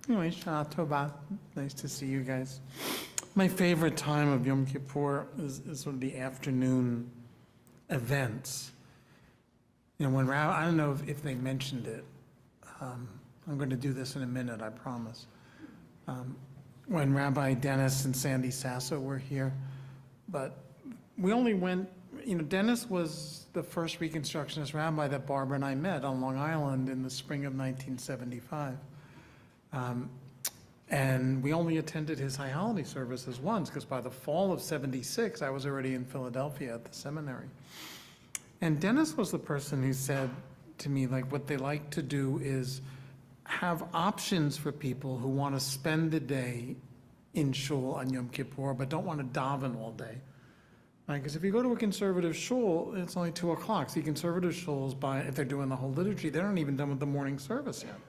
Anyway, Shana Tova. Nice to see you guys. My favorite time of Yom Kippur is sort of the afternoon events. You know, when I don't know if they mentioned it. I'm going to do this in a minute, I promise. When Rabbi Dennis and Sandy Sasso were here, but we only went, you know, Dennis was the first Reconstructionist rabbi that Barbara and I met on Long Island in the spring of 1975. And we only attended his high holiday services once, because by the fall of '76, I was already in Philadelphia at the seminary. And Dennis was the person who said to me, like, what they like to do is have options for people who want to spend the day in shul on Yom Kippur, but don't want to daven all day. Right? Because if you go to a conservative shul, it's only 2 o'clock. See, conservative shuls, if they're doing the whole liturgy, they're not even done with the morning service yet.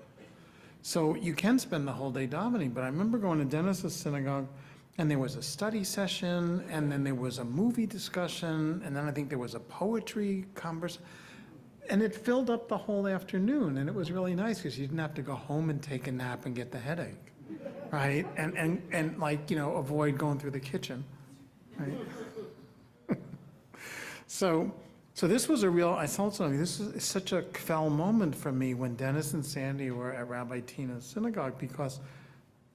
So you can spend the whole day davening, but I remember going to Dennis's synagogue, and there was a study session, and then there was a movie discussion, and then I think there was a poetry conversation, and it filled up the whole afternoon, and it was really nice because you didn't have to go home and take a nap and get the headache, right? And like, you know, avoid going through the kitchen, right? So this was a real, I told somebody, this is such a kfel moment for me when Dennis and Sandy were at Rabbi Tina's synagogue, because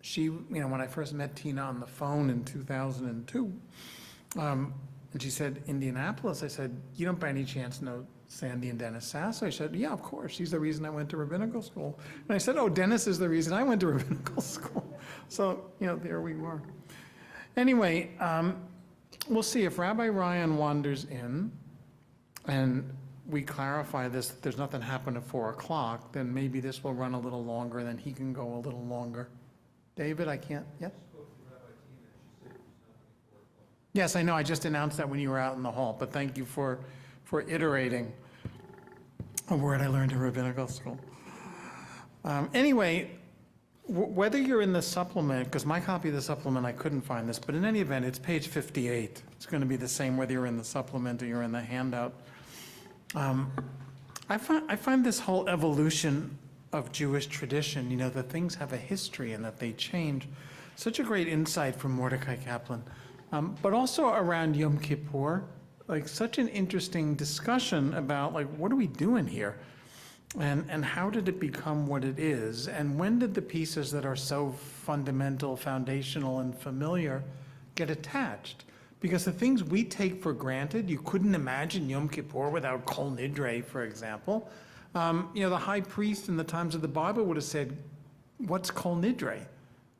she, you know, when I first met Tina on the phone in 2002, and she said, Indianapolis, I said, you don't by any chance know Sandy and Dennis Sasso? She said, yeah, of course, she's the reason I went to rabbinical school. And I said, oh, Dennis is the reason I went to rabbinical school. So, you know, there we were. Anyway, we'll see if Rabbi Ryan wanders in, and we clarify this, that there's nothing happened at 4 o'clock, then maybe this will run a little longer, then he can go a little longer. David, I can't, yes? Yes, I know, I just announced that when you were out in the hall, but thank you for iterating a word I learned in rabbinical school. Anyway, whether you're in the supplement, because my copy of the supplement, I couldn't find this, but in any event, it's page 58. It's going to be the same whether you're in the supplement or you're in the handout. I find this whole evolution of Jewish tradition, you know, that things have a history and that they change, such a great insight from Mordecai Kaplan. But also around Yom Kippur, like such an interesting discussion about, like, what are we doing here? And how did it become what it is? And when did the pieces that are so fundamental, foundational, and familiar get attached? Because the things we take for granted, you couldn't imagine Yom Kippur without Kol Nidre, for example. You know, the high priest in the times of the Bible would have said, what's Kol Nidre?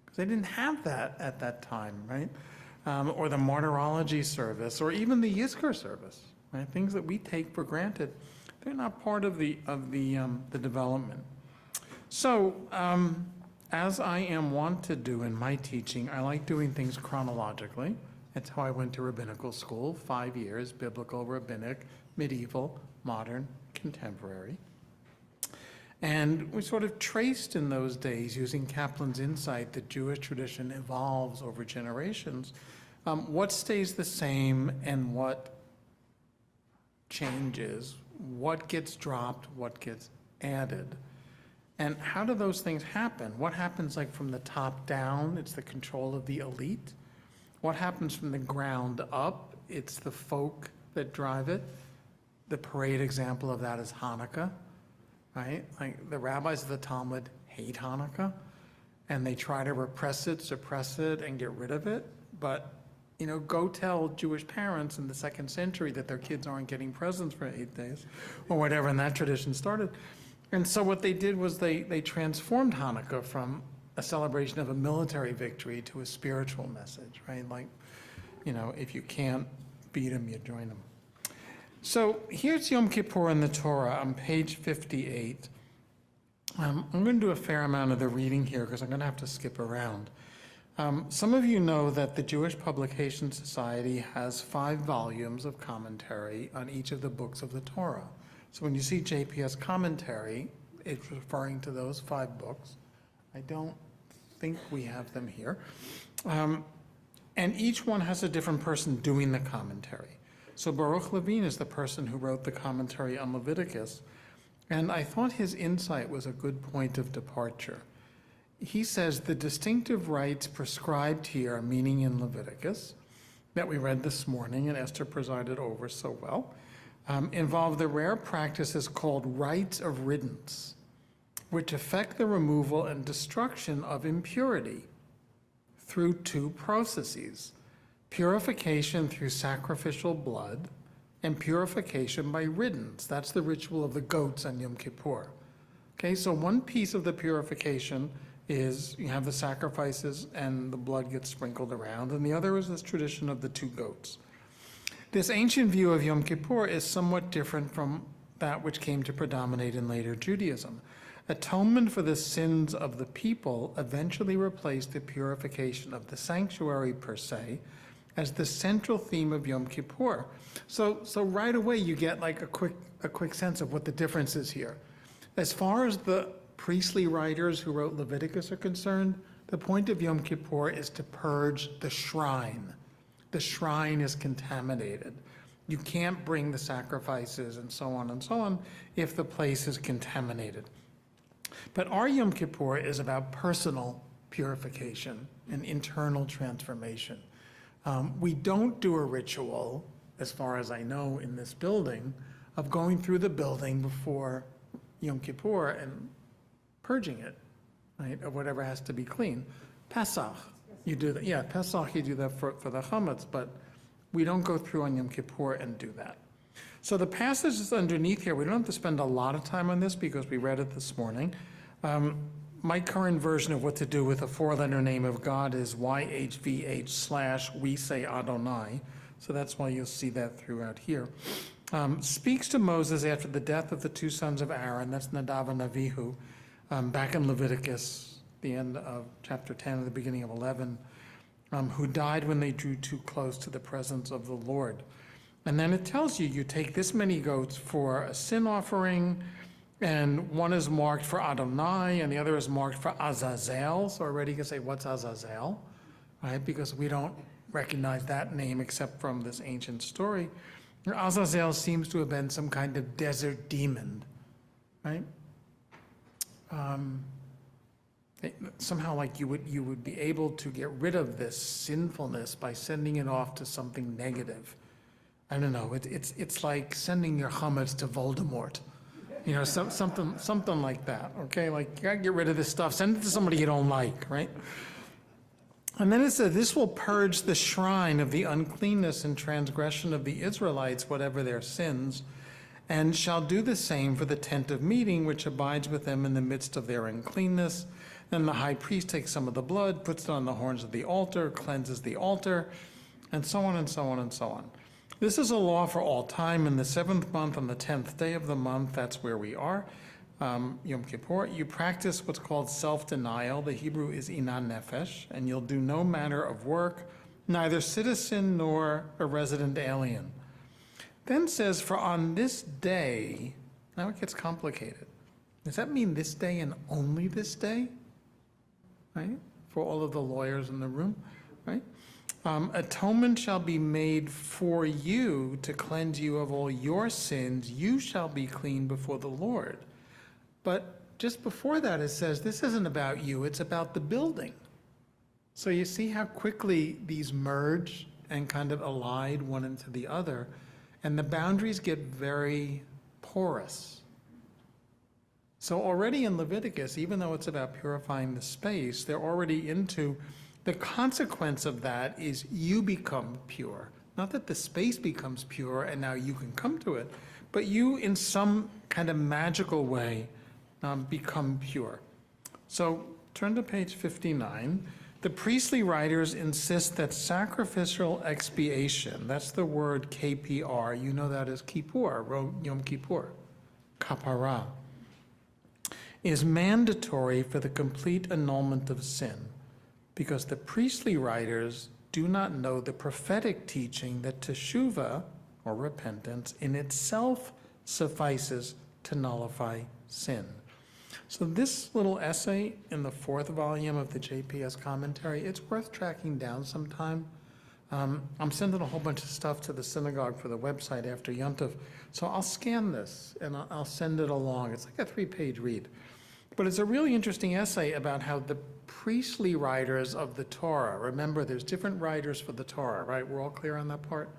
Because they didn't have that at that time, right? Or the martyrology service, or even the Yizkor service, right? Things that we take for granted. They're not part of the development. So, as I am wont to do in my teaching, I like doing things chronologically. That's how I went to rabbinical school, 5 years, biblical, rabbinic, medieval, modern, contemporary. And we sort of traced in those days, using Kaplan's insight that Jewish tradition evolves over generations, what stays the same and what changes, what gets dropped, what gets added. And how do those things happen? What happens, like, from the top down? It's the control of the elite. What happens from the ground up? It's the folk that drive it. The parade example of that is Hanukkah, right? Like, the rabbis of the Talmud hate Hanukkah, and they try to repress it, suppress it, and get rid of it. But, you know, go tell Jewish parents in the 2nd century that their kids aren't getting presents for 8 days, or whatever, and that tradition started. And so what they did was they transformed Hanukkah from a celebration of a military victory to a spiritual message, right? Like, you know, if you can't beat them, you join them. So here's Yom Kippur in the Torah on page 58. I'm going to do a fair amount of the reading here because I'm going to have to skip around. Some of you know that the Jewish Publication Society has 5 volumes of commentary on each of the books of the Torah. So when you see JPS commentary, it's referring to those 5 books. I don't think we have them here. And each one has a different person doing the commentary. So Baruch Levine is the person who wrote the commentary on Leviticus. And I thought his insight was a good point of departure. he says the distinctive rites prescribed here, meaning in Leviticus, that we read this morning and Esther presided over so well, involve the rare practices called rites of riddance, which effect the removal and destruction of impurity through two processes: purification through sacrificial blood and purification by riddance. That's the ritual of the goats on Yom Kippur. Okay, so one piece of the purification is you have the sacrifices and the blood gets sprinkled around, and the other is this tradition of the two goats. This ancient view of Yom Kippur is somewhat different from that which came to predominate in later Judaism. Atonement for the sins of the people eventually replaced the purification of the sanctuary per se as the central theme of Yom Kippur. So right away you get like a quick sense of what the difference is here. As far as the priestly writers who wrote Leviticus are concerned, the point of Yom Kippur is to purge the shrine. The shrine is contaminated. You can't bring the sacrifices and so on if the place is contaminated. But our Yom Kippur is about personal purification and internal transformation. We don't do a ritual, as far as I know, in this building, of going through the building before Yom Kippur and purging it, right, of whatever has to be clean. Pesach, you do that. Yeah, Pesach, you do that for the chametz, but we don't go through on Yom Kippur and do that. So the passages underneath here, we don't have to spend a lot of time on this because we read it this morning. My current version of what to do with a four-letter name of God is YHVH / we say Adonai. So that's why you'll see that throughout here. Speaks to Moses after the death of the two sons of Aaron, that's Nadav and Avihu, back in Leviticus, the end of chapter 10 and the beginning of 11, who died when they drew too close to the presence of the Lord. And then it tells you, you take this many goats for a sin offering, and one is marked for Adonai, and the other is marked for Azazel. So already you can say, what's Azazel? Right? Because we don't recognize that name except from this ancient story. Azazel seems to have been some kind of desert demon, right? Somehow like you would be able to get rid of this sinfulness by sending it off to something negative. I don't know, it's like sending your chametz to Voldemort. You know, something like that, okay? Like, you gotta get rid of this stuff, send it to somebody you don't like, right? And then it says, this will purge the shrine of the uncleanness and transgression of the Israelites, whatever their sins, and shall do the same for the tent of meeting, which abides with them in the midst of their uncleanness. Then the high priest takes some of the blood, puts it on the horns of the altar, cleanses the altar, and so on and so on and so on. This is a law for all time. In the 7th month, on the 10th day of the month, that's where we are, Yom Kippur, you practice what's called self-denial. The Hebrew is inan nefesh, and you'll do no manner of work, neither citizen nor a resident alien. Then says, for on this day, now it gets complicated. Does that mean this day and only this day? Right? For all of the lawyers in the room, right? Atonement shall be made for you to cleanse you of all your sins. You shall be clean before the Lord. But just before that, it says, this isn't about you, it's about the building. So you see how quickly these merge and kind of allied one into the other, and the boundaries get very porous. So already in Leviticus, even though it's about purifying the space, they're already into the consequence of that is you become pure. Not that the space becomes pure and now you can come to it, but you in some kind of magical way become pure. So turn to page 59. The priestly writers insist that sacrificial expiation, that's the word KPR, you know that as Kippur, Yom Kippur, kapara, is mandatory for the complete annulment of sin, because the priestly writers do not know the prophetic teaching that teshuvah, or repentance, in itself suffices to nullify sin. So this little essay in the 4th volume of the JPS commentary, it's worth tracking down sometime. I'm sending a whole bunch of stuff to the synagogue for the website after Yom Tov, so I'll scan this and I'll send it along. It's like a 3-page read. But it's a really interesting essay about how the priestly writers of the Torah, remember there's different writers for the Torah, right? We're all clear on that part?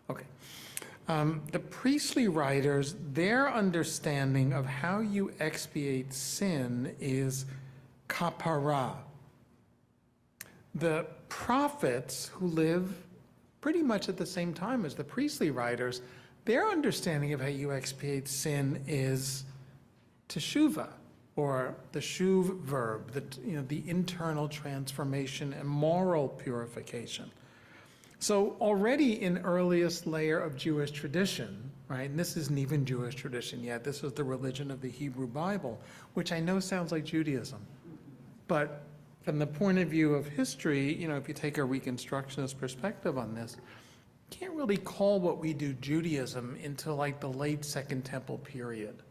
Okay. The priestly writers, their understanding of how you expiate sin is kapara. The prophets who live pretty much at the same time as the priestly writers, their understanding of how you expiate sin is teshuvah, or the shuv verb, the internal transformation and moral purification. So already in earliest layer of Jewish tradition, right, and this isn't even Jewish tradition yet, this is the religion of the Hebrew Bible, which I know sounds like Judaism. But from the point of view of history, if you take a Reconstructionist perspective on this, you can't really call what we do Judaism until like the late Second Temple period.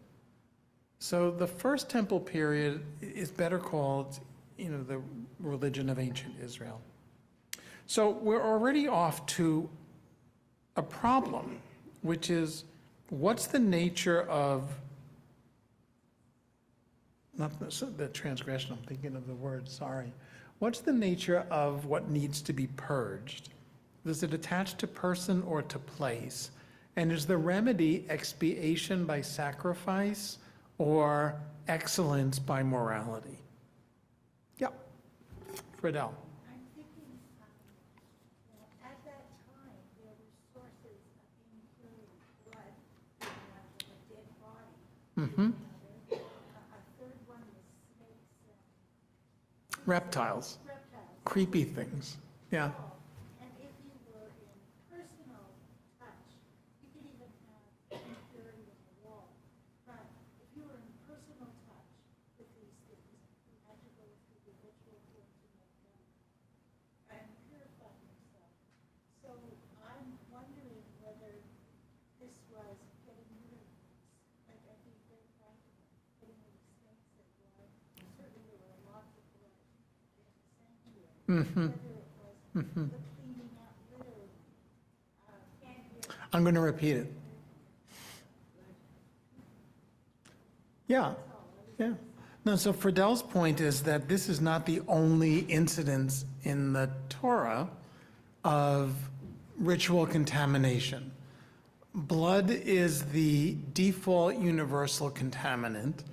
So the First Temple period is better called, the religion of ancient Israel. So we're already off to a problem, which is what's the nature of, not the transgression, I'm thinking of the word, sorry. What's the nature of what needs to be purged? Is it attached to person or to place? And is the remedy expiation by sacrifice or excellence by morality? Yep. Friedel. I'm thinking at that time there were sources of impurity, blood, a dead body. Mm-hmm. A third one was snakes and Reptiles. Creepy things. Yeah. And if you were in personal touch, you could even have impurity in the wall. But if you were in personal touch with these things, you had to go through the ritual thing to make them and purify yourself. So I'm wondering whether this was getting rid of these. Like I think very practical, getting rid of snakes and blood. Certainly there were lots of blood in the sanctuary. Mm-hmm. Whether it was the cleaning out litter, I'm going to repeat it. Yeah. Yeah. No, so Friedel's point is that this is not the only incidence in the Torah of ritual contamination. Blood is the default universal contaminant.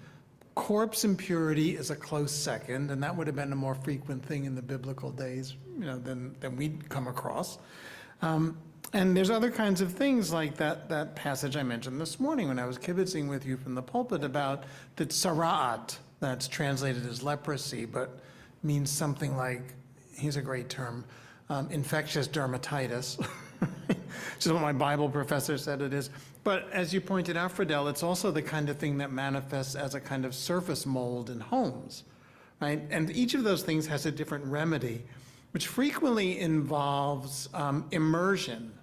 Corpse impurity is a close second, and that would have been a more frequent thing in the biblical days, than we'd come across. And there's other kinds of things like that passage I mentioned this morning when I was kibitzing with you from the pulpit about the tsara'at, that's translated as leprosy, but means something like, here's a great term, infectious dermatitis, which is what my Bible professor said it is. But as you pointed out, Friedel, it's also the kind of thing that manifests as a kind of surface mold in homes, right? And each of those things has a different remedy, which frequently involves immersion.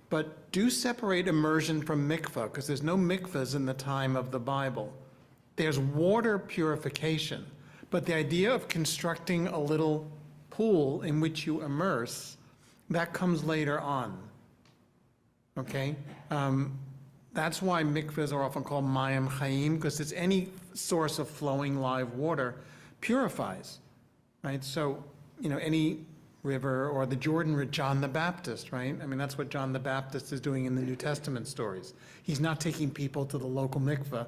But do separate immersion from mikvah, because there's no mikvahs in the time of the Bible. There's water purification, but the idea of constructing a little pool in which you immerse, that comes later on, okay? That's why mikvahs are often called mayim chayim, because it's any source of flowing live water purifies, right? So, any river or the Jordan, John the Baptist, right? I mean, that's what John the Baptist is doing in the New Testament stories. He's not taking people to the local mikvah,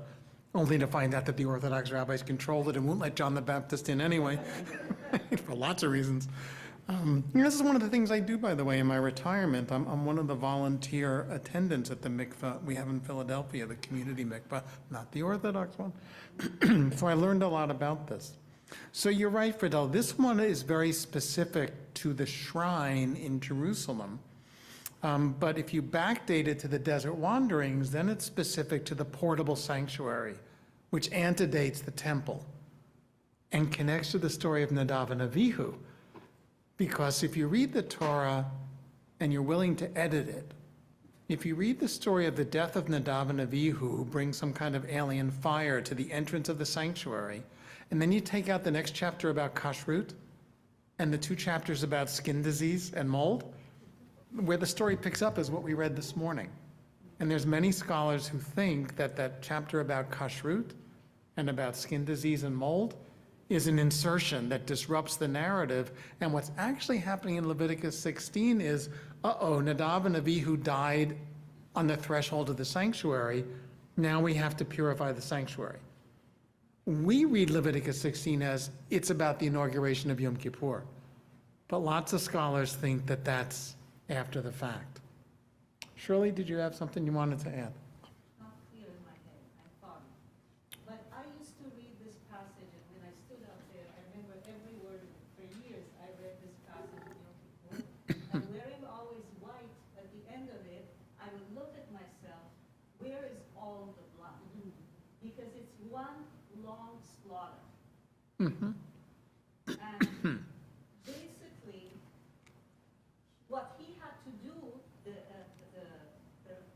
only to find out that the Orthodox rabbis control it and won't let John the Baptist in anyway, for lots of reasons. This is one of the things I do, by the way, in my retirement. I'm one of the volunteer attendants at the mikvah we have in Philadelphia, the community mikvah, not the Orthodox one. So I learned a lot about this. So you're right, Friedel. This one is very specific to the shrine in Jerusalem. But if you backdate it to the desert wanderings, then it's specific to the portable sanctuary, which antedates the temple and connects to the story of Nadav and Avihu. Because if you read the Torah and you're willing to edit it, if you read the story of the death of Nadav and Avihu, who bring some kind of alien fire to the entrance of the sanctuary, and then you take out the next chapter about kashrut and the 2 chapters about skin disease and mold, where the story picks up is what we read this morning. And there's many scholars who think that that chapter about kashrut and about skin disease and mold is an insertion that disrupts the narrative. And what's actually happening in Leviticus 16 is, Nadav and Abihu died on the threshold of the sanctuary. Now we have to purify the sanctuary. We read Leviticus 16 as it's about the inauguration of Yom Kippur. But lots of scholars think that that's after the fact. Shirley, did you have something you wanted to add? Not clear in my head, I thought. But I used to read this passage, and when I stood up there, I remember every word of it. For years, I read this passage in Yom Kippur, and wearing always white at the end of it, I would look at myself, where is all the blood? Because it's one long slaughter. Mm-hmm. And basically, what he had to do, the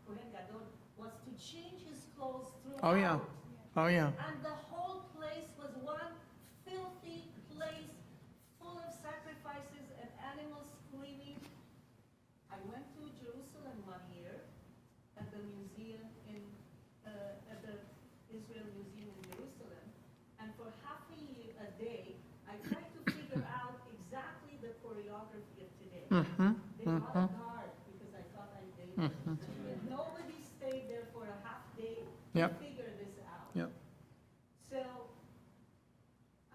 Kohen Gadol, was to change his clothes throughout. Oh, yeah. Oh, yeah. And the whole place was one filthy place full of sacrifices and animals screaming. I went to Jerusalem one year at the museum at the Israel Museum in Jerusalem, and for half a day, I tried to figure out exactly the choreography of today. Mm-hmm. They got a guard because I thought I dated. Nobody stayed there for a half day to Yep. figure this out. Yep. So,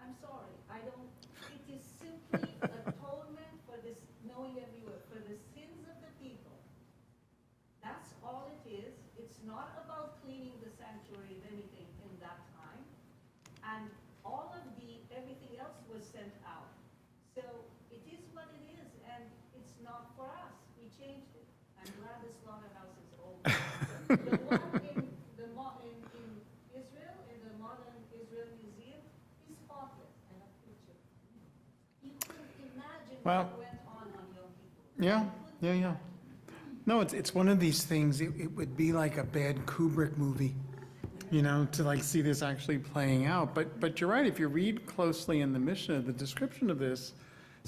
I'm sorry, I don't, it is simply atonement for this, knowing everywhere, for the sins of the people. That's all it is. It's not about cleaning the sanctuary of anything in that time. And all of everything else was sent out. So it is what it is, and it's not for us. We changed it. I'm glad the slaughterhouse is over. The one in Israel, in the modern Israel Museum, is spotless. I have pictures. You couldn't imagine Well, what went on Yom Kippur. Yeah, yeah. No, it's one of these things, it would be like a bad Kubrick movie, to like see this actually playing out. But you're right, if you read closely in the Mishnah, the description of this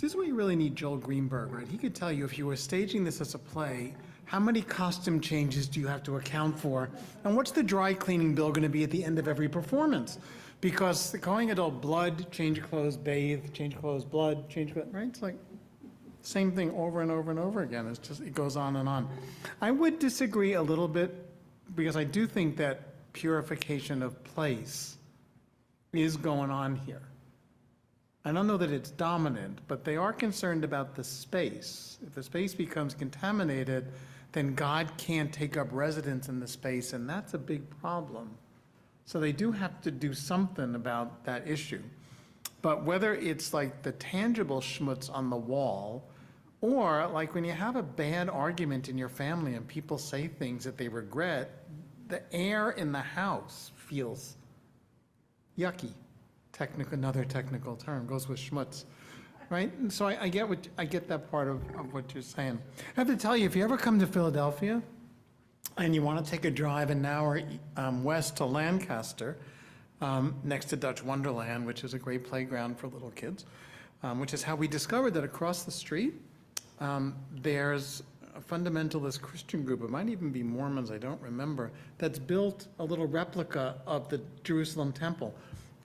is where you really need Joel Greenberg, right? He could tell you if you were staging this as a play, how many costume changes do you have to account for? And what's the dry cleaning bill going to be at the end of every performance? Because the Kohen Gadol, blood, change of clothes, bathe, change of clothes, blood, change of clothes, right? It's like same thing over and over and over again. It's just, it goes on and on. I would disagree a little bit because I do think that purification of place is going on here. I don't know that it's dominant, but they are concerned about the space. If the space becomes contaminated, then God can't take up residence in the space, and that's a big problem. So they do have to do something about that issue. But whether it's like the tangible schmutz on the wall, or like when you have a bad argument in your family and people say things that they regret, the air in the house feels yucky. Another technical term goes with schmutz, right? And so I get that part of what you're saying. I have to tell you, if you ever come to Philadelphia and you want to take a drive an hour west to Lancaster, next to Dutch Wonderland, which is a great playground for little kids, which is how we discovered that across the street, there's a fundamentalist Christian group, it might even be Mormons, I don't remember, that's built a little replica of the Jerusalem temple.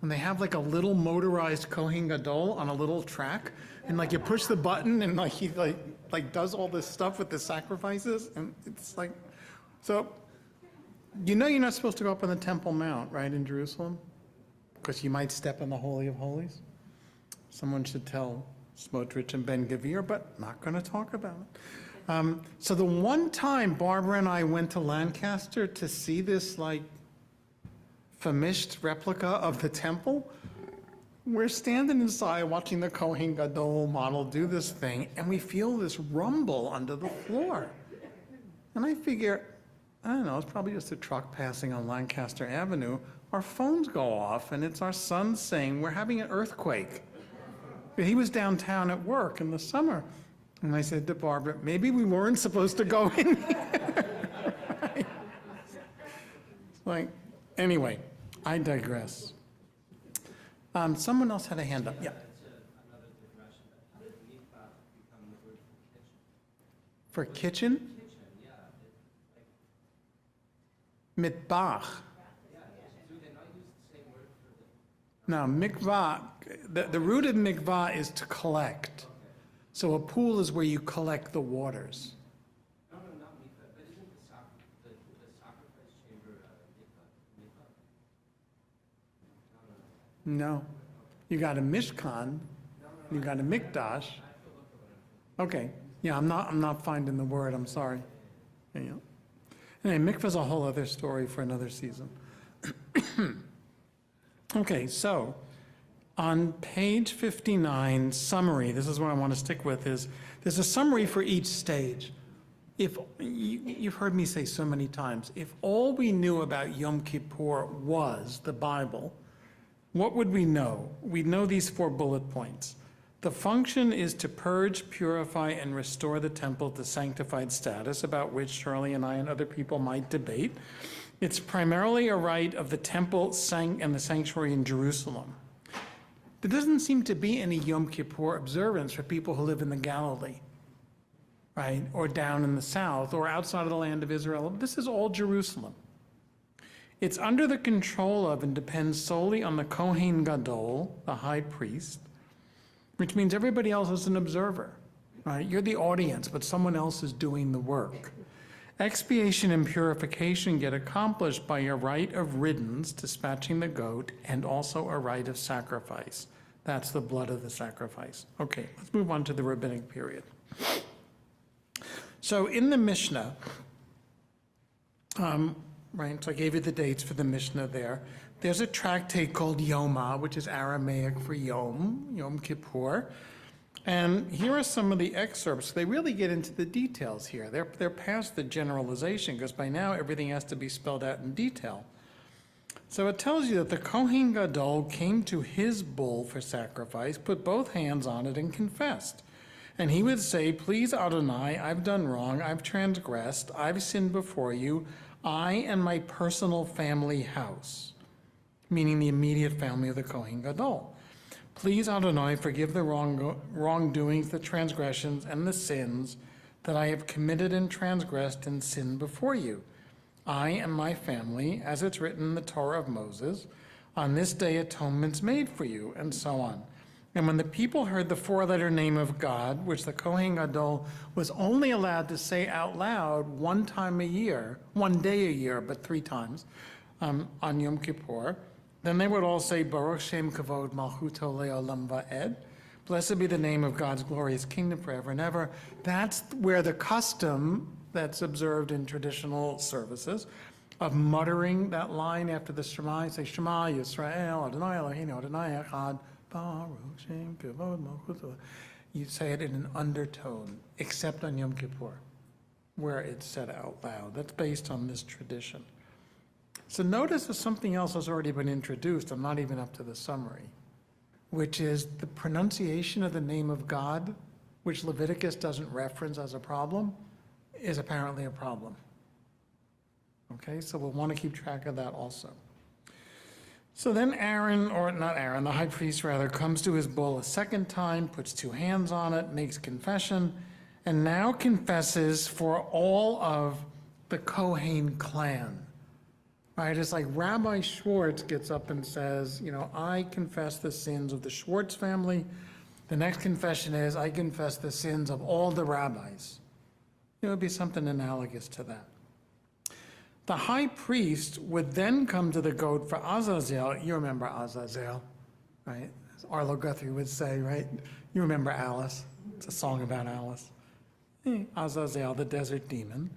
And they have like a little motorized Kohen Gadol on a little track, and like you push the button and like he like does all this stuff with the sacrifices, and it's like, so you're not supposed to go up on the Temple Mount, right, in Jerusalem? Because you might step on the Holy of Holies. Someone should tell Smotrich and Ben Gavir, but not going to talk about it. So the one time Barbara and I went to Lancaster to see this like famished replica of the temple, we're standing inside watching the Kohen Gadol model do this thing, and we feel this rumble under the floor. And I figure, I don't know, it's probably just a truck passing on Lancaster Avenue. Our phones go off, and it's our son saying, we're having an earthquake. He was downtown at work in the summer. And I said to Barbara, maybe we weren't supposed to go in here. Like, anyway, I digress. Someone else had a hand up. Yeah. Another digression, but how did mikvah become the word For for kitchen? kitchen, Kitchen, yeah. Like, mitbach. yeah, do they not use the same word for Now, mikvah, the root of mikvah is to collect. So a pool is where you collect the waters. No, not mikvah, but isn't the sacrifice chamber mikvah? No. You got a mishkan, you got a mikdash. Okay, yeah, I'm not finding the word, I'm sorry. Yeah. Anyway, mikvah's a whole other story for another season. Okay, so on page 59, summary, this is what I want to stick with, is there's a summary for each stage. If you've heard me say so many times, if all we knew about Yom Kippur was the Bible, what would we know? We'd know these 4 bullet points. The function is to purge, purify, and restore the temple to sanctified status, about which Shirley and I and other people might debate. It's primarily a rite of the temple and the sanctuary in Jerusalem. There doesn't seem to be any Yom Kippur observance for people who live in the Galilee, right? Or down in the south or outside of the land of Israel. This is all Jerusalem. It's under the control of and depends solely on the Kohen Gadol, the high priest, which means everybody else is an observer, right? You're the audience, but someone else is doing the work. Expiation and purification get accomplished by a rite of riddance, dispatching the goat, and also a rite of sacrifice. That's the blood of the sacrifice. Okay, let's move on to the rabbinic period. So in the Mishnah, right, so I gave you the dates for the Mishnah there. There's a tractate called Yoma, which is Aramaic for Yom Kippur. And here are some of the excerpts. They really get into the details here. They're past the generalization, because by now everything has to be spelled out in detail. So it tells you that the Kohen Gadol came to his bull for sacrifice, put both hands on it, and confessed. And he would say, "Please, Adonai, I've done wrong, I've transgressed, I've sinned before you, I and my personal family house," meaning the immediate family of the Kohen Gadol. "Please, Adonai, forgive the wrongdoings, the transgressions, and the sins that I have committed and transgressed and sinned before you. I and my family, as it's written in the Torah of Moses, on this day atonement's made for you," and so on. And when the people heard the 4-letter name of God, which the Kohen Gadol was only allowed to say out loud 1 time a year, 1 day a year, but 3 times, on Yom Kippur, then they would all say, "Baruch Shem Kavod Malchuto Le'olam Va'ed." Blessed be the name of God's glorious kingdom forever and ever. That's where the custom that's observed in traditional services of muttering that line after the Shema, say, "Shema Yisrael, Adonai Eloheinu, Adonai Echad, Baruch Shem Kavod Malchuto." You say it in an undertone, except on Yom Kippur, where it's said out loud. That's based on this tradition. So notice that something else has already been introduced. I'm not even up to the summary, which is the pronunciation of the name of God, which Leviticus doesn't reference as a problem, is apparently a problem. Okay, so we'll want to keep track of that also. So then Aaron, or not Aaron, the high priest rather, comes to his bull a second time, puts 2 hands on it, makes confession, and now confesses for all of the Kohen clan. Right, it's like Rabbi Schwartz gets up and says, "I confess the sins of the Schwartz family." The next confession is, "I confess the sins of all the rabbis." It would be something analogous to that. The high priest would then come to the goat for Azazel. You remember Azazel, right? As Arlo Guthrie would say, right? You remember Alice. It's a song about Alice. Azazel, the desert demon.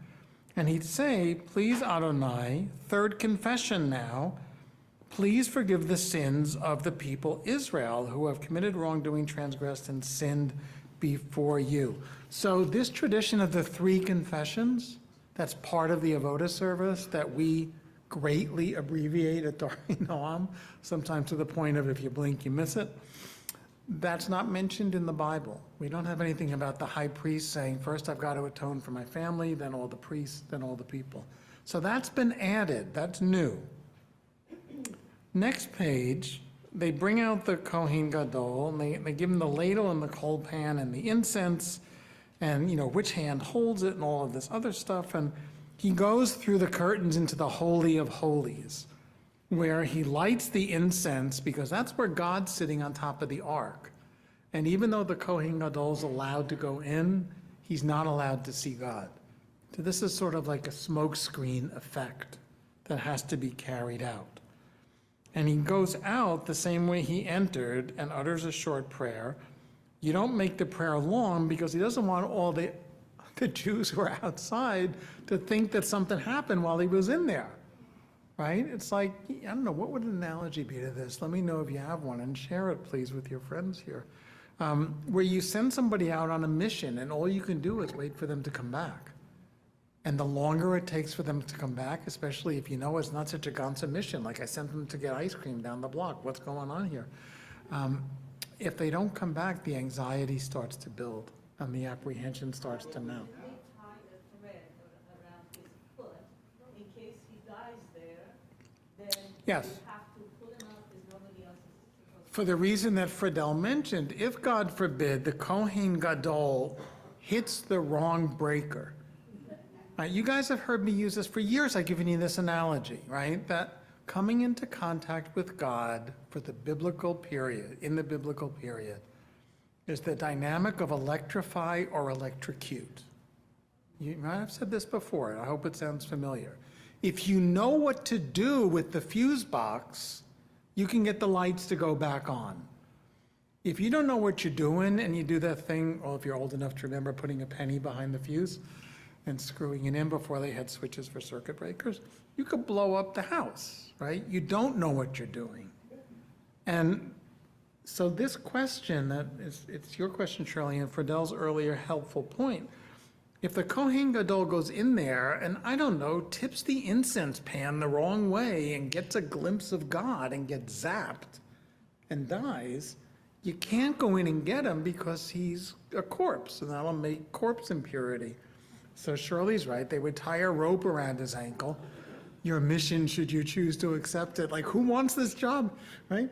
And he'd say, "Please, Adonai," 3rd confession now, "please forgive the sins of the people Israel who have committed wrongdoing, transgressed, and sinned before you." So this tradition of the 3 confessions, that's part of the Avodah service that we greatly abbreviate at Darei Noam, sometimes to the point of if you blink, you miss it. That's not mentioned in the Bible. We don't have anything about the high priest saying, "First I've got to atone for my family, then all the priests, then all the people." So that's been added. That's new. Next page, they bring out the Kohen Gadol, and they give him the ladle and the coal pan and the incense, and which hand holds it and all of this other stuff. And he goes through the curtains into the Holy of Holies. where he lights the incense, because that's where God's sitting on top of the ark. And even though the Kohen Gadol is allowed to go in, he's not allowed to see God. So this is sort of like a smokescreen effect that has to be carried out. And he goes out the same way he entered and utters a short prayer. You don't make the prayer long because he doesn't want all the Jews who are outside to think that something happened while he was in there, right? It's like, I don't know, what would an analogy be to this? Let me know if you have one and share it, please, with your friends here. Where you send somebody out on a mission and all you can do is wait for them to come back. And the longer it takes for them to come back, especially if you know it's not such a Gansa mission, like I sent them to get ice cream down the block, what's going on here? If they don't come back, the anxiety starts to build and the apprehension starts to mount. They tie a thread around his foot in case he dies there, then Yes. you have to pull him out because nobody else is supposed to. For the reason that Friedel mentioned, if God forbid the Kohen Gadol hits the wrong breaker, right? You guys have heard me use this for years. I've given you this analogy, right? That coming into contact with God for the biblical period, in the biblical period, is the dynamic of electrify or electrocute. You might have said this before. I hope it sounds familiar. If you know what to do with the fuse box, you can get the lights to go back on. If you don't know what you're doing and you do that thing, well, if you're old enough to remember putting a penny behind the fuse and screwing it in before they had switches for circuit breakers, you could blow up the house, right? You don't know what you're doing. And so this question, it's your question, Shirley, and Friedel's earlier helpful point. If the Kohen Gadol goes in there and, I don't know, tips the incense pan the wrong way and gets a glimpse of God and gets zapped and dies, you can't go in and get him because he's a corpse, and that'll make corpse impurity. So Shirley's right, they would tie a rope around his ankle. Your mission, should you choose to accept it. Like, who wants this job, right?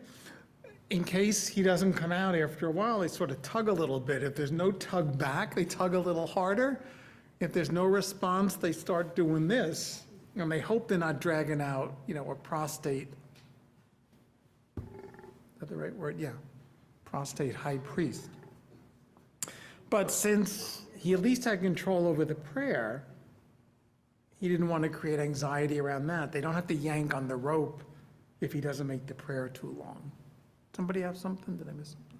In case he doesn't come out after a while, they sort of tug a little bit. If there's no tug back, they tug a little harder. If there's no response, they start doing this, and they hope they're not dragging out, a prostate. Is that the right word? Yeah, prostate high priest. But since he at least had control over the prayer, he didn't want to create anxiety around that. They don't have to yank on the rope if he doesn't make the prayer too long. Somebody have something? Did I miss something?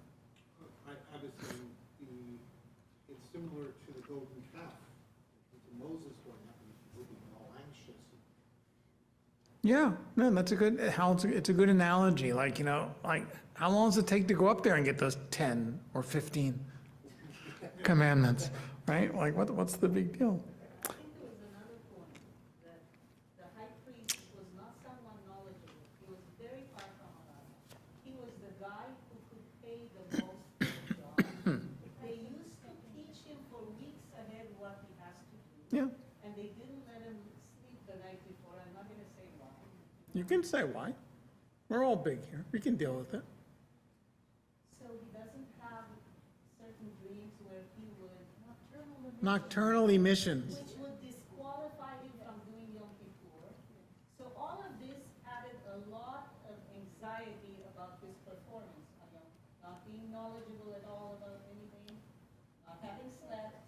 I was saying, it's similar to the golden calf. To Moses going up and looking all anxious. Yeah, no, that's a good, it's a good analogy. Like, how long does it take to go up there and get those 10 or 15 commandments, right? Like, what's the big deal? I think there was another point, that the high priest was not someone knowledgeable. He was very far from Allah. He was the guy who could pay the most for the job. They used to teach him for weeks ahead what he has to do. Yeah, And they didn't let him sleep the night before. I'm not gonna say why. you can say why. We're all big here. We can deal with it. So he doesn't have certain dreams where he would Nocturnal emissions. which would disqualify him from doing Yom Kippur. So all of this added a lot of anxiety about his performance on Yom, not being knowledgeable at all about anything, not having slept.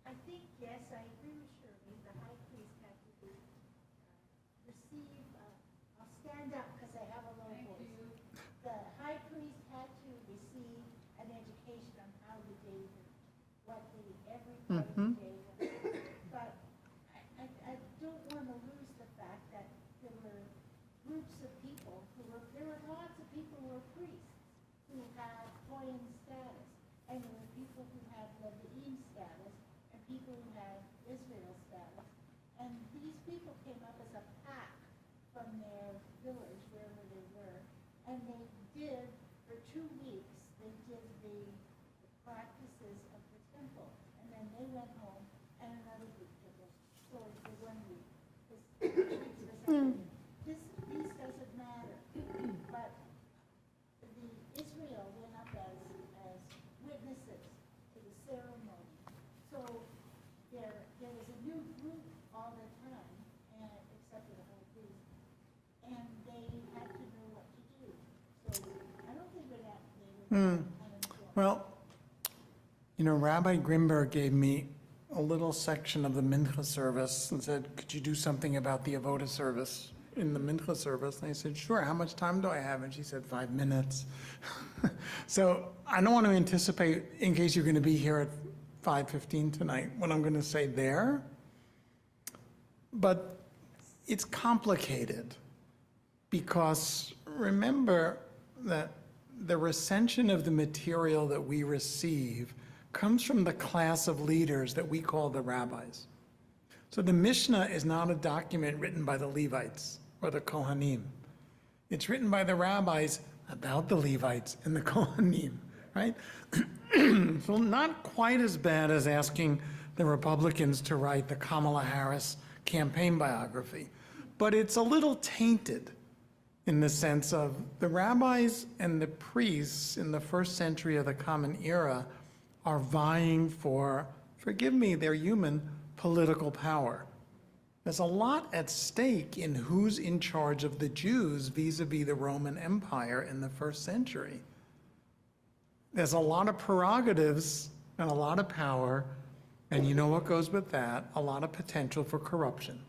I think, yes, I agree with Shirley, the high priest had to receive, I'll stand up because I have a low voice. The high priest had to receive an education on how the day worked, what every part of the day was. But I don't want to lose the fact that there were groups of people there were lots of people who were priests who had Kohen status, and there were people who had Levi'im status, and people who had Israel status. And these people came up as a pack from their village, wherever they were, and they did, for 2 weeks, they did the practices of the temple. And then they went home, and another group did it. So for 1 week. This doesn't matter. But the Israel went up as witnesses to the ceremony. So there was a new group Well, Rabbi Grimberg gave me a little section of the Mincha service and said, could you do something about the Avoda service in the Mincha service? And I said, sure, how much time do I have? And she said, 5 minutes. So I don't want to anticipate, in case you're going to be here at 5:15 tonight, what I'm going to say there. But it's complicated because remember that the recension of the material that we receive comes from the class of leaders that we call the rabbis. So the Mishnah is not a document written by the Levites or the Kohanim. It's written by the rabbis about the Levites and the Kohanim, right? So not quite as bad as asking the Republicans to write the Kamala Harris campaign biography, but it's a little tainted in the sense of the rabbis and the priests in the first century of the Common Era are vying for, forgive me, they're human, political power. There's a lot at stake in who's in charge of the Jews vis-a-vis the Roman Empire in the first century. There's a lot of prerogatives and a lot of power, and you know what goes with that? A lot of potential for corruption.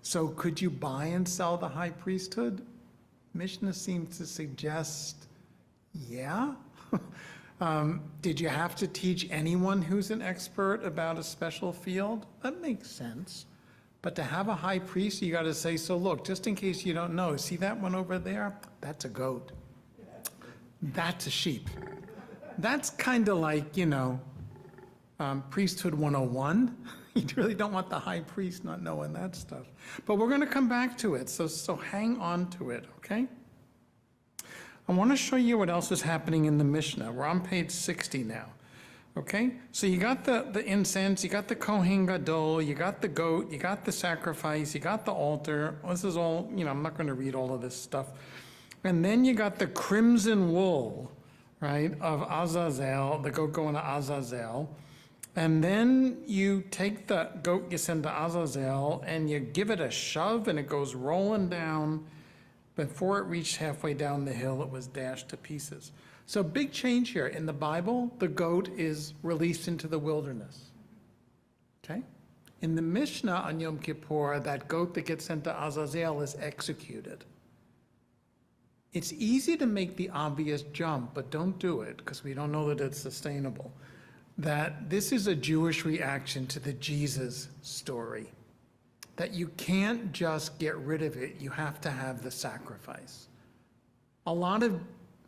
So could you buy and sell the high priesthood? Mishnah seems to suggest, yeah. Did you have to teach anyone who's an expert about a special field? That makes sense. But to have a high priest, you got to say, so look, just in case you don't know, see that one over there? That's a goat. That's a sheep. That's kind of like, priesthood 101. You really don't want the high priest not knowing that stuff. But we're going to come back to it, so hang on to it, okay? I want to show you what else is happening in the Mishnah. We're on page 60 now, okay? So you got the incense, you got the Kohen Gadol, you got the goat, you got the sacrifice, you got the altar. This is all, I'm not going to read all of this stuff. And then you got the crimson wool, right, of Azazel, the goat going to Azazel. And then you take the goat you send to Azazel and you give it a shove and it goes rolling down. Before it reached halfway down the hill, it was dashed to pieces. So big change here. In the Bible, the goat is released into the wilderness, okay? In the Mishnah on Yom Kippur, that goat that gets sent to Azazel is executed. It's easy to make the obvious jump, but don't do it because we don't know that it's sustainable. That this is a Jewish reaction to the Jesus story. That you can't just get rid of it, you have to have the sacrifice. A lot of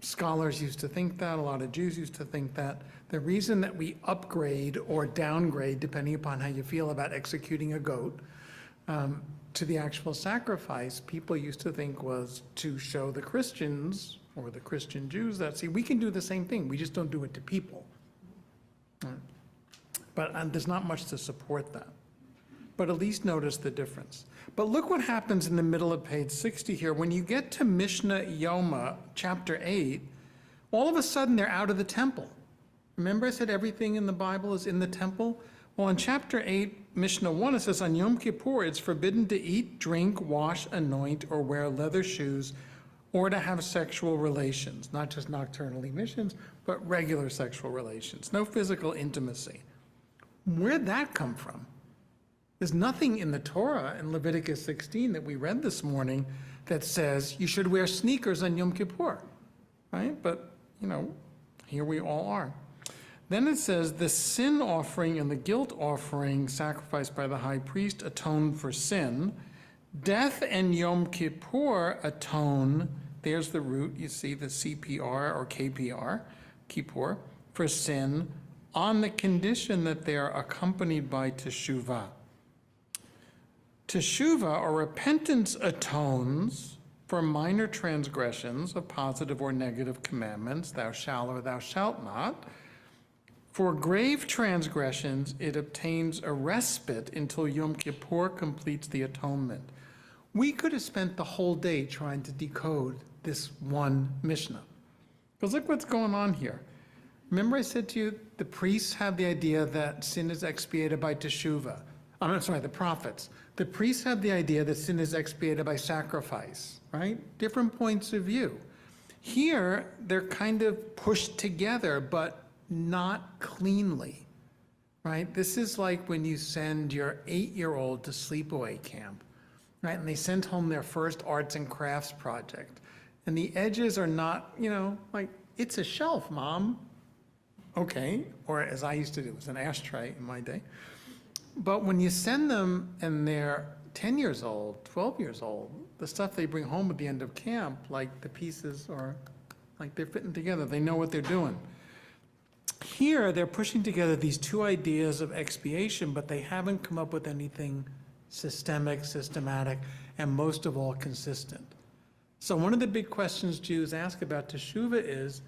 scholars used to think that, a lot of Jews used to think that. The reason that we upgrade or downgrade, depending upon how you feel about executing a goat, to the actual sacrifice, people used to think was to show the Christians or the Christian Jews that, see, we can do the same thing, we just don't do it to people. But there's not much to support that. But at least notice the difference. But look what happens in the middle of page 60 here. When you get to Mishnah Yoma, chapter 8, all of a sudden they're out of the temple. Remember I said everything in the Bible is in the temple? Well, in chapter 8, Mishnah 1, it says, on Yom Kippur, it's forbidden to eat, drink, wash, anoint, or wear leather shoes, or to have sexual relations, not just nocturnal emissions, but regular sexual relations. No physical intimacy. Where'd that come from? There's nothing in the Torah in Leviticus 16 that we read this morning that says you should wear sneakers on Yom Kippur, right? But, here we all are. Then it says the sin offering and the guilt offering sacrificed by the high priest atone for sin. Death and Yom Kippur atone, there's the root, you see the CPR or KPR, Kippur, for sin on the condition that they are accompanied by teshuvah. Teshuvah, or repentance, atones for minor transgressions of positive or negative commandments, thou shalt or thou shalt not. For grave transgressions, it obtains a respite until Yom Kippur completes the atonement. We could have spent the whole day trying to decode this one Mishnah. Because look what's going on here. Remember I said to you, the priests have the idea that sin is expiated by teshuvah. I'm sorry, the prophets. The priests have the idea that sin is expiated by sacrifice, right? Different points of view. Here, they're kind of pushed together, but not cleanly, right? This is like when you send your 8-year-old to sleepaway camp, right? And they send home their first arts and crafts project. And the edges are not, like, it's a shelf, Mom. Okay, or as I used to do, it was an ashtray in my day. But when you send them and they're 10 years old, 12 years old, the stuff they bring home at the end of camp, like the pieces are, like they're fitting together, they know what they're doing. Here, they're pushing together these two ideas of expiation, but they haven't come up with anything systemic, systematic, and most of all, consistent. So one of the big questions Jews ask about teshuvah is,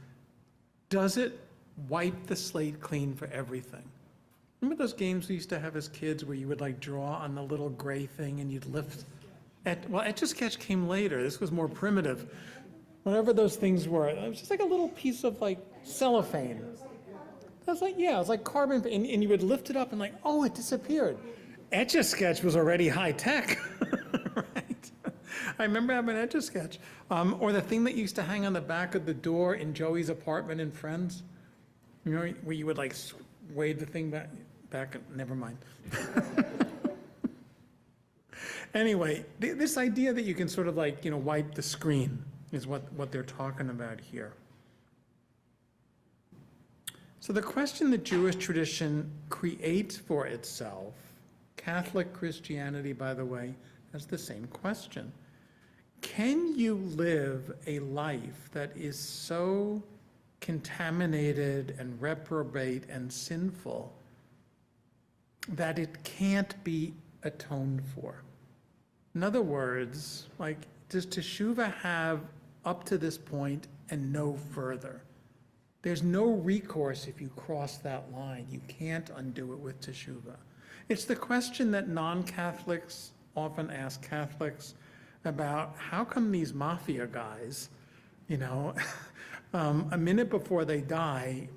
does it wipe the slate clean for everything? Remember those games we used to have as kids where you would like draw on the little gray thing and you'd lift? Well, Etch-a-Sketch came later. This was more primitive. Whatever those things were, it was just like a little piece of like cellophane. It was like carbon, and you would lift it up and like, oh, it disappeared. Etch-a-Sketch was already high tech, right? I remember having Etch-a-Sketch. Or the thing that used to hang on the back of the door in Joey's apartment in Friends, where you would like wave the thing back, never mind. Anyway, this idea that you can sort of like, wipe the screen is what they're talking about here. So the question that Jewish tradition creates for itself, Catholic Christianity, by the way, has the same question. Can you live a life that is so contaminated and reprobate and sinful that it can't be atoned for? In other words, like, does teshuvah have up to this point and no further? There's no recourse if you cross that line. You can't undo it with teshuvah. It's the question that non-Catholics often ask Catholics about how come these mafia guys, a minute before they die,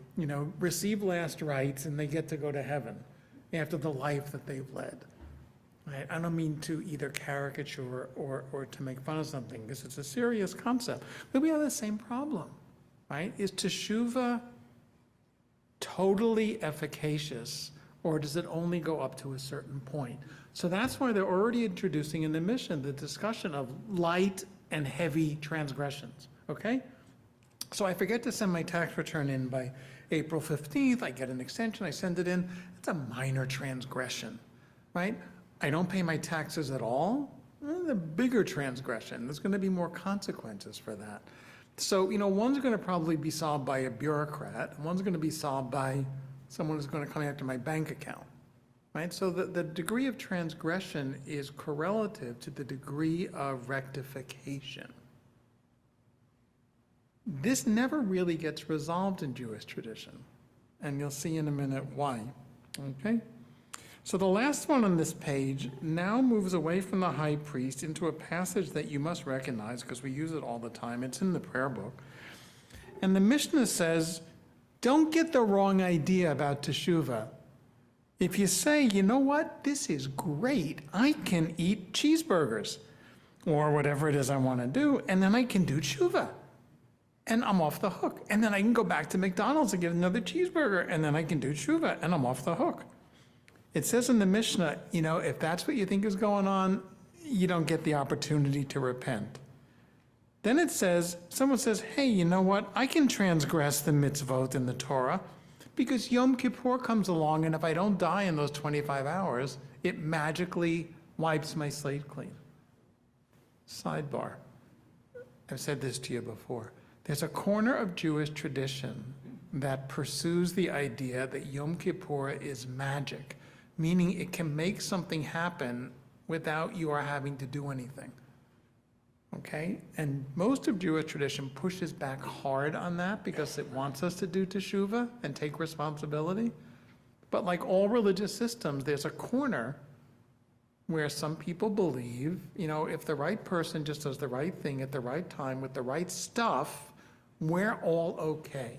receive last rites and they get to go to heaven after the life that they've led. Right? I don't mean to either caricature or to make fun of something, because it's a serious concept. But we have the same problem, right? Is teshuvah totally efficacious, or does it only go up to a certain point? So that's why they're already introducing in the mission the discussion of light and heavy transgressions, okay? So I forget to send my tax return in by April 15th, I get an extension, I send it in, it's a minor transgression, right? I don't pay my taxes at all, the bigger transgression, there's gonna be more consequences for that. So, one's gonna probably be solved by a bureaucrat, and one's gonna be solved by someone who's gonna come after my bank account, right? So the degree of transgression is correlative to the degree of rectification. This never really gets resolved in Jewish tradition, and you'll see in a minute why, okay? So the last one on this page now moves away from the high priest into a passage that you must recognize because we use it all the time. It's in the prayer book. And the Mishnah says, don't get the wrong idea about teshuvah. If you say, you know what, this is great, I can eat cheeseburgers or whatever it is I want to do, and then I can do teshuvah. And I'm off the hook. And then I can go back to McDonald's and get another cheeseburger, and then I can do teshuvah, and I'm off the hook. It says in the Mishnah, if that's what you think is going on, you don't get the opportunity to repent. Then it says, someone says, hey, you know what? I can transgress the mitzvot in the Torah because Yom Kippur comes along, and if I don't die in those 25 hours, it magically wipes my slate clean. Sidebar. I've said this to you before. There's a corner of Jewish tradition that pursues the idea that Yom Kippur is magic, meaning it can make something happen without you are having to do anything, okay? And most of Jewish tradition pushes back hard on that because it wants us to do teshuvah and take responsibility. But like all religious systems, there's a corner where some people believe, if the right person just does the right thing at the right time with the right stuff, we're all okay.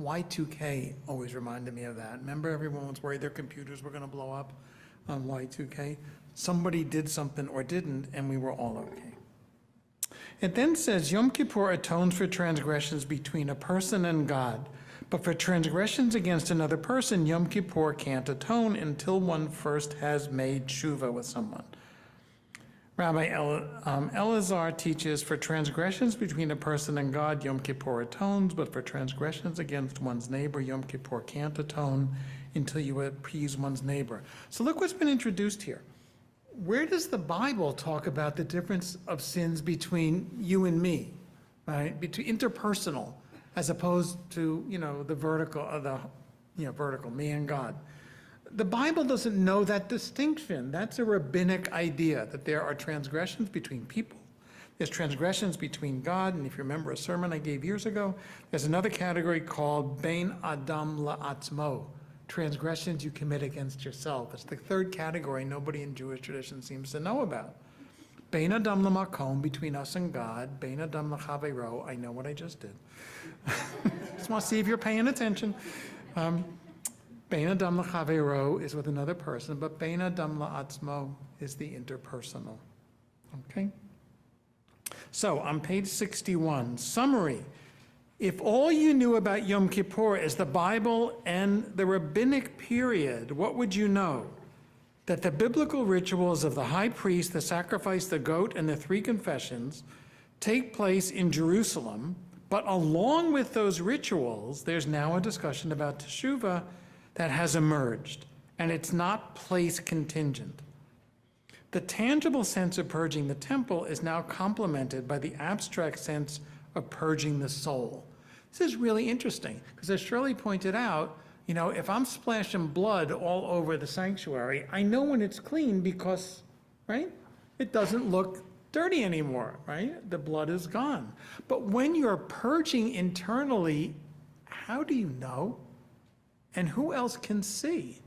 Y2K always reminded me of that. Remember everyone was worried their computers were going to blow up on Y2K? Somebody did something or didn't, and we were all okay. It then says Yom Kippur atones for transgressions between a person and God. But for transgressions against another person, Yom Kippur can't atone until one first has made tshuva with someone. Rabbi Elazar teaches, for transgressions between a person and God, Yom Kippur atones, but for transgressions against one's neighbor, Yom Kippur can't atone until you appease one's neighbor. So look what's been introduced here. Where does the Bible talk about the difference of sins between you and me, right? Between interpersonal, as opposed to, the vertical, vertical, me and God. The Bible doesn't know that distinction. That's a rabbinic idea, that there are transgressions between people. There's transgressions between God, and if you remember a sermon I gave years ago, there's another category called Bein Adam La'atzmo, transgressions you commit against yourself. It's the third category nobody in Jewish tradition seems to know about. Bein Adam La'makom, between us and God. Bein Adam La'chaveiro, I know what I just did. Just want to see if you're paying attention. Bein Adam L'Chaveiro is with another person, but Bein Adam La'atzmo is the interpersonal. Okay? So, on page 61, summary. If all you knew about Yom Kippur is the Bible and the rabbinic period, what would you know? That the biblical rituals of the high priest, the sacrifice, the goat, and the 3 confessions take place in Jerusalem, but along with those rituals, there's now a discussion about teshuvah that has emerged, and it's not place contingent. The tangible sense of purging the temple is now complemented by the abstract sense of purging the soul. This is really interesting, because as Shirley pointed out, if I'm splashing blood all over the sanctuary, I know when it's clean because, right, it doesn't look dirty anymore, right? The blood is gone. But when you're purging internally, how do you know? And who else can see?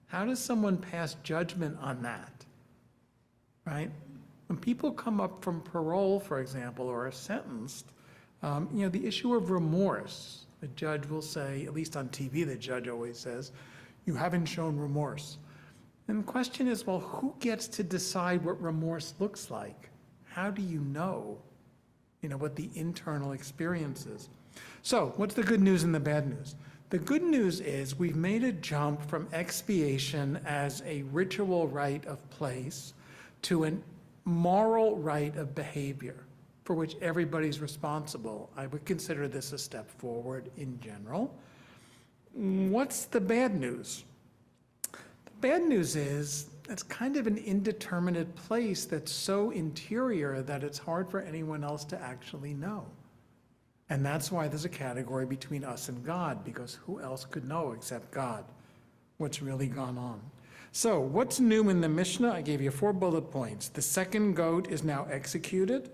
How does someone pass judgment on that, right? When people come up from parole, for example, or are sentenced, the issue of remorse, the judge will say, at least on TV, the judge always says, you haven't shown remorse. And the question is, well, who gets to decide what remorse looks like? How do you know, what the internal experience is? So what's the good news and the bad news? The good news is we've made a jump from expiation as a ritual rite of place to a moral rite of behavior for which everybody's responsible. I would consider this a step forward in general. What's the bad news? The bad news is it's kind of an indeterminate place that's so interior that it's hard for anyone else to actually know. And that's why there's a category between us and God, because who else could know except God what's really gone on? So what's new in the Mishnah? I gave you 4 bullet points. The second goat is now executed.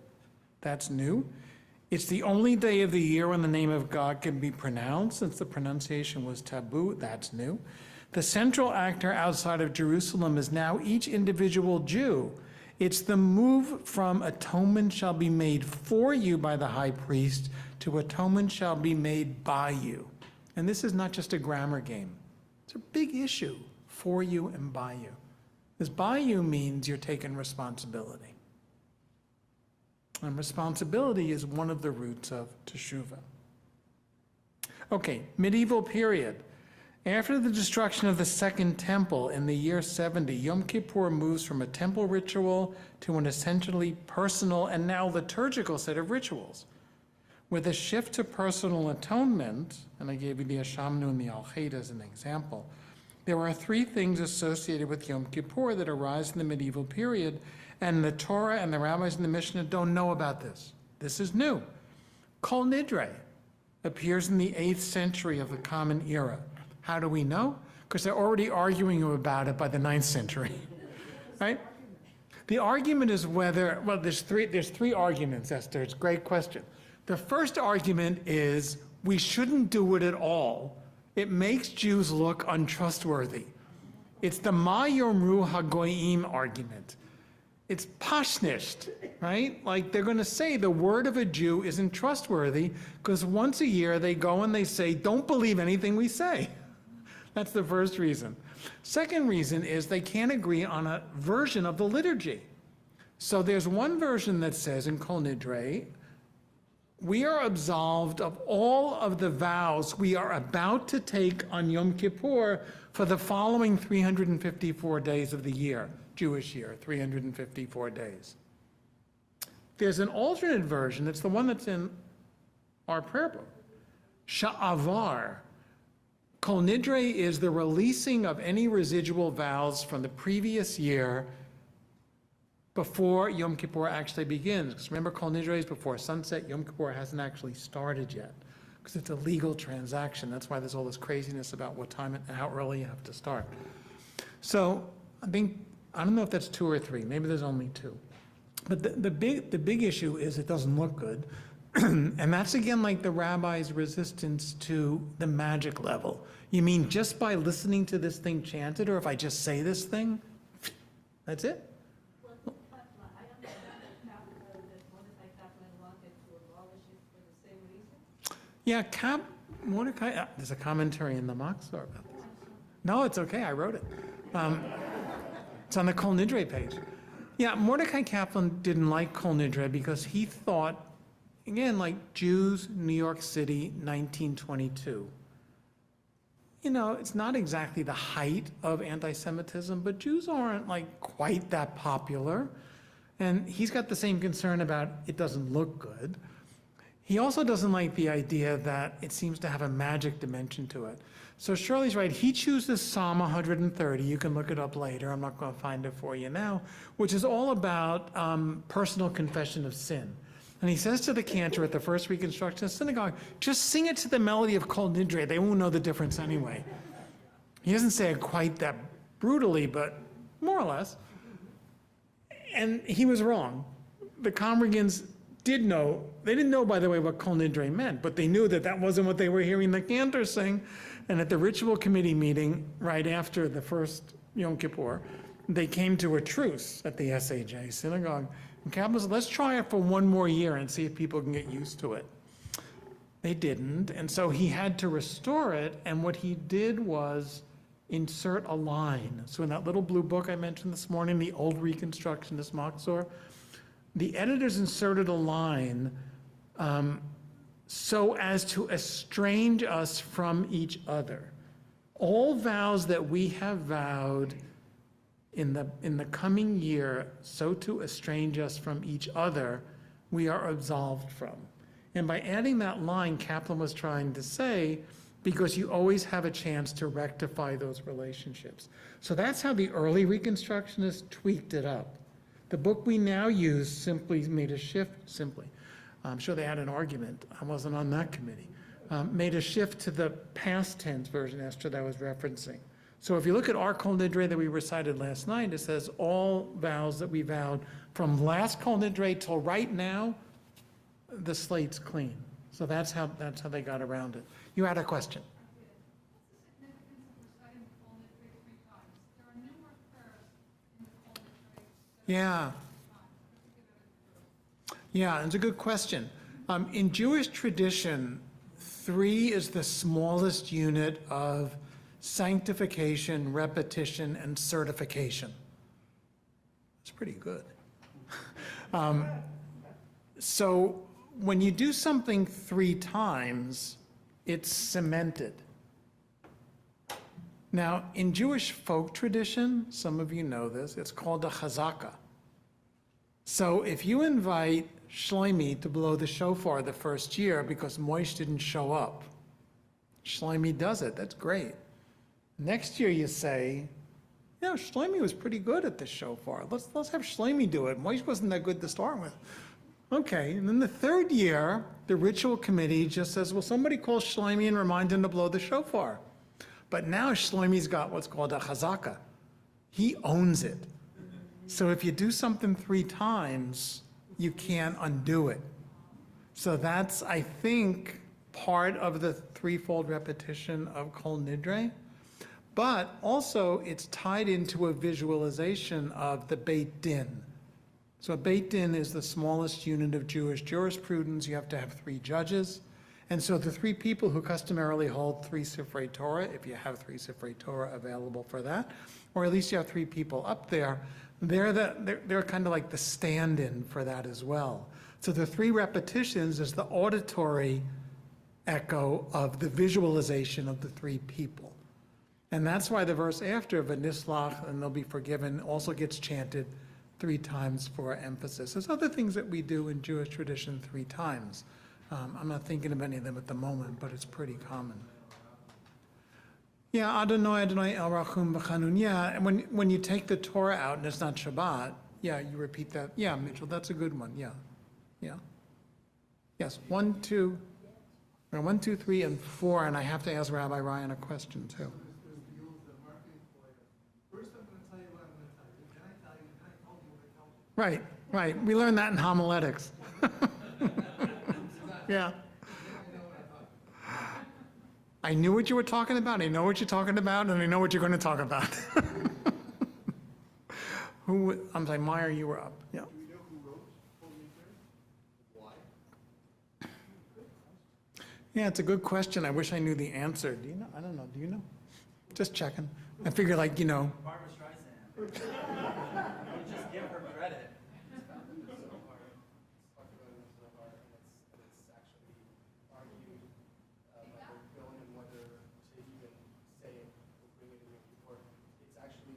That's new. It's the only day of the year when the name of God can be pronounced, since the pronunciation was taboo. That's new. The central actor outside of Jerusalem is now each individual Jew. It's the move from atonement shall be made for you by the high priest to atonement shall be made by you. And this is not just a grammar game. It's a big issue, for you and by you. Because by you means you're taking responsibility. And responsibility is one of the roots of teshuvah. Okay, medieval period. After the destruction of the Second Temple in the year 70, Yom Kippur moves from a temple ritual to an essentially personal and now liturgical set of rituals. With a shift to personal atonement, and I gave you the Ashamnu and the Al-Ched as an example, there are 3 things associated with Yom Kippur that arise in the medieval period, and the Torah and the rabbis in the Mishnah don't know about this. This is new. Kol Nidre appears in the 8th century of the Common Era. How do we know? Because they're already arguing about it by the 9th century, right? The argument is whether, well, there's three arguments, Esther. It's a great question. The first argument is we shouldn't do it at all. It makes Jews look untrustworthy. It's the Ma Yomru HaGoyim argument. It's pashnisht, right? Like they're going to say the word of a Jew isn't trustworthy because once a year they go and they say, don't believe anything we say. That's the first reason. Second reason is they can't agree on a version of the liturgy. So there's one version that says in Kol Nidre, we are absolved of all of the vows we are about to take on Yom Kippur for the following 354 days of the year, Jewish year, 354 days. There's an alternate version, it's the one that's in our prayer book. Sha'avar. Kol Nidre is the releasing of any residual vows from the previous year before Yom Kippur actually begins. Because remember, Kol Nidre is before sunset. Yom Kippur hasn't actually started yet because it's a legal transaction. That's why there's all this craziness about what time and how early you have to start. So I don't know if that's 2 or 3. Maybe there's only 2. But the big issue is it doesn't look good. And that's again like the rabbi's resistance to the magic level. You mean just by listening to this thing chanted, or if I just say this thing, that's it? Well, I understand that Mordecai Kaplan wanted to abolish it for the same reason. Yeah, Mordecai, there's a commentary in the Machzor about this. No, it's okay, I wrote it. It's on the Kol Nidre page. Yeah, Mordecai Kaplan didn't like Kol Nidre because he thought, again, like Jews, New York City, 1922. You know, it's not exactly the height of anti-Semitism, but Jews aren't like quite that popular. And he's got the same concern about it doesn't look good. He also doesn't like the idea that it seems to have a magic dimension to it. So Shirley's right, he chooses Psalm 130, you can look it up later, I'm not gonna find it for you now, which is all about personal confession of sin. And he says to the cantor at the first Reconstruction synagogue, just sing it to the melody of Kol Nidre, they won't know the difference anyway. He doesn't say it quite that brutally, but more or less. And he was wrong. The congregants did know, they didn't know, by the way, what Kol Nidre meant, but they knew that that wasn't what they were hearing the cantor sing. And at the ritual committee meeting, right after the first Yom Kippur, they came to a truce at the SAJ synagogue. And Kaplan said, let's try it for 1 more year and see if people can get used to it. They didn't, and so he had to restore it, and what he did was insert a line. So in that little blue book I mentioned this morning, the old Reconstructionist Machzor, the editors inserted a line so as to estrange us from each other. All vows that we have vowed in the coming year, so to estrange us from each other, we are absolved from. And by adding that line, Kaplan was trying to say, because you always have a chance to rectify those relationships. So that's how the early Reconstructionists tweaked it up. The book we now use simply made a shift, I'm sure they had an argument, I wasn't on that committee, made a shift to the past tense version, Esther, that I was referencing. So if you look at our Kol Nidre that we recited last night, it says all vows that we vowed from last Kol Nidre till right now, the slate's clean. So that's how they got around it. You had a question. What's the significance of reciting Kol Nidre 3 times? There are numerous prayers in the Kol Nidre. Yeah. Yeah, it's a good question. In Jewish tradition, 3 is the smallest unit of sanctification, repetition, and certification. It's pretty good. So when you do something 3 times, it's cemented. Now, in Jewish folk tradition, some of you know this, it's called a chazaka. So if you invite Shlomi to blow the shofar the first year because Moish didn't show up, Shlomi does it, that's great. Next year you say, you know, Shlomi was pretty good at the shofar. Let's have Shlomi do it. Moish wasn't that good to start with. Okay, and then the 3rd year, the ritual committee just says, well, somebody call Shlomi and remind him to blow the shofar. But now Shlomi's got what's called a chazaka. He owns it. So if you do something 3 times, you can't undo it. So that's, I think, part of the threefold repetition of Kol Nidre. But also, it's tied into a visualization of the Beit Din. So a Beit Din is the smallest unit of Jewish jurisprudence. You have to have 3 judges. And so the 3 people who customarily hold 3 Sifrei Torah, if you have 3 Sifrei Torah available for that, or at least you have 3 people up there, They're kind of like the stand-in for that as well. So the 3 repetitions is the auditory echo of the visualization of the 3 people. And that's why the verse after, V'nislach, and they'll be forgiven, also gets chanted 3 times for emphasis. There's other things that we do in Jewish tradition 3 times. I'm not thinking of any of them at the moment, but it's pretty common. Yeah, Adonai, Adonai El Rachum V'Chanun. Yeah, and when you take the Torah out and it's not Shabbat, yeah, you repeat that. Yeah, Mitchell, that's a good one. Yeah, yeah. Yes, 1, 2, 3, and 4, and I have to ask Rabbi Ryan a question too. Right, right. We learned that in homiletics. Yeah. I knew what you were talking about, I know what you're talking about, and I know what you're going to talk about. I'm sorry, Meyer, you were up. Yeah. Do you know who wrote Holy Why? Yeah, it's a good question. I wish I knew the answer. Do you know? I don't know. Do you know? Just checking. I figure like, Barbara Streisand. Don't just give her credit. It's actually argued by the Gaon and whether to even say it or bring it in Yom Kippur. It's actually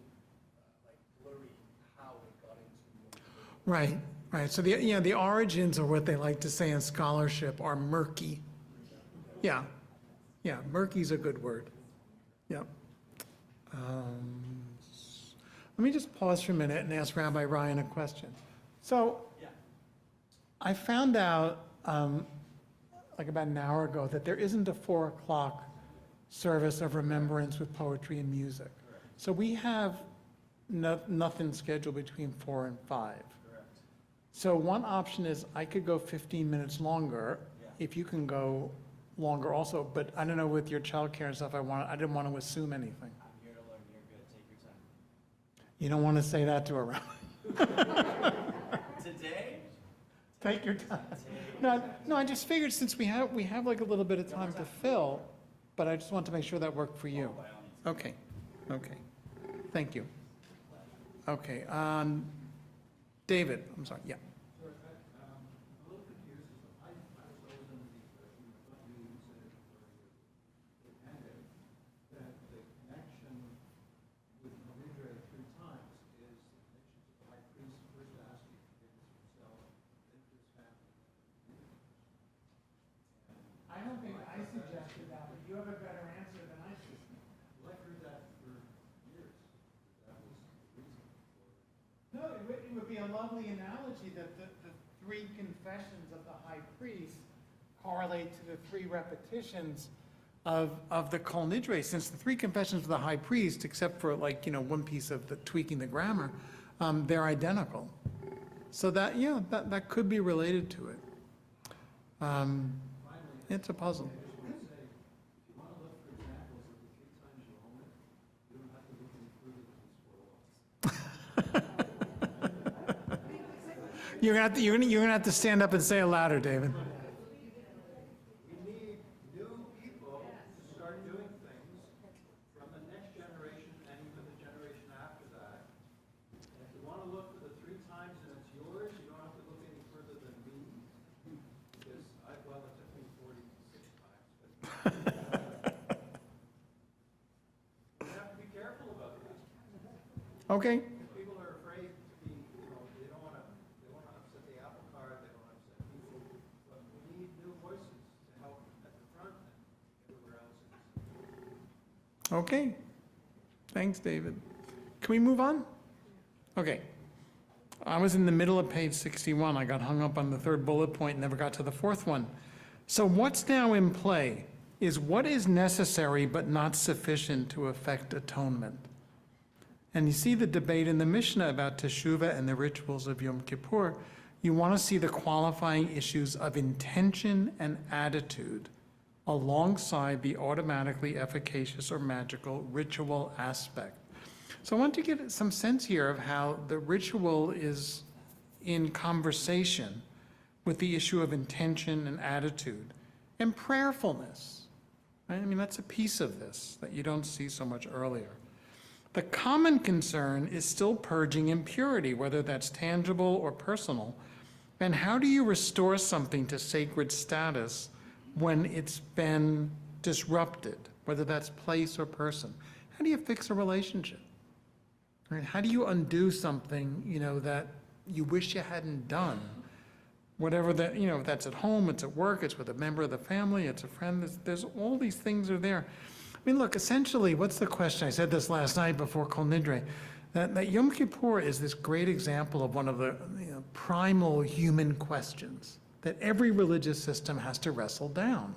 like blurry how it got into Yom Kippur. right, right. So the origins of what they like to say in scholarship are murky. Yeah, yeah, murky's a good word. Yep. Let me just pause for a minute and ask Rabbi Ryan a question. So Yeah. I found out like about an hour ago that there isn't a 4 o'clock service of remembrance with poetry and music. So we have nothing scheduled between 4 and 5. Correct. So one option is I could go 15 minutes longer, Yeah. if you can go longer also, but I don't know with your childcare and stuff, I didn't want to assume anything. I'm here to learn. You're good. Take your time. You don't want to say that to a rabbi. Today? Take your time. No, I just figured since we have like a little bit of time to fill, but I just want to make sure that worked for you. By all means. Okay. Thank you. Okay, David, I'm sorry, yeah. Sure, I'm a little confused, I was always under the impression, I thought you said it before you ended, that the connection with Melindre 3 times is the connection to the high priest first asking forgiveness of himself, then to his family. I don't think I suggested that, but you have a better answer than I should. Well, I've heard that for years, that was the reason for. No, it would be a lovely analogy that the 3 confessions of the high priest correlate to the 3 repetitions of the Kol Nidre, since the 3 confessions of the high priest, except for like, one piece of the tweaking the grammar, they're identical. So that, yeah, that could be related to it. It's a puzzle. I just want to say, if you want to look for examples of the 3 times you own it, you don't have to look any further than these 4 laws. You're gonna have to stand up and say it louder, David. We need new people to start doing things from the next generation and even the generation after that. And if you want to look for the 3 times and it's yours, you don't have to look any further than me. Because well, it took me 46 times, but. You have to be careful about that. Okay, People are afraid to be, they don't want to upset the apple cart, they don't want to upset people. But we need new voices to help at the front and everywhere else. okay. Thanks, David. Can we move on? Okay. I was in the middle of page 61. I got hung up on the 3rd bullet point and never got to the 4th one. So what's now in play is what is necessary but not sufficient to effect atonement. And you see the debate in the Mishnah about Teshuvah and the rituals of Yom Kippur. You want to see the qualifying issues of intention and attitude alongside the automatically efficacious or magical ritual aspect. So I want to get some sense here of how the ritual is in conversation with the issue of intention and attitude and prayerfulness. Right? I mean, that's a piece of this that you don't see so much earlier. The common concern is still purging impurity, whether that's tangible or personal. And how do you restore something to sacred status when it's been disrupted, whether that's place or person? How do you fix a relationship? Right? How do you undo something, that you wish you hadn't done? Whatever that, if that's at home, it's at work, it's with a member of the family, it's a friend, there's all these things are there. I mean, look, essentially, what's the question? I said this last night before Kol Nidre, that Yom Kippur is this great example of one of the primal human questions that every religious system has to wrestle down.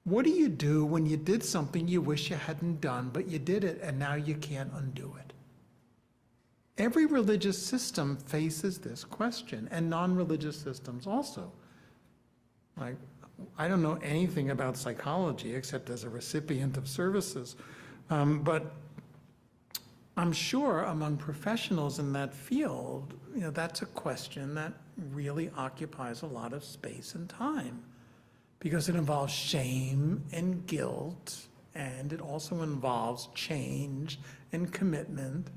What do you do when you did something you wish you hadn't done, but you did it and now you can't undo it? Every religious system faces this question, and non-religious systems also. Like, I don't know anything about psychology except as a recipient of services, but I'm sure among professionals in that field, that's a question that really occupies a lot of space and time, because it involves shame and guilt, and it also involves change and commitment.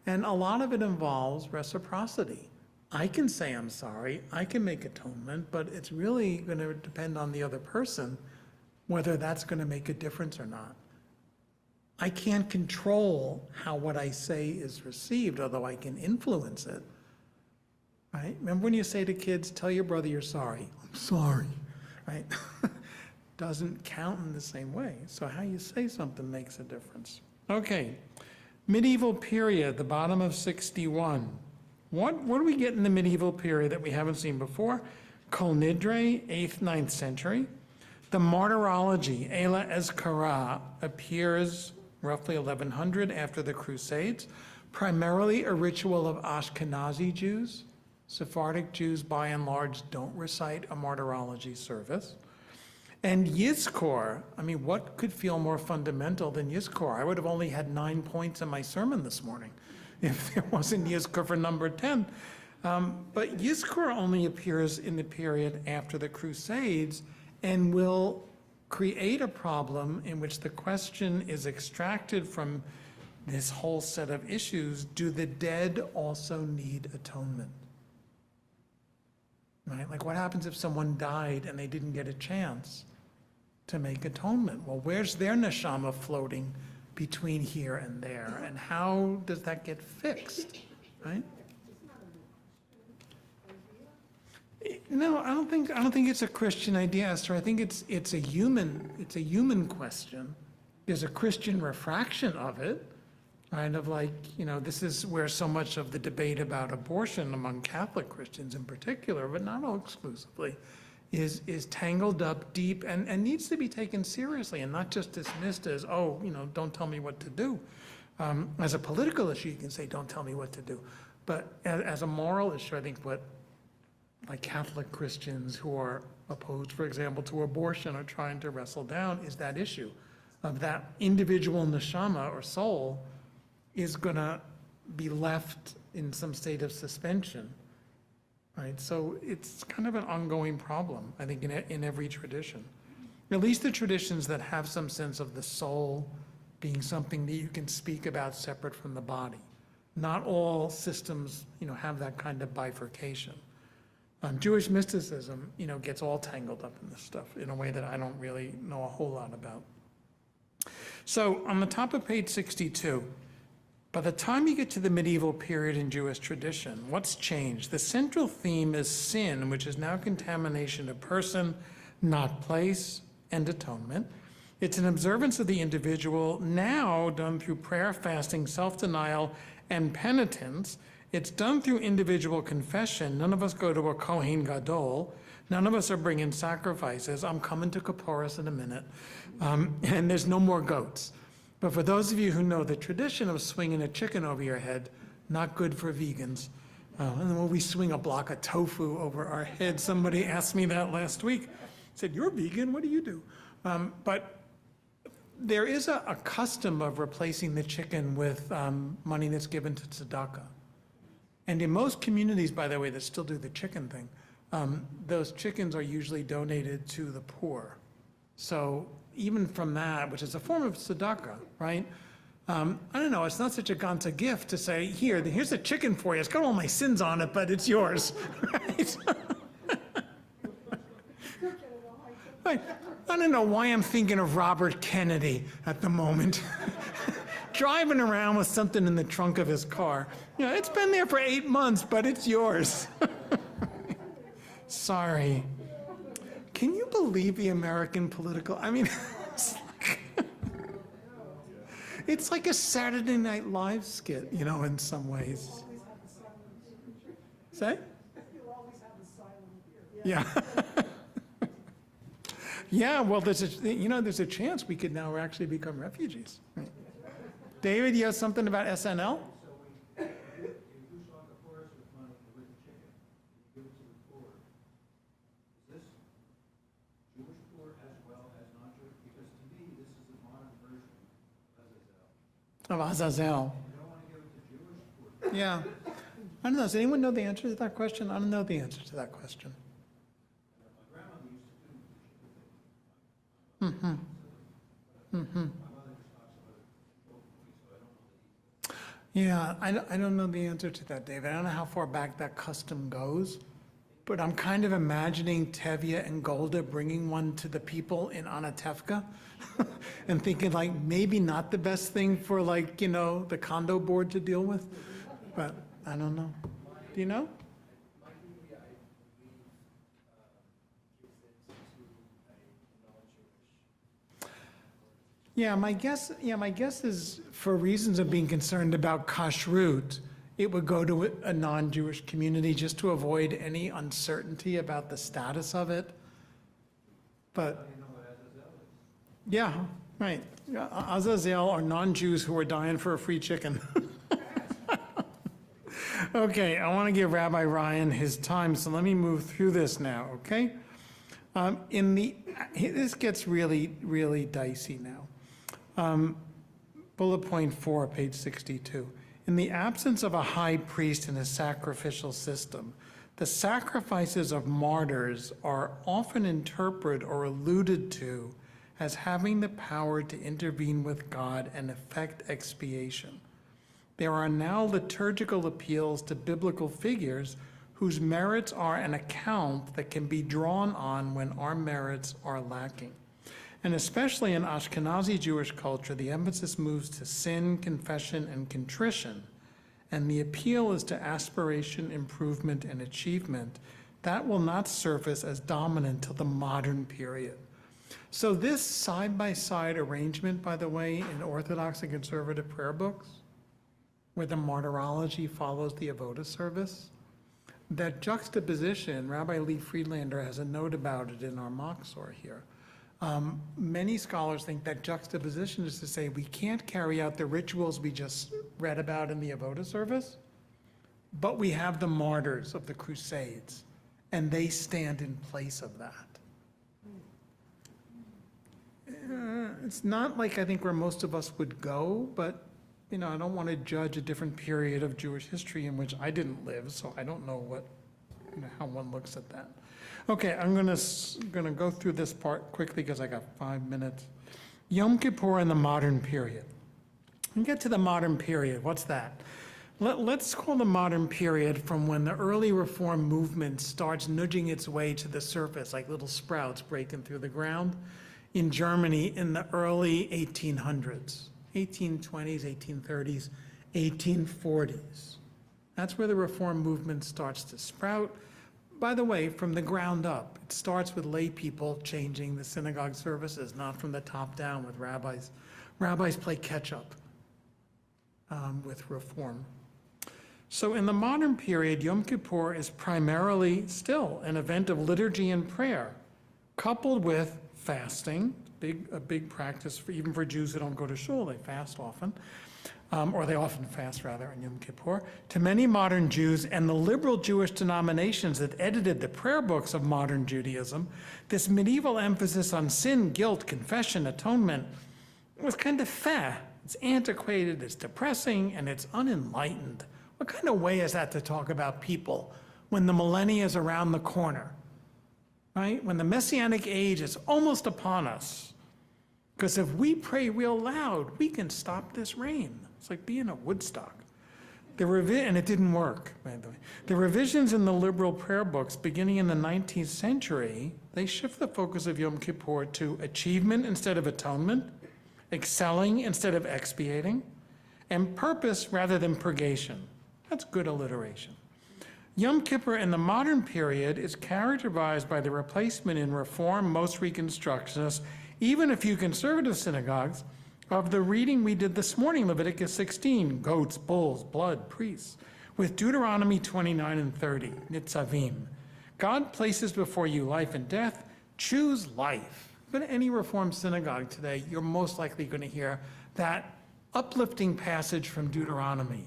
And a lot of it involves reciprocity. I can say I'm sorry, I can make atonement, but it's really going to depend on the other person whether that's going to make a difference or not. I can't control how what I say is received, although I can influence it. Right? Remember when you say to kids, tell your brother you're sorry. I'm sorry. Right? Doesn't count in the same way. So how you say something makes a difference. Okay. Medieval period, the bottom of 61. What do we get in the medieval period that we haven't seen before? Kol Nidre, 8th, 9th century. The martyrology, Ela Ezkara, appears roughly 1100 after the Crusades, primarily a ritual of Ashkenazi Jews. Sephardic Jews, by and large, don't recite a martyrology service. And Yizkor, what could feel more fundamental than Yizkor? I would have only had 9 points in my sermon this morning if there wasn't Yizkor for number 10. But Yizkor only appears in the period after the Crusades and will create a problem in which the question is extracted from this whole set of issues: do the dead also need atonement? Right? Like, what happens if someone died and they didn't get a chance to make atonement? Well, where's their neshama floating between here and there? And how does that get fixed? Right? No, I don't think it's a Christian idea, Esther. I think it's a human question. There's a Christian refraction of it. Kind of like, this is where so much of the debate about abortion among Catholic Christians in particular, but not all exclusively, is tangled up deep and needs to be taken seriously and not just dismissed as, don't tell me what to do. As a political issue, you can say, don't tell me what to do. But as a moral issue, I think what Catholic Christians who are opposed, for example, to abortion are trying to wrestle down is that issue of that individual neshama or soul is going to be left in some state of suspension, right? So it's kind of an ongoing problem, I think, in every tradition. At least the traditions that have some sense of the soul being something that you can speak about separate from the body. Not all systems, have that kind of bifurcation. Jewish mysticism, gets all tangled up in this stuff in a way that I don't really know a whole lot about. So on the top of page 62, by the time you get to the medieval period in Jewish tradition, what's changed? The central theme is sin, which is now contamination of person, not place, and atonement. It's an observance of the individual, now done through prayer, fasting, self-denial, and penitence. It's done through individual confession. None of us go to a Kohen Gadol. None of us are bringing sacrifices. I'm coming to Kippuris in a minute. And there's no more goats. But for those of you who know the tradition of swinging a chicken over your head, not good for vegans. And then when we swing a block of tofu over our head, somebody asked me that last week. I said, you're vegan, what do you do? But there is a custom of replacing the chicken with money that's given to tzedakah. And in most communities, by the way, that still do the chicken thing, those chickens are usually donated to the poor. So even from that, which is a form of tzedakah, right? I don't know, it's not such a Ganza gift to say, here's a chicken for you, it's got all my sins on it, but it's yours, right? I don't know why I'm thinking of Robert Kennedy at the moment. Driving around with something in the trunk of his car. It's been there for 8 months, but it's yours. Sorry. Can you believe the American political, it's like a Saturday Night Live skit, in some ways. Say? Yeah. Yeah, well, there's a chance we could now actually become refugees. Right. David, you have something about SNL? So you do soccer for us with money with the chicken, you give it to the poor. Is this Jewish poor as well as non-Jewish? Because to me, this is the modern version of Azazel. Of Azazel. You don't want to give it to Jewish poor. Yeah. I don't know. Does anyone know the answer to that question? I don't know the answer to that question. My grandmother used to do the chicken thing. My mother just talks about it openly, so I don't know that he. Yeah, I don't know the answer to that, David. I don't know how far back that custom goes, but I'm kind of imagining Tevye and Golda bringing one to the people in Anatevka and thinking like maybe not the best thing for the condo board to deal with, but I don't know. Do you know? My community, I believe, gives it to a non-Jewish. Yeah, my guess is for reasons of being concerned about kashrut, it would go to a non-Jewish community just to avoid any uncertainty about the status of it. But, yeah, right. Azazel are non-Jews who are dying for a free chicken. Okay, I want to give Rabbi Ryan his time, so let me move through this now, okay? This gets really, really dicey now. Bullet point 4, page 62. In the absence of a high priest in a sacrificial system, the sacrifices of martyrs are often interpreted or alluded to as having the power to intervene with God and effect expiation. There are now liturgical appeals to biblical figures whose merits are an account that can be drawn on when our merits are lacking. And especially in Ashkenazi Jewish culture, the emphasis moves to sin, confession, and contrition. And the appeal is to aspiration, improvement, and achievement. That will not surface as dominant till the modern period. So this side-by-side arrangement, by the way, in Orthodox and conservative prayer books, where the martyrology follows the avoda service, that juxtaposition, Rabbi Lee Friedlander has a note about it in our Machzor here. Many scholars think that juxtaposition is to say we can't carry out the rituals we just read about in the avoda service, but we have the martyrs of the Crusades, and they stand in place of that. It's not like I think where most of us would go, but I don't want to judge a different period of Jewish history in which I didn't live, so I don't know how one looks at that. Okay, I'm gonna go through this part quickly because I got 5 minutes. Yom Kippur in the modern period. We get to the modern period. What's that? Let's call the modern period from when the early reform movement starts nudging its way to the surface, like little sprouts breaking through the ground, in Germany in the early 1800s. 1820s, 1830s, 1840s. That's where the reform movement starts to sprout. By the way, from the ground up. It starts with lay people changing the synagogue services, not from the top down with rabbis. Rabbis play catch up with reform. So in the modern period, Yom Kippur is primarily still an event of liturgy and prayer, coupled with fasting, a big practice even for Jews who don't go to shul. They fast often, or they often fast rather on Yom Kippur. To many modern Jews and the liberal Jewish denominations that edited the prayer books of modern Judaism, this medieval emphasis on sin, guilt, confession, atonement was kind of feh. It's antiquated, it's depressing, and it's unenlightened. What kind of way is that to talk about people when the millennia is around the corner? Right? When the Messianic age is almost upon us, Because if we pray real loud, we can stop this rain. It's like being at Woodstock. And it didn't work, by the way. The revisions in the liberal prayer books beginning in the 19th century, they shift the focus of Yom Kippur to achievement instead of atonement, excelling instead of expiating, and purpose rather than purgation. That's good alliteration. Yom Kippur in the modern period is characterized by the replacement in Reform, most Reconstructionists, even a few conservative synagogues, of the reading we did this morning, Leviticus 16, goats, bulls, blood, priests, with Deuteronomy 29 and 30, Nitzavim. God places before you life and death, choose life. Go to any Reformed synagogue today, you're most likely going to hear that uplifting passage from Deuteronomy.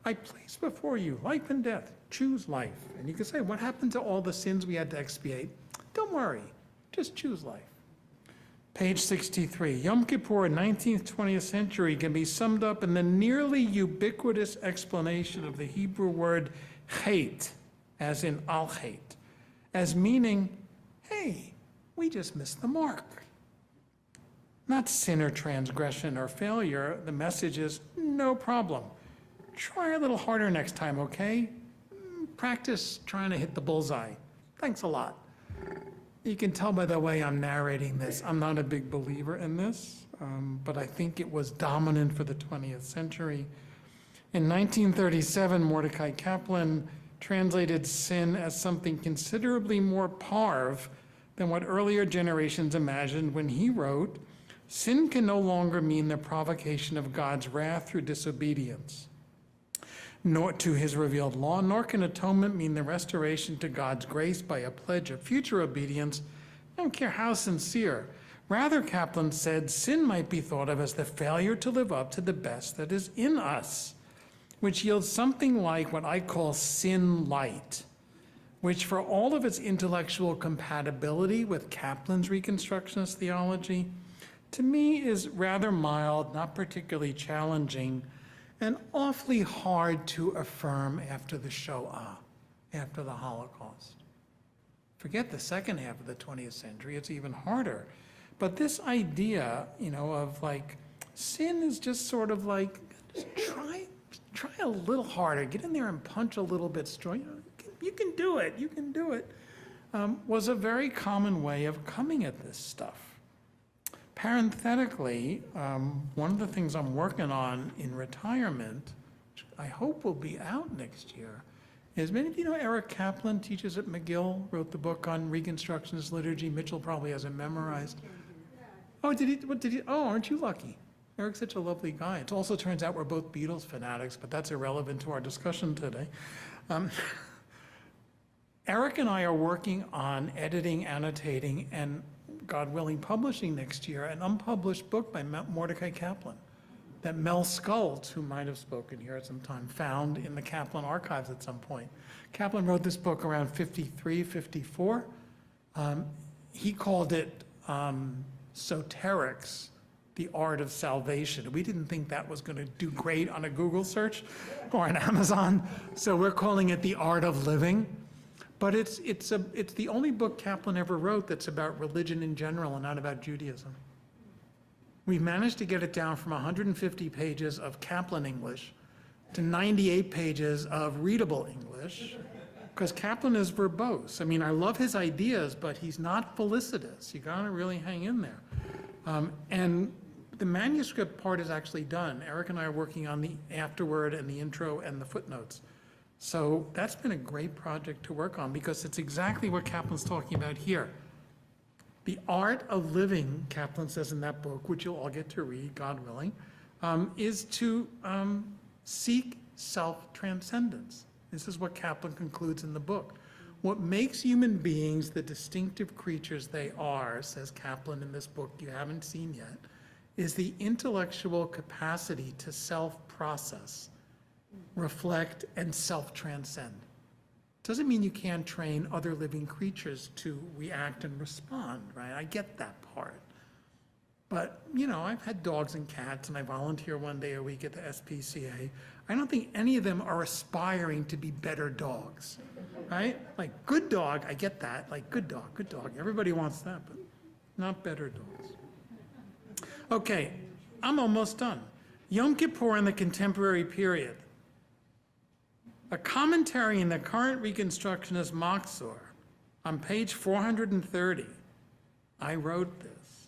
I place before you life and death, choose life. And you can say, what happened to all the sins we had to expiate? Don't worry, just choose life. Page 63, Yom Kippur, 19th, 20th century, can be summed up in the nearly ubiquitous explanation of the Hebrew word chet, as in al-chet, as meaning, hey, we just missed the mark. Not sin or transgression or failure. The message is, no problem. Try a little harder next time, okay? Practice trying to hit the bullseye. Thanks a lot. You can tell by the way I'm narrating this, I'm not a big believer in this, but I think it was dominant for the 20th century. In 1937, Mordecai Kaplan translated sin as something considerably more parve than what earlier generations imagined when he wrote, sin can no longer mean the provocation of God's wrath through disobedience, nor to his revealed law, nor can atonement mean the restoration to God's grace by a pledge of future obedience. I don't care how sincere. Rather, Kaplan said, sin might be thought of as the failure to live up to the best that is in us, which yields something like what I call sin light, which for all of its intellectual compatibility with Kaplan's Reconstructionist theology, to me is rather mild, not particularly challenging, and awfully hard to affirm after the Shoah, after the Holocaust. Forget the second half of the 20th century, it's even harder. But this idea, of like, sin is just sort of like, just try a little harder, get in there and punch a little bit stronger. You can do it, you can do it, was a very common way of coming at this stuff. Parenthetically, one of the things I'm working on in retirement, which I hope will be out next year, is many of you know Eric Kaplan teaches at McGill, wrote the book on Reconstructionist liturgy. Mitchell probably has it memorized. Oh, oh, aren't you lucky? Eric's such a lovely guy. It also turns out we're both Beatles fanatics, but that's irrelevant to our discussion today. Eric and I are working on editing, annotating, and God willing, publishing next year an unpublished book by Mordecai Kaplan that Mel Skulls, who might have spoken here at some time, found in the Kaplan archives at some point. Kaplan wrote this book around 53, 54. He called it Soterics, the Art of Salvation. We didn't think that was going to do great on a Google search or on Amazon, so we're calling it The Art of Living. But it's the only book Kaplan ever wrote that's about religion in general and not about Judaism. We've managed to get it down from 150 pages of Kaplan English to 98 pages of readable English, because Kaplan is verbose. I mean, I love his ideas, but he's not felicitous. You gotta really hang in there. And the manuscript part is actually done. Eric and I are working on the afterword and the intro and the footnotes. So that's been a great project to work on because it's exactly what Kaplan's talking about here. The art of living, Kaplan says in that book, which you'll all get to read, God willing, is to seek self-transcendence. This is what Kaplan concludes in the book. What makes human beings the distinctive creatures they are, says Kaplan in this book you haven't seen yet, is the intellectual capacity to self-process, reflect, and self-transcend. Doesn't mean you can't train other living creatures to react and respond, right? I get that part. But, I've had dogs and cats, and I volunteer one day a week at the SPCA. I don't think any of them are aspiring to be better dogs, right? Like, good dog, I get that. Like, good dog. Everybody wants that, but not better dogs. Okay, I'm almost done. Yom Kippur in the contemporary period. A commentary in the current Reconstructionist Machzor on page 430, I wrote this,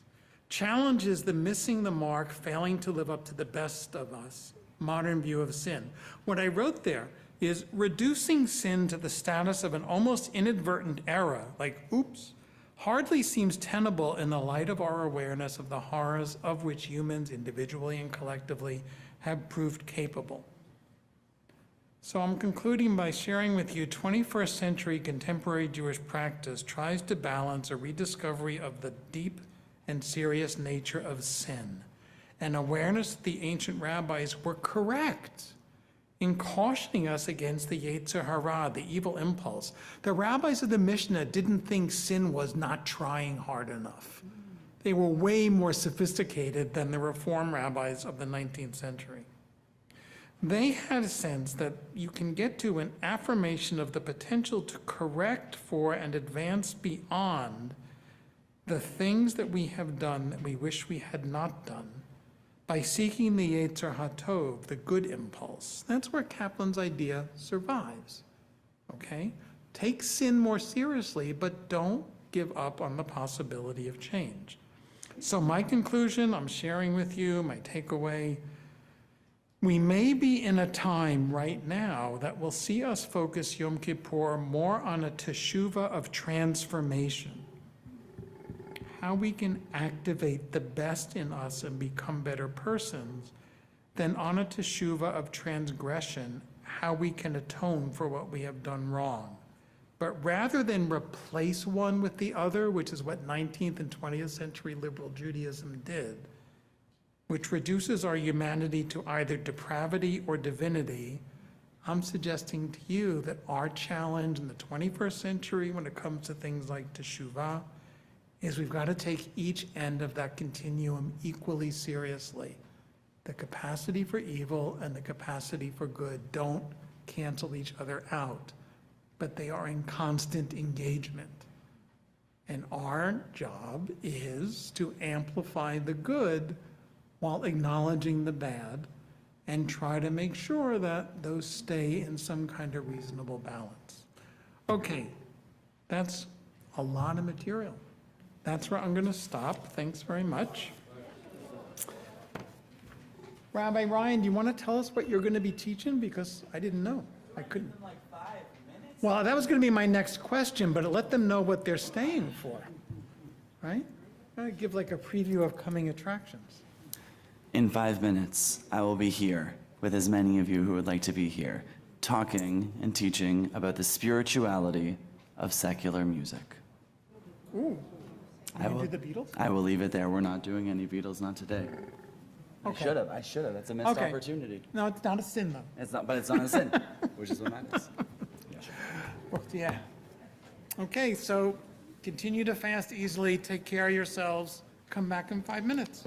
challenges the missing the mark, failing to live up to the best of us, modern view of sin. What I wrote there is reducing sin to the status of an almost inadvertent error, like oops, hardly seems tenable in the light of our awareness of the horrors of which humans individually and collectively have proved capable. So I'm concluding by sharing with you 21st century contemporary Jewish practice tries to balance a rediscovery of the deep and serious nature of sin, and awareness that the ancient rabbis were correct in cautioning us against the Yetzer Hara, the evil impulse. The rabbis of the Mishnah didn't think sin was not trying hard enough. They were way more sophisticated than the Reform rabbis of the 19th century. They had a sense that you can get to an affirmation of the potential to correct for and advance beyond the things that we have done that we wish we had not done by seeking the Yetzer HaTov, the good impulse. That's where Kaplan's idea survives, okay? Take sin more seriously, but don't give up on the possibility of change. So my conclusion, I'm sharing with you, my takeaway, we may be in a time right now that will see us focus Yom Kippur more on a teshuvah of transformation, how we can activate the best in us and become better persons, than on a teshuvah of transgression, how we can atone for what we have done wrong. But rather than replace one with the other, which is what 19th and 20th century liberal Judaism did, which reduces our humanity to either depravity or divinity, I'm suggesting to you that our challenge in the 21st century when it comes to things like teshuvah is we've got to take each end of that continuum equally seriously. The capacity for evil and the capacity for good don't cancel each other out, but they are in constant engagement. And our job is to amplify the good while acknowledging the bad and try to make sure that those stay in some kind of reasonable balance. Okay, that's a lot of material. That's where I'm going to stop. Thanks very much. Rabbi Ryan, do you want to tell us what you're going to be teaching? Because I didn't know. I couldn't. Well, that was going to be my next question, but let them know what they're staying for, right? Give like a preview of coming attractions. In 5 minutes, I will be here with as many of you who would like to be here, talking and teaching about the spirituality of secular music. Ooh. I will do the Beatles? I will leave it there. We're not doing any Beatles, not today. Okay. I should have. That's a missed Okay. opportunity. No, it's not a sin though. It's not, but it's not a sin, which is what matters. Well, yeah. Okay, so continue to fast easily, take care of yourselves, come back in 5 minutes.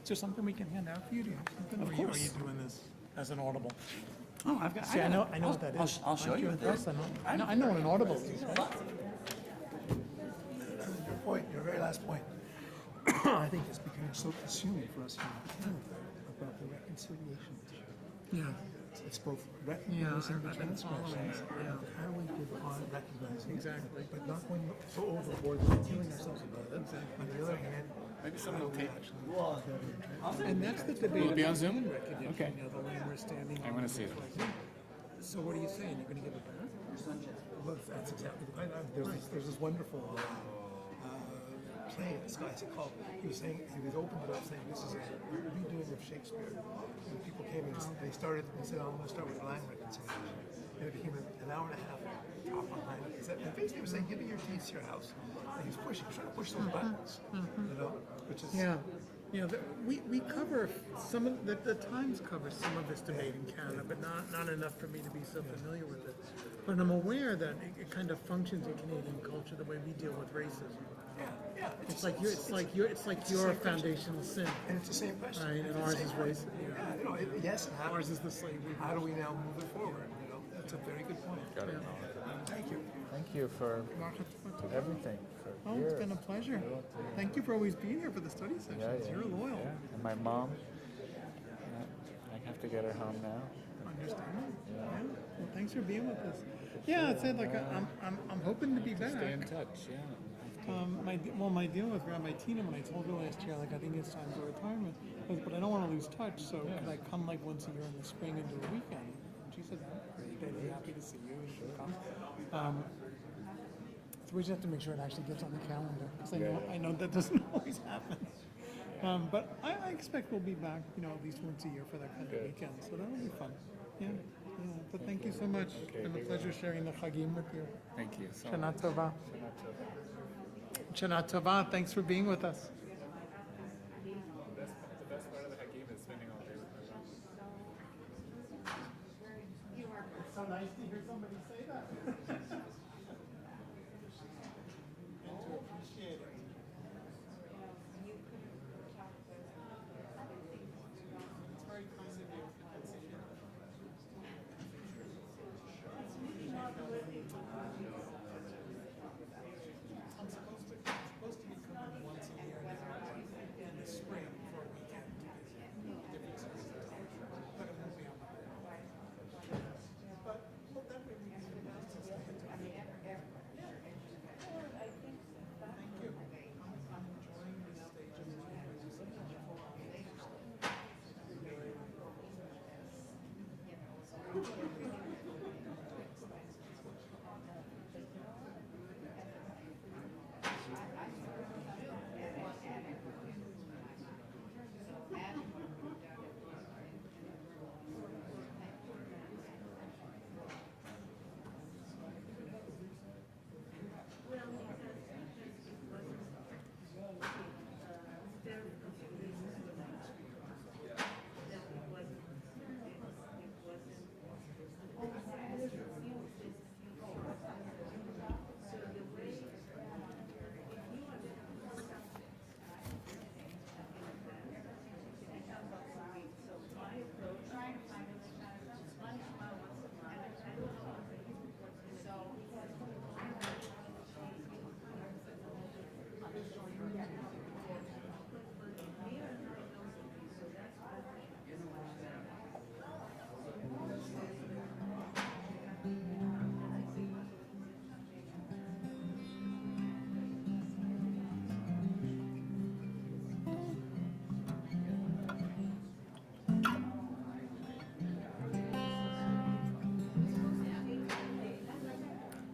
Is there something we can hand out for you? Do you have something? Of Or are course. you doing this as an audible? Oh, I've got. See, I know what that is. I'll show Aren't you what that impressed? is. I know what an audible is. Right? Your point, your very last point. I think it's becoming so consumed for us here in Canada about the reconciliation issue. Yeah. It's both Yeah, recognizing the I've been following transgressions, it, yeah. how we give on recognizing it, Exactly. but not going so overboard that we're killing ourselves about it. On the other hand, maybe someone will take And that's the debate. Will it be on Zoom? Recognition Okay. of the way we're standing. I want to see it. So what are you saying? You're going to give it back? Well, that's exactly the point. There's this wonderful play this guy called. He was saying he was opened it up saying this is a redoing of Shakespeare. And people came in and they started and said, "I'm going to start with Lang reconciliation," and it became an hour and a half talk on Lang reconciliation. And basically, he was saying, "Give me your teeth to your house." And he was pushing, trying to push those buttons, you know, which is Yeah. Yeah, we cover some of, the Times covers some of this debate in Canada, but not enough for me to be so familiar with it. But I'm aware that it kind of functions in Canadian culture the way we deal with racism. yeah, It's like your foundational sin, and it's the same question. right? And ours is racism. Yeah, you know, yes, and Ours is the slavery. how do we now move it forward? You know, that's a very good point. Thank you. Thank you for everything. For Oh, it's been a years. pleasure. Thank you for always being here for the study sessions. Yeah, You're loyal. yeah. And my mom, I have to get her home now. Understand? Yeah. Well, thanks for being with us. Yeah, I said like I'm hoping to be back. Stay in touch, yeah. My deal with Rabbi Tina when I told her last year, like I think it's time for retirement, was, but I don't want to lose touch. So could I come like once a year in the spring and do a weekend? And she said, "Great, I'd be happy to see you. You should come." So we just have to make sure it actually gets on the calendar because I know that doesn't always happen. But I expect we'll be back, at least once a year for that kind of weekend. So that'll be fun. Yeah. But thank you so much. It's been a pleasure sharing the Chagim with you. Thank you so Shana much. Tova. Shana Tova. Thanks for being with us. The best part of the Hakim is spending all day with my mom. It's so nice to hear somebody say that. And to appreciate it. It's very kind of you. I'm supposed to be coming once a year now in the spring for a weekend to visit different cities of town. But it won't be on my own. But that way we can stay in touch. Thank you. I'm enjoying this stage of life. I just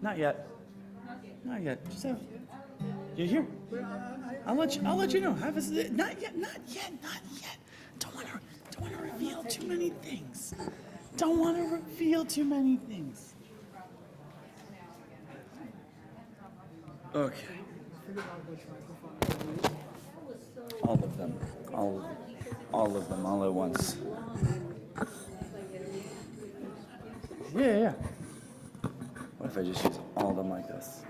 Not yet. Not yet. Just have. You're here. I'll let you know. Have a. Not yet. Not yet. Not yet. Don't want to reveal too many things. Don't want to reveal too many things. Okay. All of them. All of them. All at once. Yeah. What if I just use all of them like this?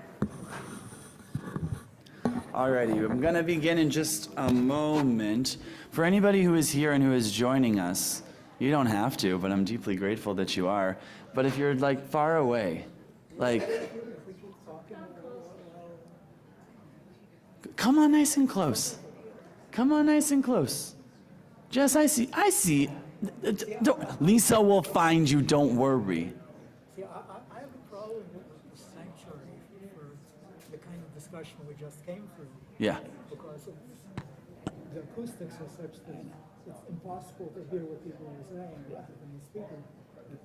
Alrighty, I'm gonna begin in just a moment. For anybody who is here and who is joining us, you don't have to, but I'm deeply grateful that you are. But if you're like far away, like, come on nice and close. Come on nice and close. Jess, I see. Lisa will find you, don't worry. See, I have a problem with the sanctuary for the kind of discussion we just came through. Yeah. Because the acoustics are such that it's impossible to hear what people are saying with the speaker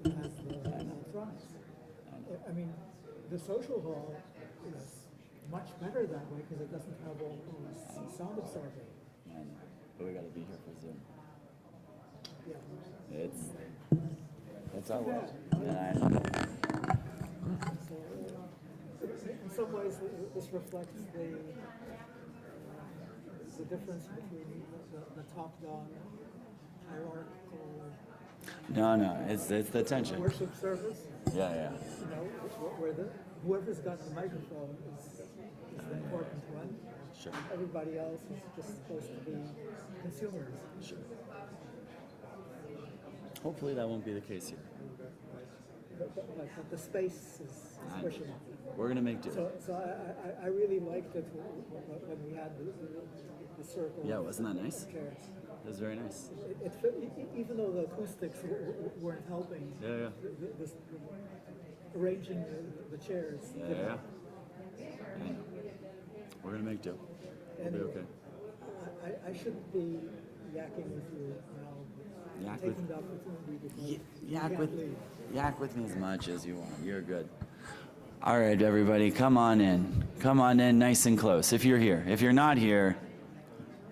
that has the electronics. I mean, the social hall is much better that way because it doesn't have all this sound absorbing. I know, but we gotta be here for Zoom. Yeah. It's our world. And I know. So, in some ways, this reflects the difference between the top-down hierarchical No, it's the tension. worship service. Yeah. You know, where whoever's got the microphone is the important one. Sure. Everybody else is just supposed to be consumers. Sure. Hopefully that won't be the case here. but the space is pushing it. We're gonna make do. So I really liked it when we had the circle. Yeah, wasn't that nice? Chairs. It was very nice. Even though the acoustics weren't helping. Yeah. Arranging the chairs. Yeah. I know. We're gonna make do. We'll be okay. I shouldn't be yakking with you now, Yak taking with- the opportunity because Yak you with can't leave. yak with me as much as you want. You're good. All right, everybody, come on in. Come on in, nice and close. If you're here, if you're not here,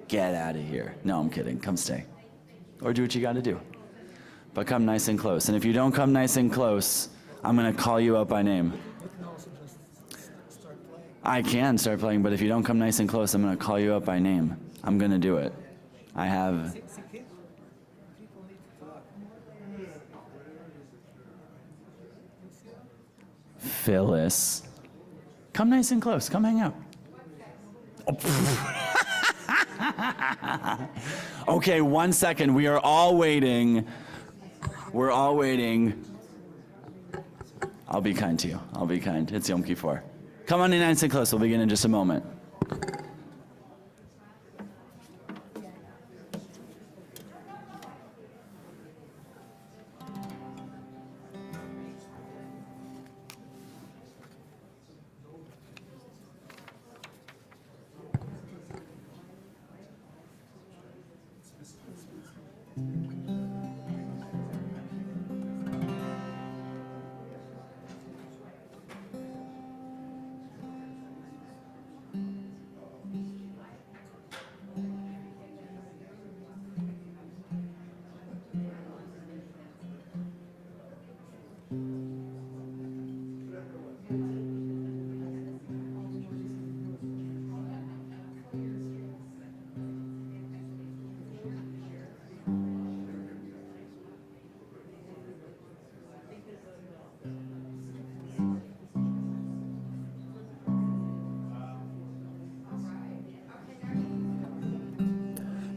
get out of here. No, I'm kidding. Come stay, or do what you got to do. But come nice and close. And if you don't come nice and close, I'm gonna call you out by name. You can also just start playing. I can start playing, but if you don't come nice and close, I'm gonna call you out by name. I'm gonna do it. I have. See, people need to talk. Phyllis. Come nice and close. Come hang out. Okay, 1 second. We are all waiting. We're all waiting. I'll be kind to you. I'll be kind. It's Yom Kippur. Come on in nice and close. We'll begin in just a moment.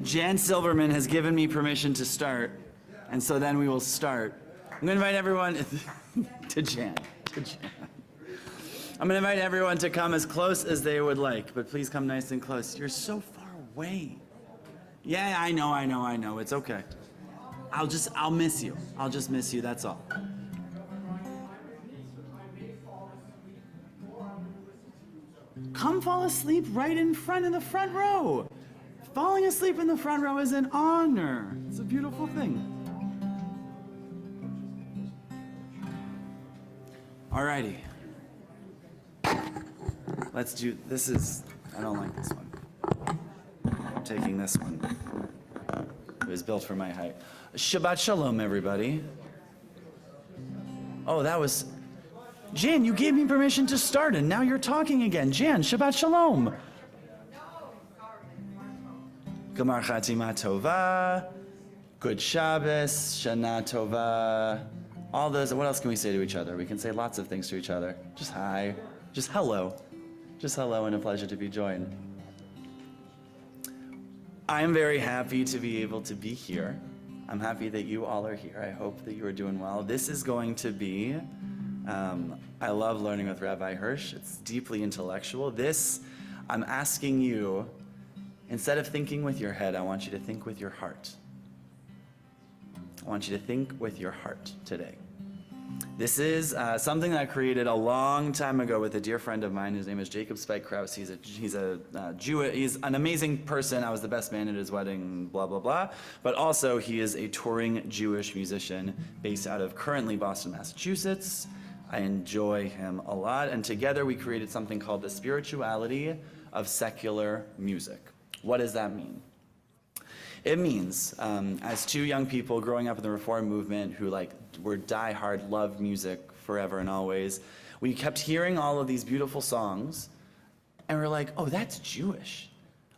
Jan Silverman has given me permission to start, and so then we will start. I'm going to invite everyone to Jan. I'm going to invite everyone to come as close as they would like, but please come nice and close. You're so far away. Yeah, I know. It's okay. I'll miss you. I'll just miss you, that's all. Come fall asleep right in front in the front row. Falling asleep in the front row is an honor. It's a beautiful thing. Alrighty. Let's do, I don't like this one. I'm taking this one. It was built for my height. Shabbat Shalom, everybody. Oh, that was, Jan, you gave me permission to start and now you're talking again. Jan, Shabbat Shalom. Gamar Chatima Tova, Good Shabbos, Shana Tova, all those. What else can we say to each other? We can say lots of things to each other. Just hi, just hello, and a pleasure to be joined. I am very happy to be able to be here. I'm happy that you all are here. I hope that you are doing well. This is going to be, I love learning with Rabbi Hirsch. It's deeply intellectual. I'm asking you, instead of thinking with your head, I want you to think with your heart. I want you to think with your heart today. This is something that I created a long time ago with a dear friend of mine. His name is Jacob Spike Krause. He's a Jew. He's an amazing person. I was the best man at his wedding, blah, blah, blah. But also, he is a touring Jewish musician based out of currently Boston, Massachusetts. I enjoy him a lot. And together, we created something called the Spirituality of Secular Music. What does that mean? It means, as two young people growing up in the Reform movement who were diehard, loved music forever and always, we kept hearing all of these beautiful songs, and we're like, oh, that's Jewish.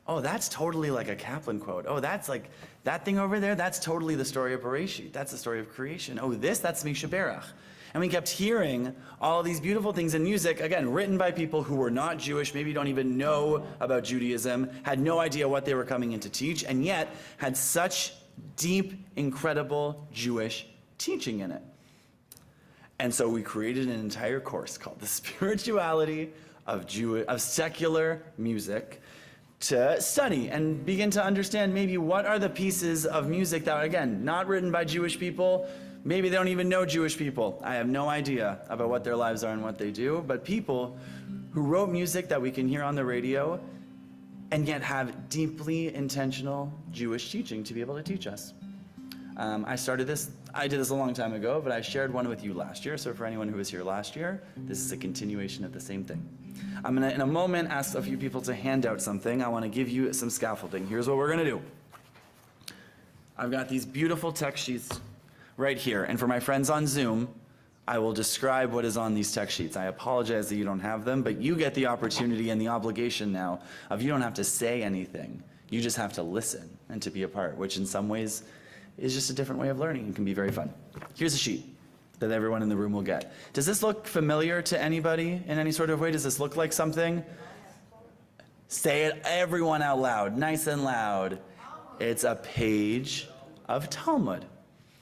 Oh, that's totally like a Kaplan quote. Oh, that's like, that thing over there, that's totally the story of Bereshit. That's the story of creation. Oh, that's Misha Berach. And we kept hearing all these beautiful things in music, again, written by people who were not Jewish, maybe don't even know about Judaism, had no idea what they were coming in to teach, and yet had such deep, incredible Jewish teaching in it. And so we created an entire course called The Spirituality of Secular Music to study and begin to understand maybe what are the pieces of music that, again, not written by Jewish people. Maybe they don't even know Jewish people. I have no idea about what their lives are and what they do, but people who wrote music that we can hear on the radio and yet have deeply intentional Jewish teaching to be able to teach us. I did this a long time ago, but I shared one with you last year, so for anyone who was here last year, this is a continuation of the same thing. I'm gonna, in a moment, ask a few people to hand out something. I wanna give you some scaffolding. Here's what we're gonna do. I've got these beautiful text sheets right here, and for my friends on Zoom, I will describe what is on these text sheets. I apologize that you don't have them, but you get the opportunity and the obligation now of you don't have to say anything. You just have to listen and to be a part, which in some ways is just a different way of learning and can be very fun. Here's a sheet that everyone in the room will get. Does this look familiar to anybody in any sort of way? Does this look like something? Say it, everyone out loud, nice and loud. It's a page of Talmud.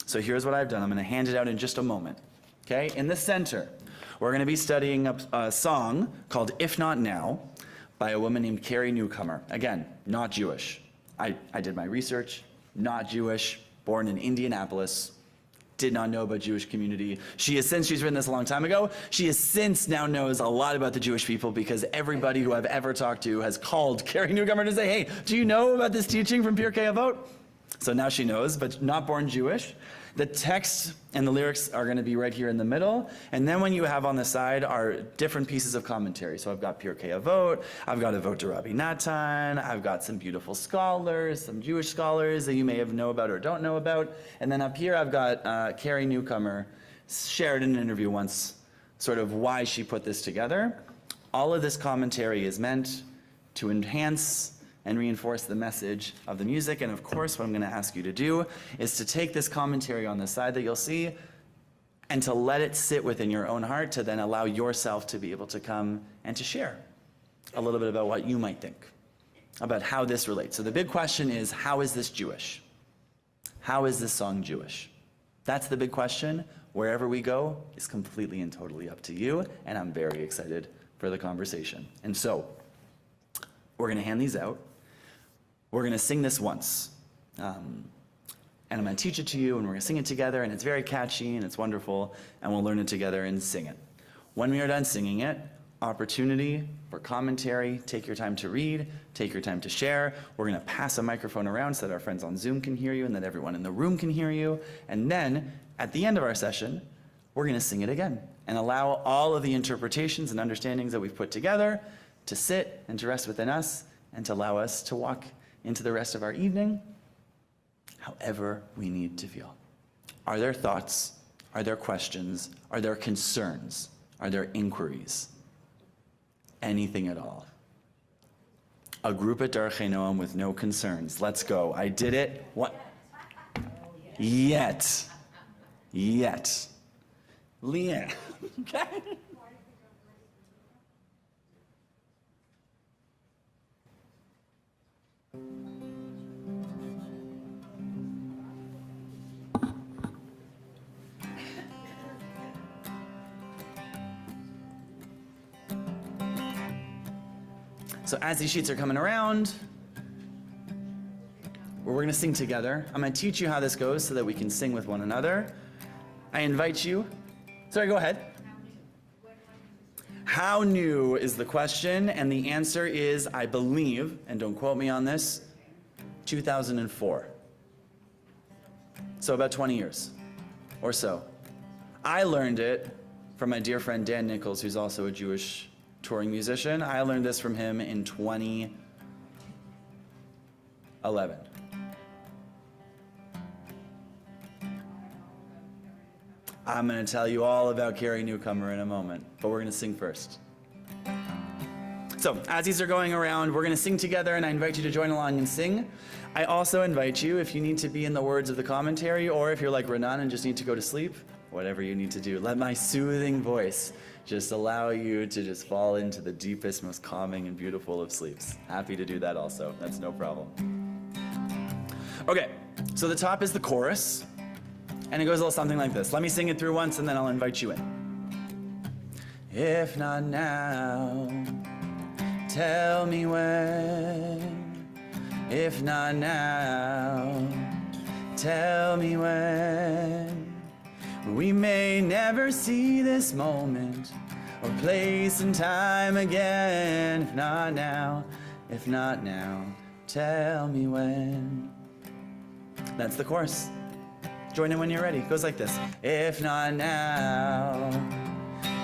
So here's what I've done. I'm gonna hand it out in just a moment. Okay, in the center, we're gonna be studying a song called If Not Now by a woman named Carrie Newcomer. Again, not Jewish. I did my research, not Jewish, born in Indianapolis, did not know about Jewish community. She's written this a long time ago, she has since now knows a lot about the Jewish people because everybody who I've ever talked to has called Carrie Newcomer to say, hey, do you know about this teaching from Pirkei Avot? So now she knows, but not born Jewish. The text and the lyrics are going to be right here in the middle, and then when you have on the side are different pieces of commentary. So I've got Pirkei Avot, I've got Avot de Rabbi Natan, I've got some beautiful scholars, some Jewish scholars that you may have know about or don't know about, and then up here I've got Carrie Newcomer, shared in an interview once, sort of why she put this together. All of this commentary is meant to enhance and reinforce the message of the music. And of course, what I'm going to ask you to do is to take this commentary on the side that you'll see and to let it sit within your own heart to then allow yourself to be able to come and to share a little bit about what you might think about how this relates. So the big question is, how is this Jewish? How is this song Jewish? That's the big question. Wherever we go is completely and totally up to you, and I'm very excited for the conversation. And so, we're going to hand these out. We're going to sing this once. And I'm going to teach it to you, and we're going to sing it together, and it's very catchy, and it's wonderful, and we'll learn it together and sing it. When we are done singing it, opportunity for commentary, take your time to read, take your time to share. We're going to pass a microphone around so that our friends on Zoom can hear you and that everyone in the room can hear you. And then, at the end of our session, we're going to sing it again and allow all of the interpretations and understandings that we've put together to sit and to rest within us and to allow us to walk into the rest of our evening however we need to feel. Are there thoughts? Are there questions? Are there concerns? Are there inquiries? Anything at all? A group at Darchei Noam with no concerns. Let's go. I did it. What? Yet. Leanne. Okay. So as these sheets are coming around, we're going to sing together. I'm going to teach you how this goes so that we can sing with one another. I invite you. Sorry, go ahead. How new is the question? And the answer is, I believe, and don't quote me on this, 2004. So about 20 years or so. I learned it from my dear friend Dan Nichols, who's also a Jewish touring musician. I learned this from him in 2011. I'm going to tell you all about Carrie Newcomer in a moment, but we're going to sing first. So, as these are going around, we're going to sing together, and I invite you to join along and sing. I also invite you, if you need to be in the words of the commentary, or if you're like Renan and just need to go to sleep, whatever you need to do, let my soothing voice just allow you to just fall into the deepest, most calming and beautiful of sleeps. Happy to do that also. That's no problem. Okay, so the top is the chorus. And it goes a little something like this. Let me sing it through once and then I'll invite you in. If not now, tell me when. If not now, tell me when. We may never see this moment or place and time again. If not now, tell me when. That's the chorus. Join in when you're ready. It goes like this. If not now,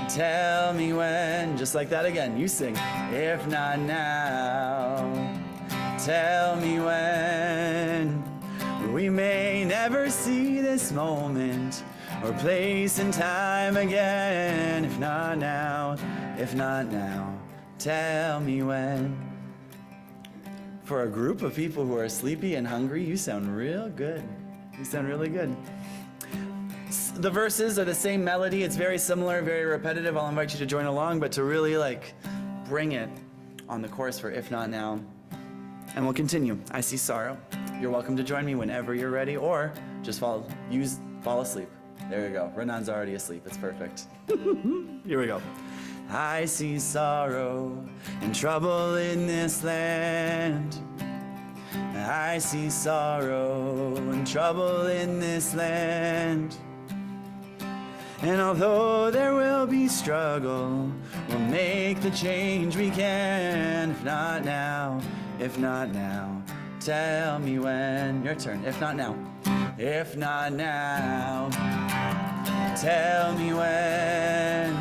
tell me when. Just like that again. You sing. If not now, tell me when. We may never see this moment or place and time again. If not now, tell me when. For a group of people who are sleepy and hungry, you sound real good. You sound really good. The verses are the same melody. It's very similar, very repetitive. I'll invite you to join along, but to really bring it on the chorus for If Not Now. And we'll continue. I see sorrow. You're welcome to join me whenever you're ready, or just fall asleep. There you go. Renan's already asleep. It's perfect. Here we go. I see sorrow and trouble in this land. I see sorrow and trouble in this land. And although there will be struggle, we'll make the change we can. If not now, tell me when. Your turn. If not now, tell me when.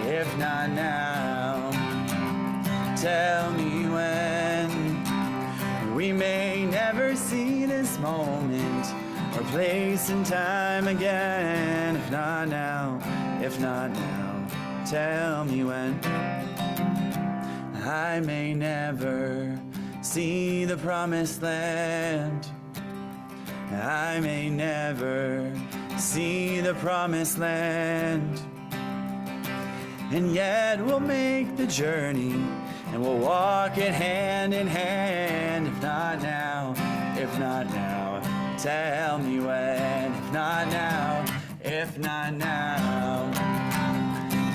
If not now, tell me when. We may never see this moment or place and time again. If not now, tell me when. I may never see the promised land. I may never see the promised land. And yet we'll make the journey and we'll walk it hand in hand. If not now, tell me when. If not now,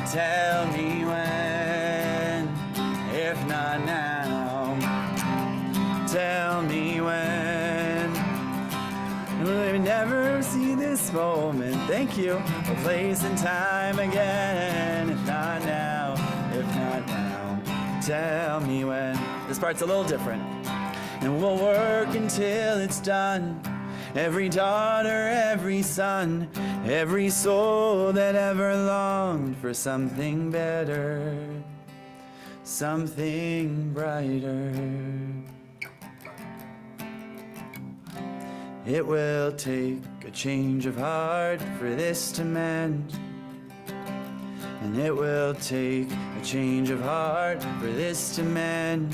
tell me when. If not now, tell me when. We'll never see this moment, thank you, or place and time again. If not now, tell me when. This part's a little different. And we'll work until it's done. Every daughter, every son, every soul that ever longed for something better, something brighter. It will take a change of heart for this to mend. And it will take a change of heart for this to mend.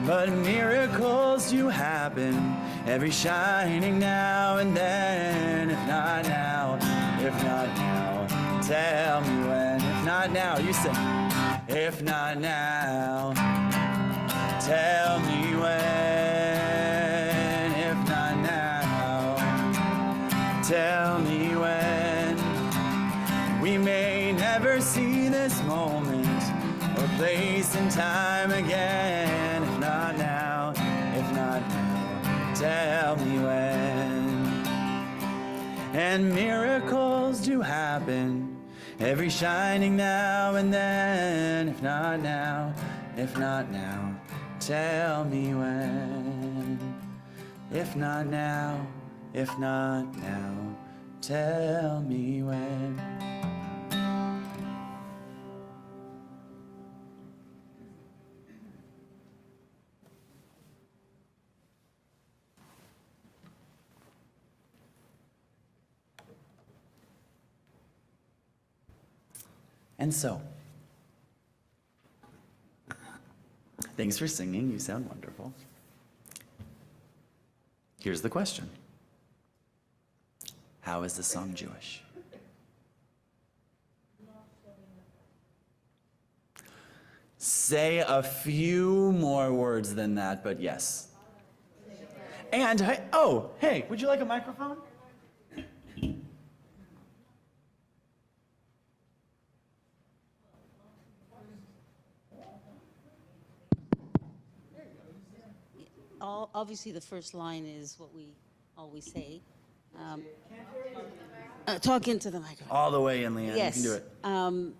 But miracles do happen every shining now and then. If not now, tell me when. If not now, you sing. If not now, tell me when. If not now, tell me when. We may never see this moment or place and time again. If not now, tell me when. And miracles do happen every shining now and then. If not now, tell me when. If not now, tell me when. And so, thanks for singing. You sound wonderful. Here's the question. How is the song Jewish? Say a few more words than that, but yes. And, hey, would you like a microphone? Obviously, the first line is what we always say. Talk into the microphone. All the way in, Leanne. Yes. You can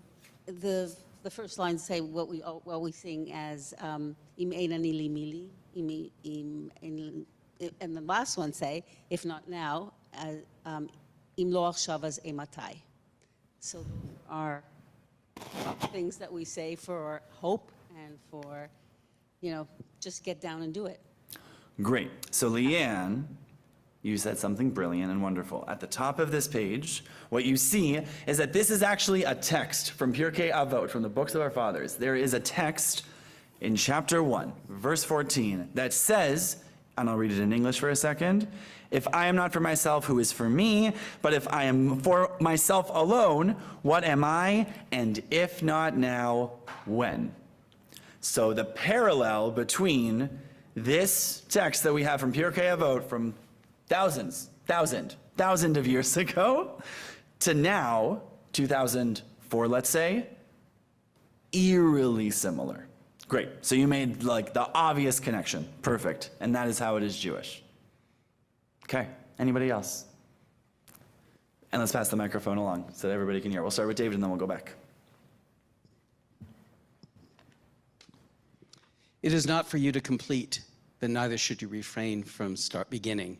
do it. The first lines say what we sing as Im eina nili mili, and the last one say, if not now, Im lo achshav ematai. So those are things that we say for hope and for, just get down and do it. Great. So Leanne, you said something brilliant and wonderful. At the top of this page, what you see is that this is actually a text from Pirkei Avot, from the books of our fathers. There is a text in chapter 1, verse 14, that says, and I'll read it in English for a second, if I am not for myself, who is for me? But if I am for myself alone, what am I? And if not now, when? So the parallel between this text that we have from Pirkei Avot from thousand of years ago to now, 2004, let's say, eerily similar. Great. So you made like the obvious connection. Perfect. And that is how it is Jewish. Okay. Anybody else? And let's pass the microphone along so that everybody can hear. We'll start with David and then we'll go back. It is not for you to complete, but neither should you refrain from beginning.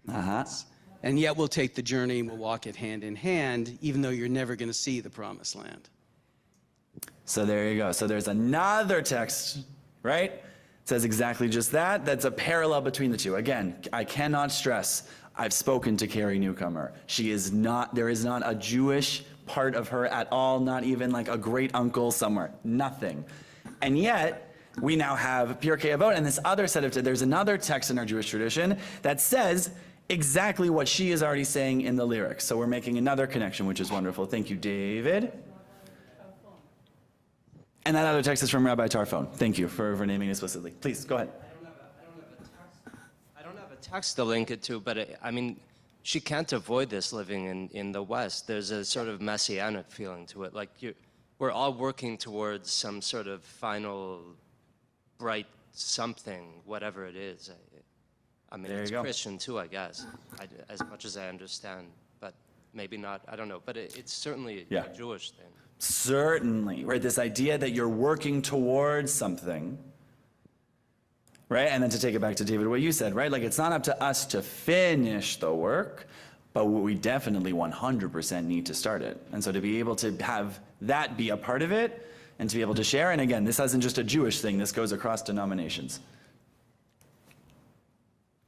And yet we'll take the journey and we'll walk it hand in hand, even though you're never going to see the promised land. So there you go. So there's another text, right? It says exactly just that. That's a parallel between the two. Again, I cannot stress, I've spoken to Carrie Newcomer. There is not a Jewish part of her at all, not even like a great uncle somewhere, nothing. And yet, we now have Pirkei Avot and this other set of, there's another text in our Jewish tradition that says exactly what she is already saying in the lyrics. So we're making another connection, which is wonderful. Thank you, David. And that other text is from Rabbi Tarfon. Thank you for naming it explicitly. Please, go ahead. I don't have a text to link it to, but she can't avoid this living in the West. There's a sort of messianic feeling to it. Like we're all working towards some sort of final bright something, whatever it is. It's Christian too, I guess, as much as I understand, but maybe not, I don't know. But it's certainly a Jewish thing. Certainly, right? This idea that you're working towards something, right? And then to take it back to David, what you said, right? Like it's not up to us to finish the work, but we definitely 100% need to start it. And so to be able to have that be a part of it, and to be able to share, and again, this isn't just a Jewish thing, this goes across denominations.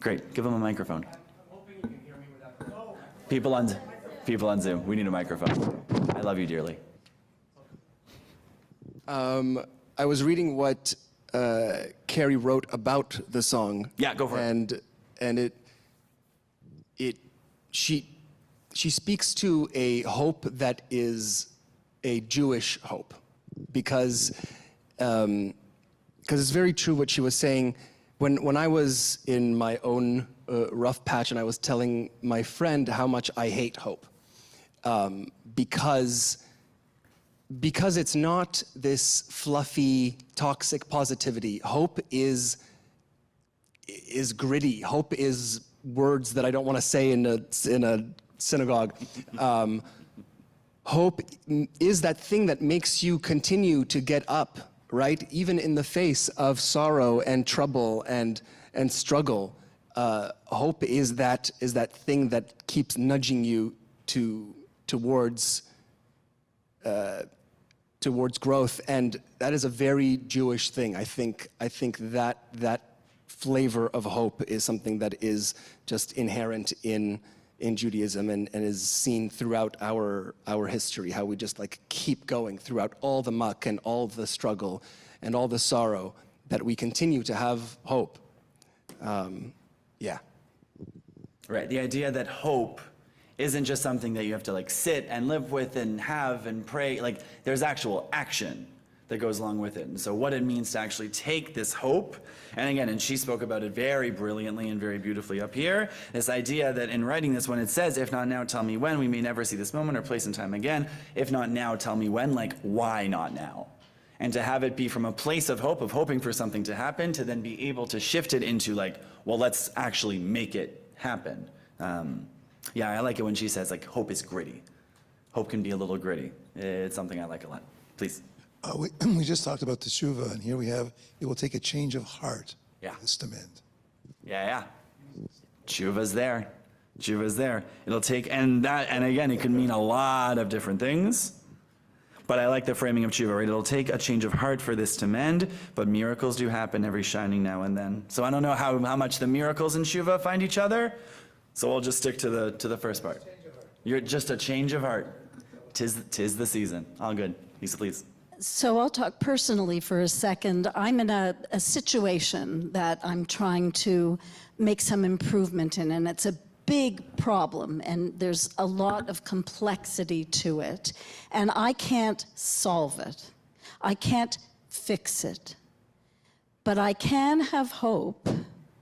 Great, give them a microphone. I'm hoping you can hear me without People on Zoom, we need a microphone. I love you dearly. I was reading what Carrie wrote about the song. Yeah, go for it. And she speaks to a hope that is a Jewish hope, because it's very true what she was saying. When I was in my own rough patch and I was telling my friend how much I hate hope, because it's not this fluffy, toxic positivity. Hope is gritty. Hope is words that I don't want to say in a synagogue. Hope is that thing that makes you continue to get up, right? Even in the face of sorrow and trouble and struggle. Hope is that thing that keeps nudging you towards growth, and that is a very Jewish thing. I think that flavor of hope is something that is just inherent in Judaism and is seen throughout our history, how we just like keep going throughout all the muck and all the struggle and all the sorrow, that we continue to have hope. Right, the idea that hope isn't just something that you have to like sit and live with and have and pray. Like there's actual action that goes along with it. And so what it means to actually take this hope, and again, and she spoke about it very brilliantly and very beautifully up here, this idea that in writing this, when it says, if not now, tell me when, we may never see this moment or place and time again. If not now, tell me when, like, why not now? And to have it be from a place of hope, of hoping for something to happen, to then be able to shift it into like, well, let's actually make it happen. Yeah, I like it when she says, like, hope is gritty. Hope can be a little gritty. It's something I like a lot. Please. We just talked about teshuva, and here we have, it will take a change of heart Yeah. for this to mend. Yeah. Tshuva's there. Tshuva's there. It'll take, and again, it could mean a lot of different things. But I like the framing of tshuva, right? It'll take a change of heart for this to mend, but miracles do happen every shining now and then. So I don't know how much the miracles in tshuva find each other, so we'll just stick to the first part. You're just a change of heart. Tis the season. All good. Lisa, please. So I'll talk personally for a second. I'm in a situation that I'm trying to make some improvement in, and it's a big problem, and there's a lot of complexity to it, and I can't solve it. I can't fix it. But I can have hope,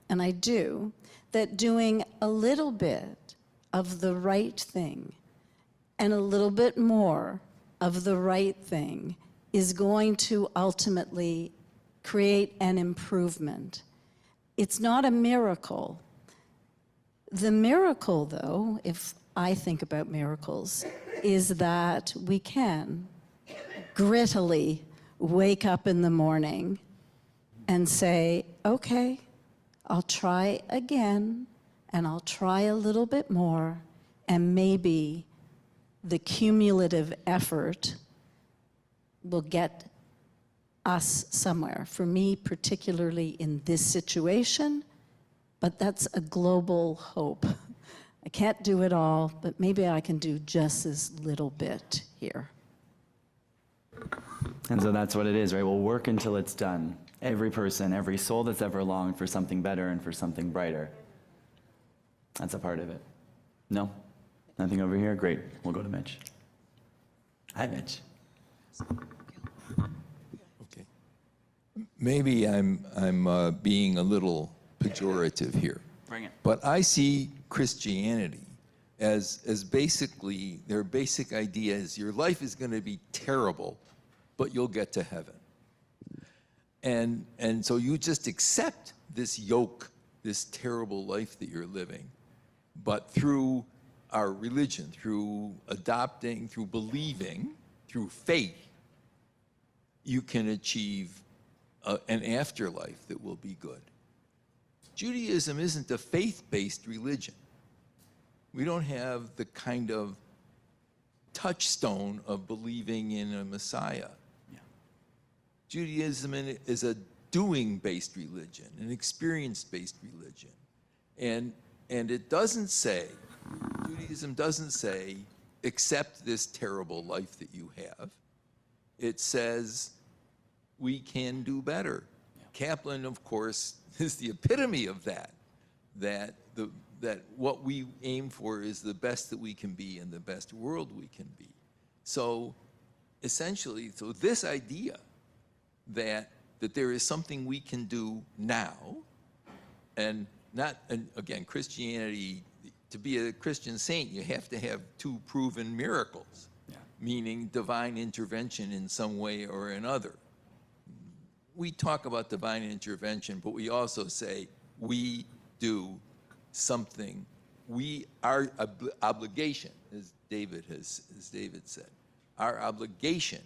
and I do, that doing a little bit of the right thing and a little bit more of the right thing is going to ultimately create an improvement. It's not a miracle. The miracle, though, if I think about miracles, is that we can grittily wake up in the morning and say, okay, I'll try again, and I'll try a little bit more, and maybe the cumulative effort will get us somewhere. For me, particularly in this situation, but that's a global hope. I can't do it all, but maybe I can do just this little bit here. And so that's what it is, right? We'll work until it's done. Every person, every soul that's ever longed for something better and for something brighter. That's a part of it. No? Nothing over here? Great. We'll go to Mitch. Hi, Mitch. Okay. Maybe I'm being a little pejorative here. Bring it. But I see Christianity as basically, their basic idea is your life is going to be terrible, but you'll get to heaven. And so you just accept this yoke, this terrible life that you're living. But through our religion, through adopting, through believing, through faith, you can achieve an afterlife that will be good. Judaism isn't a faith-based religion. We don't have the kind of touchstone of believing in a Messiah. Yeah. Judaism is a doing-based religion, an experience-based religion. And it doesn't say, Judaism doesn't say, accept this terrible life that you have. It says, we can do better. Yeah. Kaplan, of course, is the epitome of that what we aim for is the best that we can be and the best world we can be. So essentially, so this idea that there is something we can do now, and again, Christianity, to be a Christian saint, you have to have 2 proven miracles, meaning divine intervention in some way or another. We talk about divine intervention, but we also say we do something. Our obligation, as David said, our obligation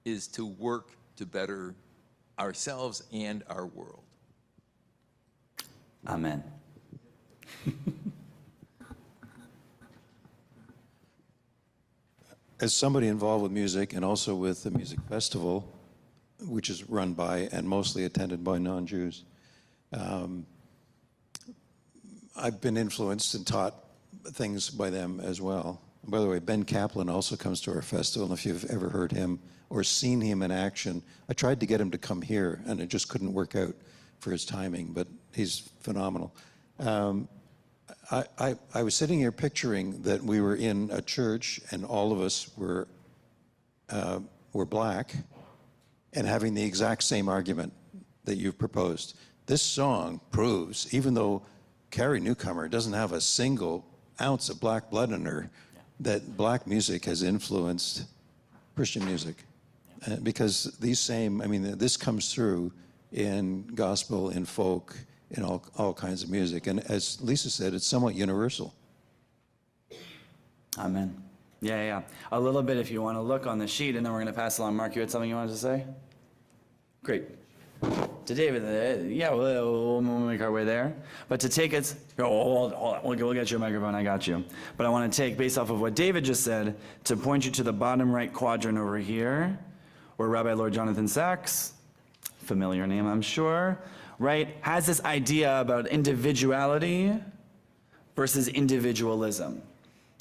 is to work to better ourselves and our world. Amen. As somebody involved with music and also with the music festival, which is run by and mostly attended by non-Jews, I've been influenced and taught things by them as well. By the way, Ben Kaplan also comes to our festival, and if you've ever heard him or seen him in action, I tried to get him to come here, and it just couldn't work out for his timing, but he's phenomenal. I was sitting here picturing that we were in a church, and all of us were black, and having the exact same argument that you've proposed. This song proves, even though Carrie Newcomer doesn't have a single ounce of black blood in her, that black music has influenced Christian music. Because these same, I mean, this comes through in gospel, in folk, in all kinds of music. And as Lisa said, it's somewhat universal. Amen. Yeah. A little bit if you want to look on the sheet, and then we're going to pass along. Mark, you had something you wanted to say? Great. To David, yeah, we'll make our way there. But to take it, hold on, we'll get you a microphone, I got you. But I want to take, based off of what David just said, to point you to the bottom right quadrant over here, where Rabbi Lord Jonathan Sachs, familiar name I'm sure, right, has this idea about individuality versus individualism.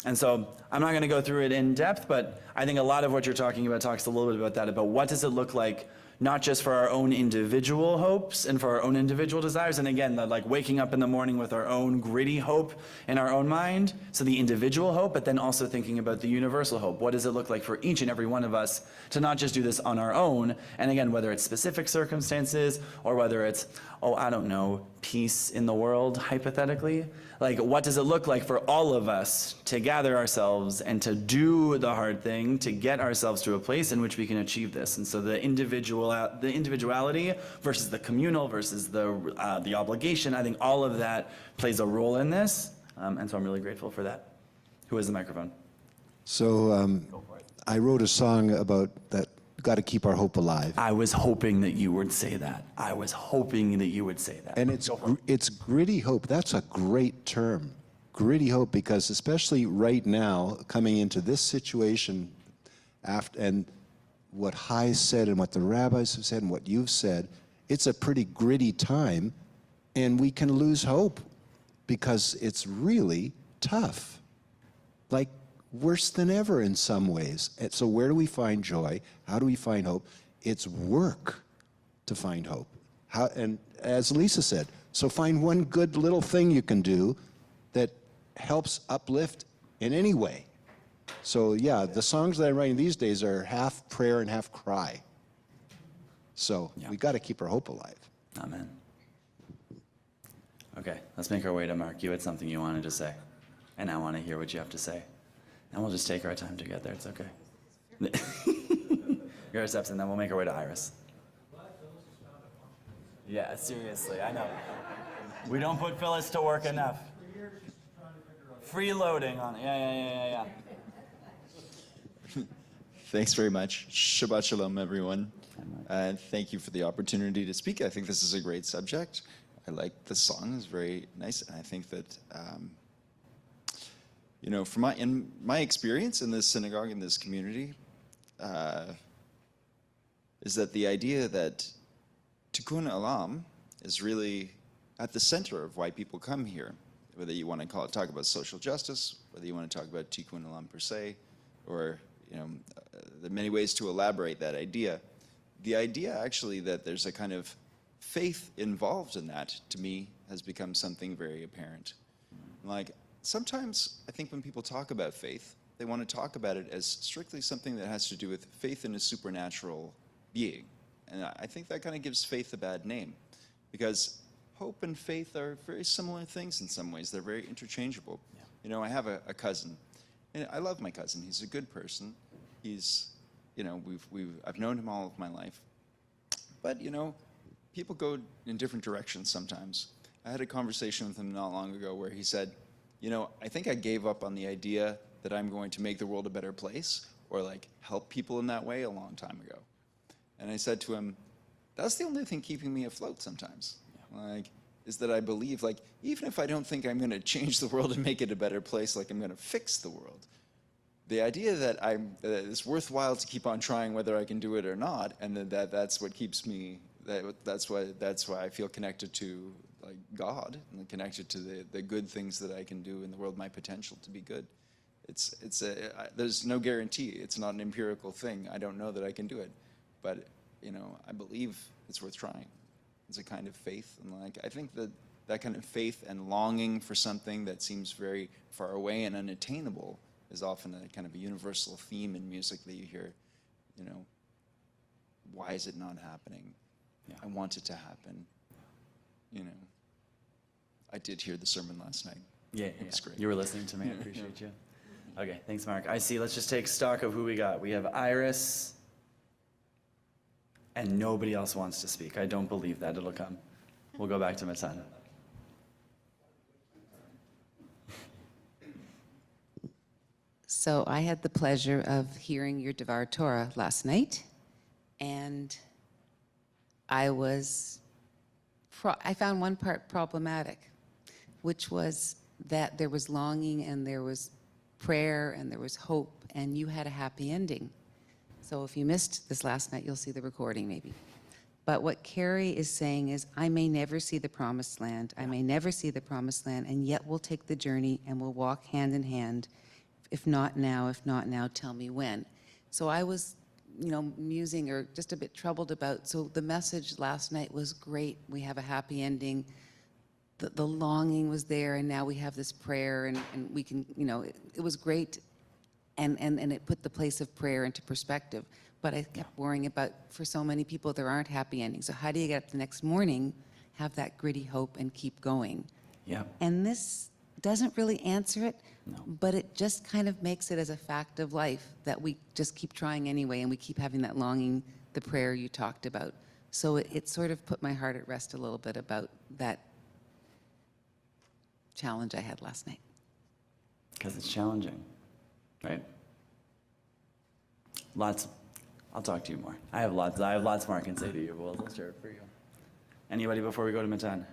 And so I'm not going to go through it in depth, but I think a lot of what you're talking about talks a little bit about that, about what does it look like, not just for our own individual hopes and for our own individual desires, and again, like waking up in the morning with our own gritty hope in our own mind, so the individual hope, but then also thinking about the universal hope. What does it look like for each and every one of us to not just do this on our own, and again, whether it's specific circumstances or whether it's, I don't know, peace in the world, hypothetically. Like, what does it look like for all of us to gather ourselves and to do the hard thing, to get ourselves to a place in which we can achieve this? And so the individuality versus the communal versus the obligation, I think all of that plays a role in this. And so I'm really grateful for that. Who has the microphone? So I wrote a song about that. Got to keep our hope alive. I was hoping that you would say that. And it's gritty hope. That's a great term, gritty hope, because especially right now, coming into this situation, and what Hai said and what the rabbis have said and what you've said, it's a pretty gritty time, and we can lose hope because it's really tough. Like, worse than ever in some ways. And so where do we find joy? How do we find hope? It's work to find hope. And as Lisa said, so find one good little thing you can do that helps uplift in any way. So yeah, the songs that I'm writing these days are half prayer and half cry. So we got to keep our hope alive. Amen. Okay, let's make our way to Mark. You had something you wanted to say, and I want to hear what you have to say. And we'll just take our time together. It's okay. Your steps, and then we'll make our way to Iris. Yeah, seriously, I know. We don't put Phyllis to work enough. Freeloading on it. Yeah. Thanks very much. Shabbat shalom, everyone. And thank you for the opportunity to speak. I think this is a great subject. I like the song. It's very nice. And I think that in my experience in this synagogue, in this community, is that the idea that tikkun olam is really at the center of why people come here. Whether you want to talk about social justice, whether you want to talk about tikkun olam per se, or there are many ways to elaborate that idea. The idea actually that there's a kind of faith involved in that, to me, has become something very apparent. Like, sometimes I think when people talk about faith, they want to talk about it as strictly something that has to do with faith in a supernatural being. And I think that kind of gives faith a bad name, because hope and faith are very similar things in some ways. They're very interchangeable. Yeah. I have a cousin, and I love my cousin. He's a good person. He's, I've known him all of my life. But, people go in different directions sometimes. I had a conversation with him not long ago where he said, I think I gave up on the idea that I'm going to make the world a better place or help people in that way a long time ago. And I said to him, that's the only thing keeping me afloat sometimes. Is that I believe, even if I don't think I'm going to change the world and make it a better place, I'm going to fix the world. The idea that it's worthwhile to keep on trying whether I can do it or not, and that's what keeps me, that's why I feel connected to God and connected to the good things that I can do in the world, my potential to be good. There's no guarantee. It's not an empirical thing. I don't know that I can do it, but I believe it's worth trying. It's a kind of faith, and I think that kind of faith and longing for something that seems very far away and why is it not happening? I want it to happen. You know, I did hear the sermon last night. Yeah, It was great. You were listening to me. I appreciate you. Okay, thanks, Mark. I see. Let's just take stock of who we got. We have Iris, and nobody else wants to speak. I don't believe that it'll come. We'll go back to Matan. So I had the pleasure of hearing your Devar Torah last night, and I found one part problematic, which was that there was longing and there was prayer and there was hope, and you had a happy ending. So if you missed this last night, you'll see the recording maybe. But what Carrie is saying is, I may never see the promised land. I may never see the promised land, and yet we'll take the journey and we'll walk hand in hand. If not now, tell me when. So I was, musing or just a bit troubled about, so the message last night was great. We have a happy ending. The longing was there, and now we have this prayer, and we can, it was great, and it put the place of prayer into perspective. But I kept worrying about, for so many people, there aren't happy endings. So how do you get up the next morning, have that gritty hope, and keep going? Yeah. And this doesn't really answer it, but it just kind of makes it as a fact of life that we just keep trying anyway, and we keep having that longing, the prayer you talked about. So it sort of put my heart at rest a little bit about that challenge I had last night. Because it's challenging, right? I'll talk to you more. I have lots more I can say to you, but we'll share it for you. Anybody before we go to Matan?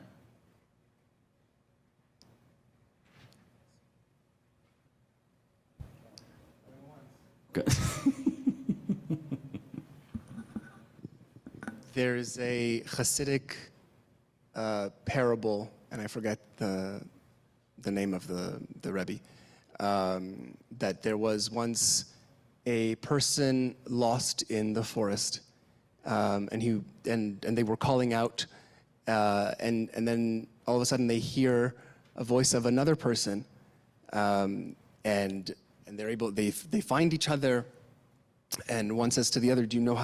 Good. There's a Hasidic parable, and I forget the name of the Rebbe, that there was once a person lost in the forest, and they were calling out, and then all of a sudden they hear a voice of another person, and they find each other, and one says to the other, "Do you know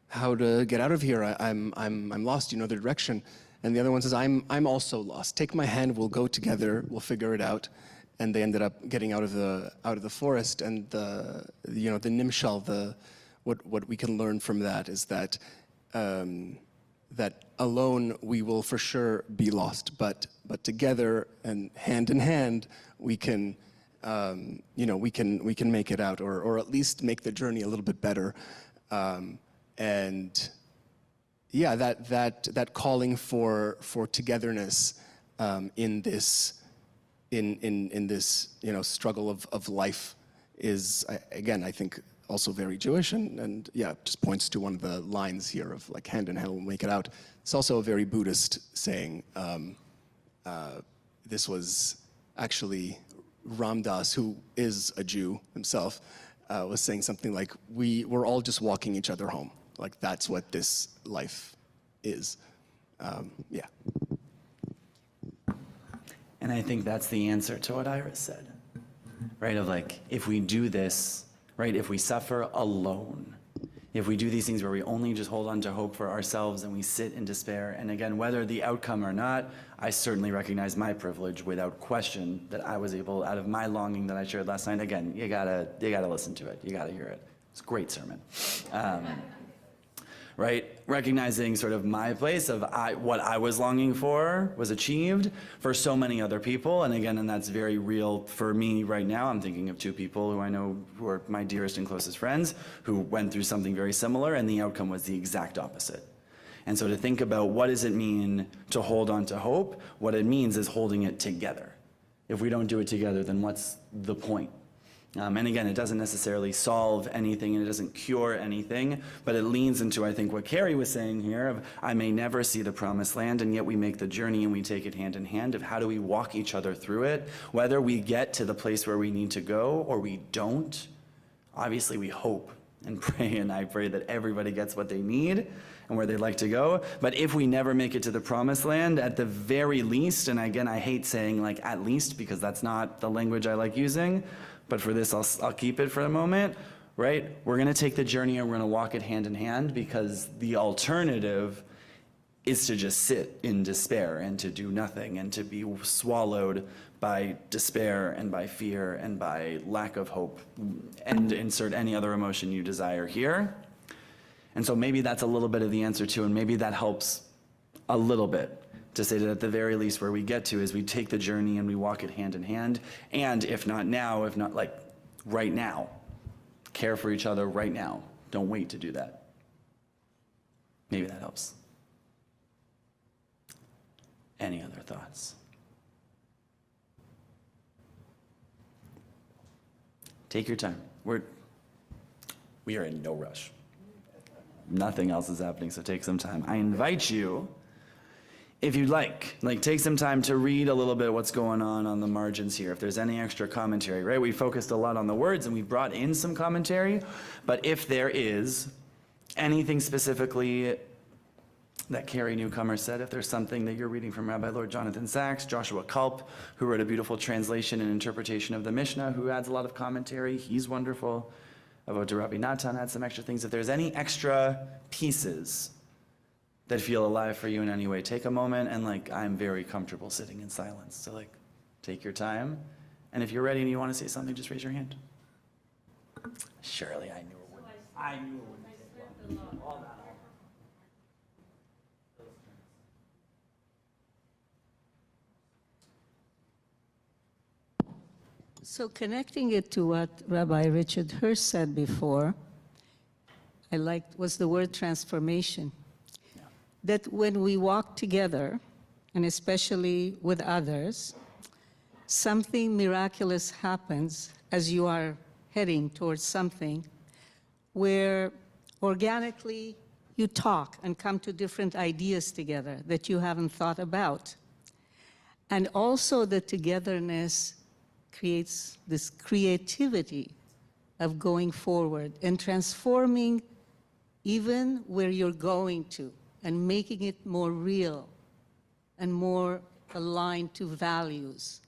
how to get out of here? I'm lost. Do you know the direction?" And the other one says, I'm also lost. Take my hand, we'll go together, we'll figure it out. And they ended up getting out of the forest. And the nimshal, what we can learn from that is that that alone we will for sure be lost, but together and hand in hand we can we can make it out, or at least make the journey a little bit better. And yeah, that calling for togetherness in this struggle of life is, again, I think also very Jewish, and yeah, just points to one of the lines here of like hand in hand we'll make it out. It's also a very Buddhist saying. This was actually Ram Dass, who is a Jew himself, was saying something like, we're all just walking each other home. Like, that's what this life is. Yeah. And I think that's the answer to what Iris said, right? Of like, if we do this, right, if we suffer alone, if we do these things where we only just hold on to hope for ourselves and we sit in despair, and again, whether the outcome or not, I certainly recognize my privilege without question that I was able, out of my longing that I shared last night, again, you gotta listen to it, you gotta hear it. It's a great sermon. Right? Recognizing sort of my place of what I was longing for was achieved for so many other people. And again, and that's very real for me right now. I'm thinking of two people who I know who are my dearest and closest friends who went through something very similar, and the outcome was the exact opposite. And so to think about what does it mean to hold on to hope, what it means is holding it together. If we don't do it together, then what's the point? And again, it doesn't necessarily solve anything and it doesn't cure anything, but it leans into, I think, what Carrie was saying here of, I may never see the promised land, and yet we make the journey and we take it hand in hand of how do we walk each other through it, whether we get to the place where we need to go or we don't. Obviously, we hope and pray, and I pray that everybody gets what they need and where they'd like to go. But if we never make it to the promised land, at the very least, and again, I hate saying like at least because that's not the language I like using, but for this, I'll keep it for a moment. right? We're going to take the journey and we're going to walk it hand in hand, because the alternative is to just sit in despair and to do nothing and to be swallowed by despair and by fear and by lack of hope, and insert any other emotion you desire here. And so maybe that's a little bit of the answer too, and maybe that helps a little bit to say that at the very least where we get to is we take the journey and we walk it hand in hand, and if not now, if not like right now, care for each other right now. Don't wait to do that. Maybe that helps. Any other thoughts? Take your time. We are in no rush. Nothing else is happening, so take some time. I invite you, if you'd like, take some time to read a little bit what's going on the margins here. If there's any extra commentary, right? We focused a lot on the words and we brought in some commentary, but if there is anything specifically that Carrie Newcomer said, if there's something that you're reading from Rabbi Lord Jonathan Sachs, Joshua Culp, who wrote a beautiful translation and interpretation of the Mishnah, who adds a lot of commentary, he's wonderful. Avodah Rabbi Natan adds some extra things. If there's any extra pieces that feel alive for you in any way, take a moment, and I'm very comfortable sitting in silence. So take your time. And if you're ready and you want to say something, just raise your hand. Surely I knew it would. I knew it would. All that. So connecting it to what Rabbi Richard Hirsch said before, I liked was the word transformation. Yeah. That when we walk together, and especially with others, something miraculous happens as you are heading towards something where organically you talk and come to different ideas together that you haven't thought about. And also the togetherness creates this creativity of going forward and transforming even where you're going to and making it more real and more aligned to values.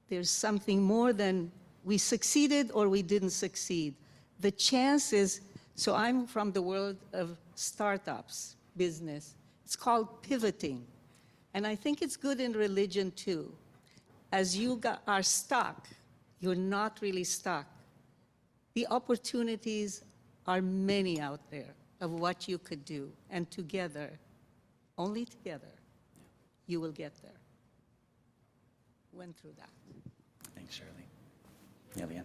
There's something more than we succeeded or we didn't succeed. The chance is, so I'm from the world of startups, business. It's called pivoting. And I think it's good in religion too. As you are stuck, you're not really stuck. The opportunities are many out there of what you could do. And together, only together, you will get there. Went through that. Thanks, Shirley. Yeah, Leanne.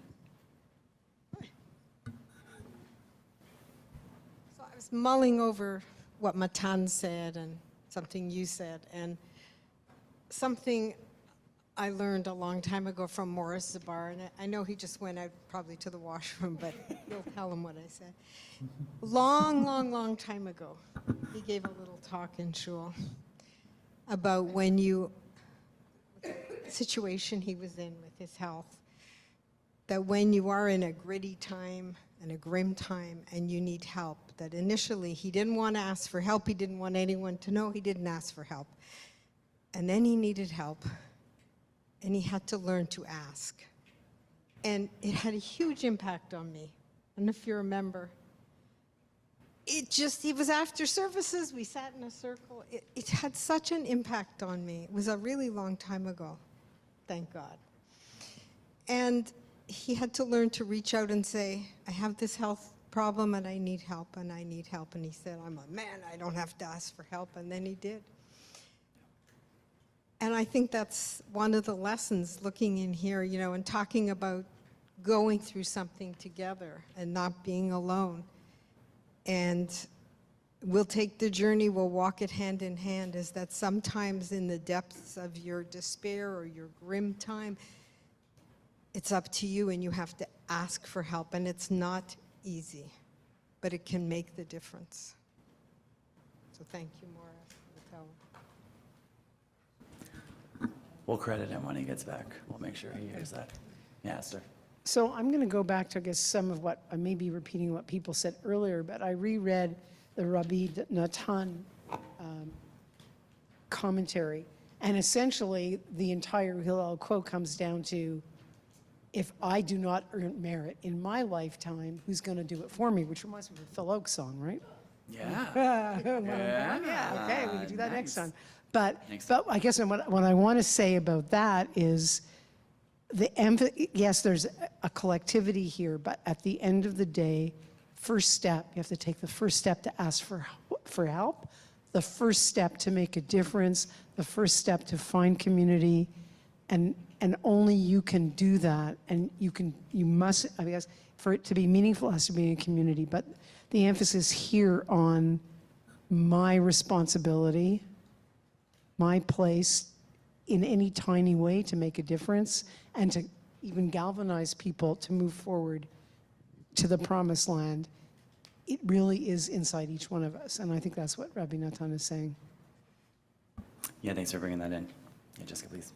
So I was mulling over what Matan said and something you said, and something I learned a long time ago from Morris Zabar, and I know he just went out probably to the washroom, but you'll tell him what I said. Long time ago, he gave a little talk in shul about when the situation he was in with his health, that when you are in a gritty time and a grim time and you need help, that initially he didn't want to ask for help, he didn't want anyone to know, he didn't ask for help. And then he needed help. And he had to learn to ask. And it had a huge impact on me. And if you remember, he was after services, we sat in a circle. It had such an impact on me. It was a really long time ago, thank God. And he had to learn to reach out and say, I have this health problem and I need help and I need help. And he said, I'm a man, I don't have to ask for help. And then he did. And I think that's one of the lessons looking in here, and talking about going through something together and not being alone. And we'll take the journey, we'll walk it hand in hand, is that sometimes in the depths of your despair or your grim time, it's up to you and you have to ask for help. And it's not easy, but it can make the difference. So thank you, Maura. We'll credit him when he gets back. We'll make sure he hears that. Yeah, Esther. So I'm going to go back to, I guess, some of what, I may be repeating what people said earlier, but I reread the Rabbi Natan commentary, and essentially the entire Hillel quote comes down to if I do not earn merit in my lifetime, who's going to do it for me? Which reminds me of the Phil Oakes song, right? Yeah. Yeah, okay, we can do that next Nice. time. But I guess what I want to say about that is yes, there's a collectivity here, but at the end of the day, first step, you have to take the first step to ask for help, the first step to make a difference, the first step to find community, and only you can do that. And you must, I guess, for it to be meaningful, it has to be in a community. But the emphasis here on my responsibility, my place in any tiny way to make a difference and to even galvanize people to move forward to the promised land, it really is inside each one of us. And I think that's what Rabbi Natan is saying. Yeah, thanks for bringing that in. Yeah, Jessica, please.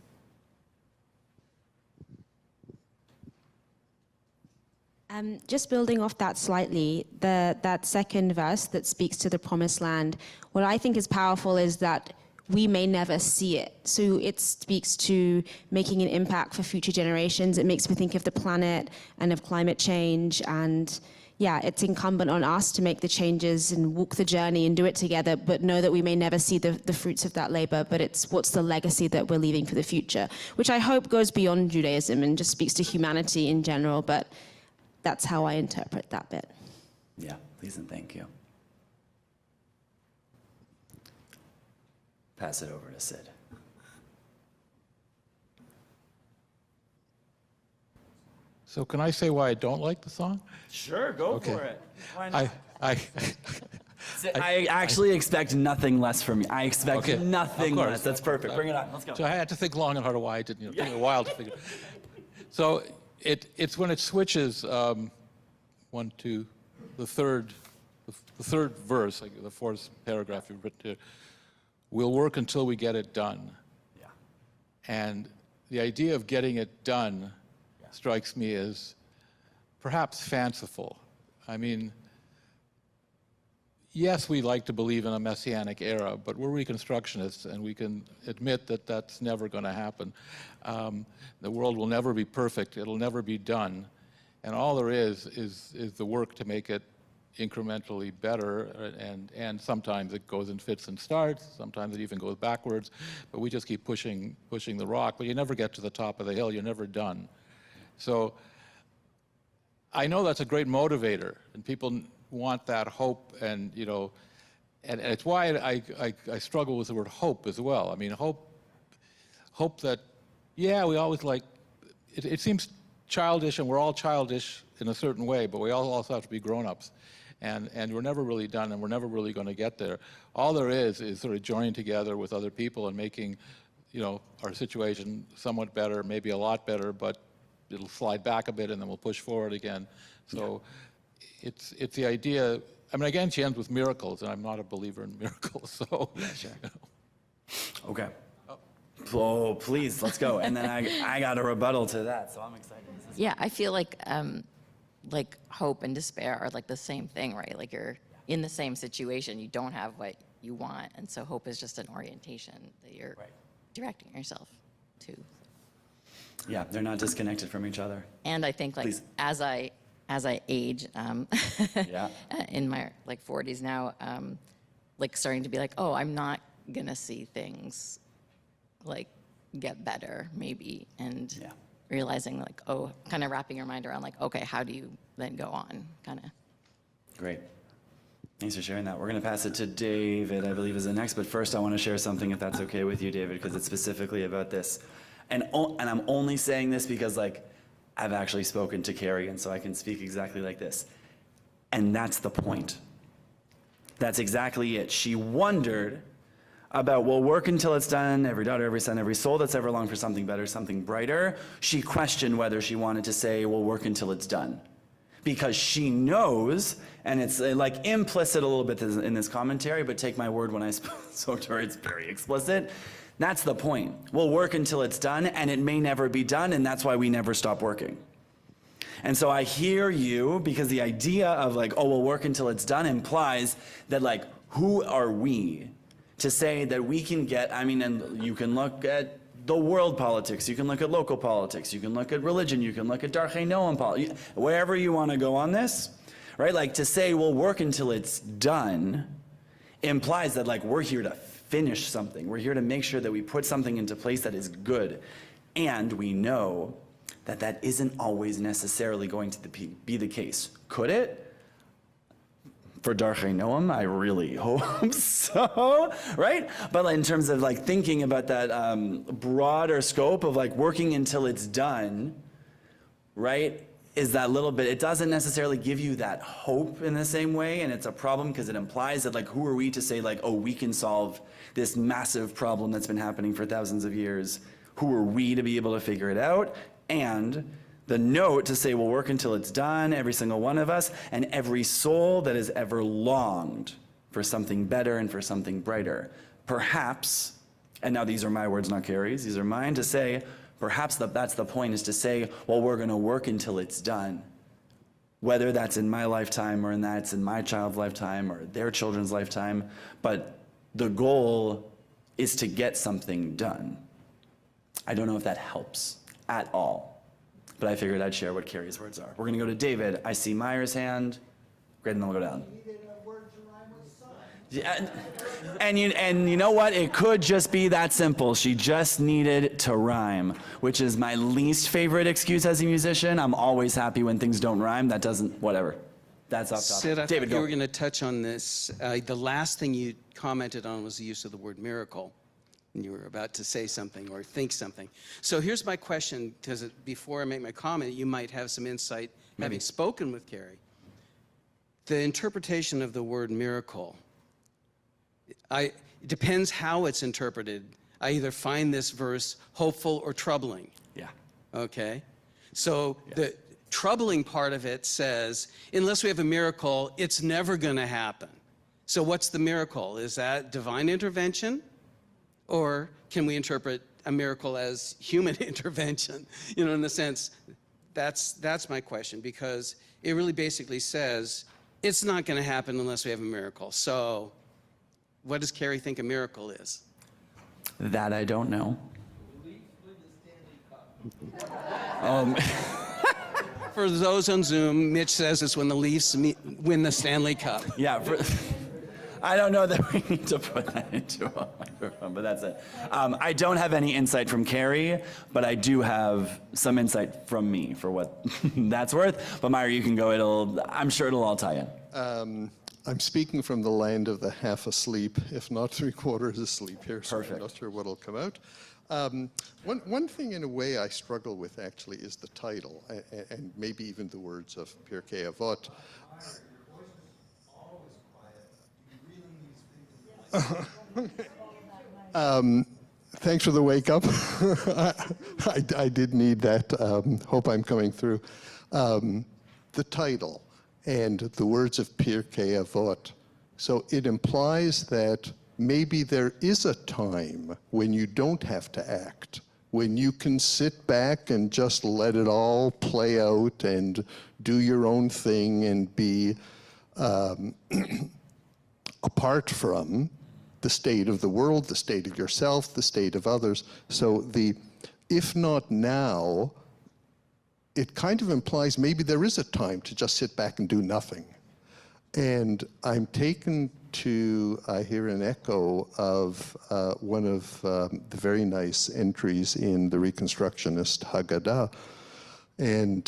Just building off that slightly, that second verse that speaks to the promised land, what I think is powerful is that we may never see it. So it speaks to making an impact for future generations. It makes me think of the planet and of climate change. And yeah, it's incumbent on us to make the changes and walk the journey and do it together, but know that we may never see the fruits of that labor, but it's what's the legacy that we're leaving for the future, which I hope goes beyond Judaism and just speaks to humanity in general, but that's how I interpret that bit. Yeah, please and thank you. Pass it over to Sid. So can I say why I don't like the song? Sure, go Okay. for it. Why not? I I actually expect nothing less from you. I expect Okay, nothing of course. less. That's perfect. Bring it on. Let's go. So I had to think long and hard why I didn't. It took me a while to figure. So it's when it switches one to the third verse, like the fourth paragraph you've written here. We'll work until we get it done. Yeah. And the idea of getting it done strikes me as perhaps fanciful. I mean, yes, we like to believe in a messianic era, but we're Reconstructionists, and we can admit that that's never going to happen. The world will never be perfect. It'll never be done. And all there is the work to make it incrementally better, and sometimes it goes in fits and starts, sometimes it even goes backwards, but we just keep pushing the rock, but you never get to the top of the hill, you're never done. So I know that's a great motivator, and people want that hope, and you know, and it's why I struggle with the word hope as well. I mean, hope that, yeah, we always like, it seems childish, and we're all childish in a certain way, but we all also have to be grown-ups. And we're never really done, and we're never really going to get there. All there is sort of joining together with other people and making, you know, our situation somewhat better, maybe a lot better, but it'll slide back a bit, and then we'll push forward again. So it's the idea. I mean, again, she ends with miracles, and I'm not a believer in miracles. So, yeah, sure. Okay. Oh, please, let's go. And then I got a rebuttal to that, so I'm excited. Yeah, I feel like hope and despair are like the same thing, right? Like you're in the same situation, you don't have what you want, and so hope is just an orientation that you're directing yourself to. Yeah, they're not disconnected from each other. And I think like Please. as I age, Yeah. in my like 40s now, like starting to be like, oh, I'm not gonna see things like get better maybe, and realizing like, oh, kind of wrapping your mind around like, okay, how do you then go on, kind of. Great. Thanks for sharing that. We're going to pass it to David, I believe, is the next. But first, I want to share something, if that's okay with you, David, because it's specifically about this. And I'm only saying this because, like, I've actually spoken to Carrie, and so I can speak exactly like this. And that's the point. That's exactly it. She wondered about, we'll work until it's done, every daughter, every son, every soul that's ever longed for something better, something brighter. She questioned whether she wanted to say, we'll work until it's done. Because she knows, and it's like implicit a little bit in this commentary, but take my word when I spoke to her, it's very explicit. That's the point. We'll work until it's done, and it may never be done, and that's why we never stop working. And so I hear you, because the idea of like, oh, we'll work until it's done implies that like, who are we to say that we can get, I mean, and you can look at the world politics, you can look at local politics, you can look at religion, you can look at Darchei Noam politics, wherever you want to go on this, right? Like to say we'll work until it's done implies that like we're here to finish something. We're here to make sure that we put something into place that is good. And we know that that isn't always necessarily going to be the case. Could it? For Darchei Noam, I really hope so, right? But in terms of like thinking about that broader scope of like working until it's done, right? Is that little bit, it doesn't necessarily give you that hope in the same way, and it's a problem because it implies that like who are we to say like, oh, we can solve this massive problem that's been happening for thousands of years. Who are we to be able to figure it out? And the note to say we'll work until it's done, every single one of us, and every soul that has ever longed for something better and for something brighter. Perhaps, and now these are my words, not Carrie's, these are mine, to say, perhaps that's the point, is to say, well, we're gonna work until it's done. Whether that's in my lifetime or that's in my child's lifetime or their children's lifetime, but the goal is to get something done. I don't know if that helps at all, but I figured I'd share what Carrie's words are. We're gonna go to David. I see Meyer's hand. Great, and then we'll go down. Yeah, and you know what? It could just be that simple. She just needed to rhyme, which is my least favorite excuse as a musician. I'm always happy when things don't rhyme. That doesn't, whatever. That's off topic. Sid, I David, thought you go. were going to touch on this. The last thing you commented on was the use of the word miracle. And you were about to say something or think something. So here's my question, because before I make my comment, you might have some insight, having spoken with Carrie. The interpretation of the word miracle, it depends how it's interpreted. I either find this verse hopeful or troubling. Yeah. Okay? So the troubling part of it says, unless we have a miracle, it's never going to happen. So what's the miracle? Is that divine intervention? Or can we interpret a miracle as human intervention? You know, in the sense, that's my question, because it really basically says, it's not going to happen unless we have a miracle. So what does Carrie think a miracle is? That I don't know. For those on Zoom, Mitch says it's when the Leafs win the Stanley Cup. Yeah, I don't know that we need to put that into a microphone, but that's it. I don't have any insight from Carrie, but I do have some insight from me for what that's worth. But Meyer, you can go. I'm sure it'll all tie in. I'm speaking from the land of the half asleep, if not three-quarters asleep here, so Perfect. I'm not sure what'll come out. One thing in a way I struggle with actually is the title, and maybe even the words of Pirkei Avot. Thanks for the wake up. I did need that. Hope I'm coming through. The title and the words of Pirkei Avot. So it implies that maybe there is a time when you don't have to act, when you can sit back and just let it all play out and do your own thing and be apart from the state of the world, the state of yourself, the state of others. So if not now, it kind of implies maybe there is a time to just sit back and do nothing. And I'm taken to, I hear an echo of one of the very nice entries in the Reconstructionist Haggadah. And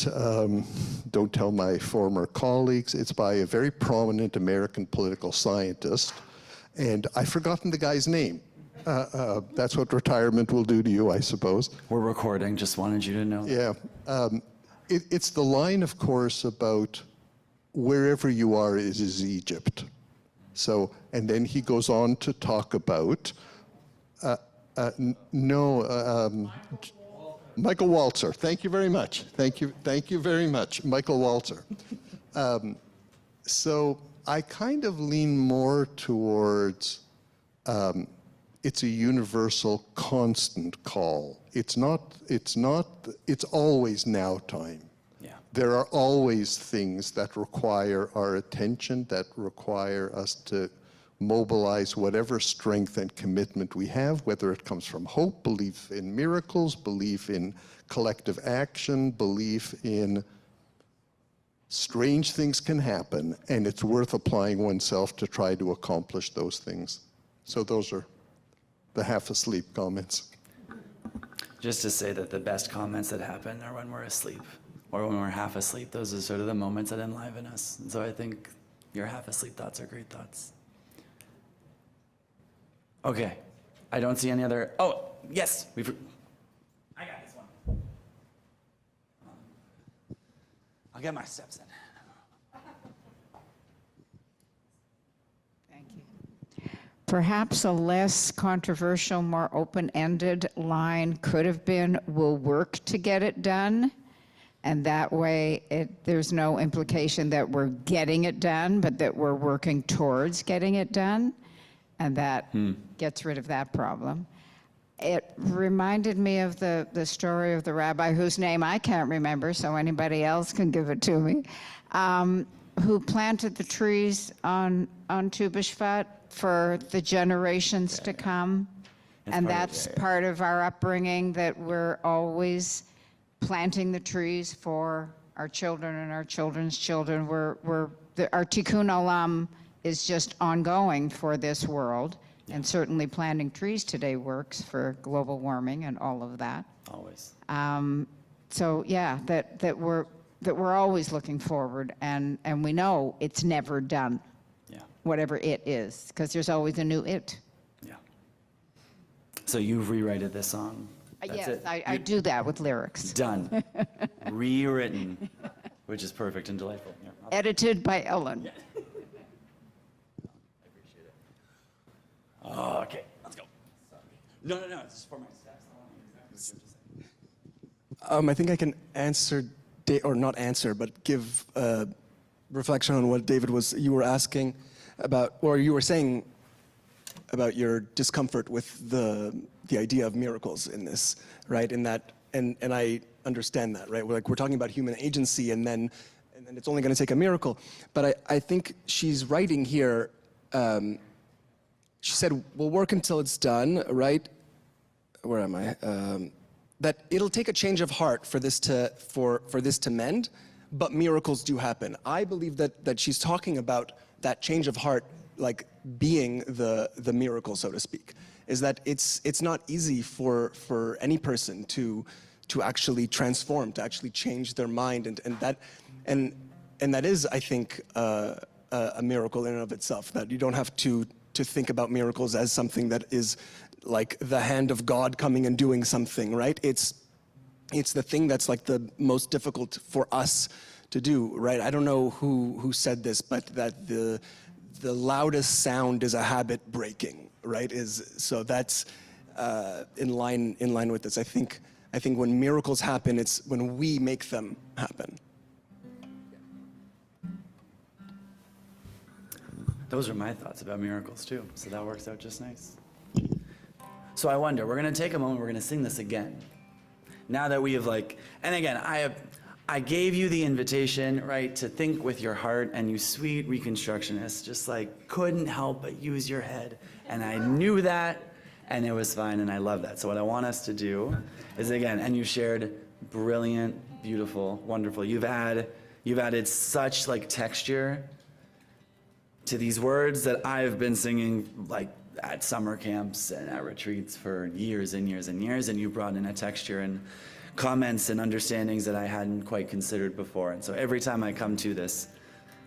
don't tell my former colleagues, it's by a very prominent American political scientist. And I've forgotten the guy's name. That's what retirement will do to you, I suppose. We're recording, just wanted you to know. Yeah. It's the line, of course, about wherever you are is Egypt. So, and then he goes on to talk about, Michael Walzer. Thank you very much. Thank you very much, Michael Walzer. So I kind of lean more towards it's a universal, constant call. It's always now time. Yeah. There are always things that require our attention, that require us to mobilize whatever strength and commitment we have, whether it comes from hope, belief in miracles, belief in collective action, belief in strange things can happen, and it's worth applying oneself to try to accomplish those things. So those are the half-asleep comments. Just to say that the best comments that happen are when we're asleep or when we're half asleep. Those are sort of the moments that enliven us. And so I think your half asleep thoughts are great thoughts. Okay, I don't see any other, oh, yes, I got this one. I'll get my steps in. Perhaps a less controversial, more open-ended line could have been, "We'll work to get it done." And that way, there's no implication that we're getting it done, but that we're working towards getting it done. And that gets rid of that problem. It reminded me of the story of the rabbi whose name I can't remember, so anybody else can give it to me, who planted the trees on Tu B'Shvat for the generations to come. And that's part of our upbringing, that we're always planting the trees for our children and our children's children. Our Tikkun Olam is just ongoing for this world. And certainly planting trees today works for global warming and all of that. Always. So yeah, that we're always looking forward, and we know it's never done. Yeah. Whatever it is, because there's always a new it. Yeah. So you've rewritten this song. That's Yes, it. I do that with lyrics. Done. Rewritten, which is perfect and delightful. Yeah, Edited by Ellen. I appreciate it. Oh, okay, let's go. No, it's just for my steps. I think I can answer, or not answer, but give reflection on what you were asking about, or you were saying about your discomfort with the idea of miracles in this, right? In that, and I understand that, right? We're talking about human agency, and then it's only going to take a miracle. But I think she's writing here. She said, "We'll work until it's done," right? Where am I? That it'll take a change of heart for this to mend, but miracles do happen. I believe that she's talking about that change of heart, like being the miracle, so to speak. Is that it's not easy for any person to actually transform, to actually change their mind, and that is, I think, a miracle in and of itself. That you don't have to think about miracles as something that is like the hand of God coming and doing something, right? It's the thing that's like the most difficult for us to do, right? I don't know who said this, but that the loudest sound is a habit breaking, right? So that's in line with this. I think when miracles happen, it's when we make them happen. Those are my thoughts about miracles too, so that works out just nice. So I wonder, we're gonna take a moment, we're gonna sing this again. Now that we have and again, I gave you the invitation, right, to think with your heart, and you sweet Reconstructionists just couldn't help but use your head. And I knew that, and it was fine, and I love that. So what I want us to do is, again, and you shared brilliant, beautiful, wonderful. You've added such texture to these words that I've been singing at summer camps and at retreats for years and years and years, and you brought in a texture and comments and understandings that I hadn't quite considered before. And so every time I come to this,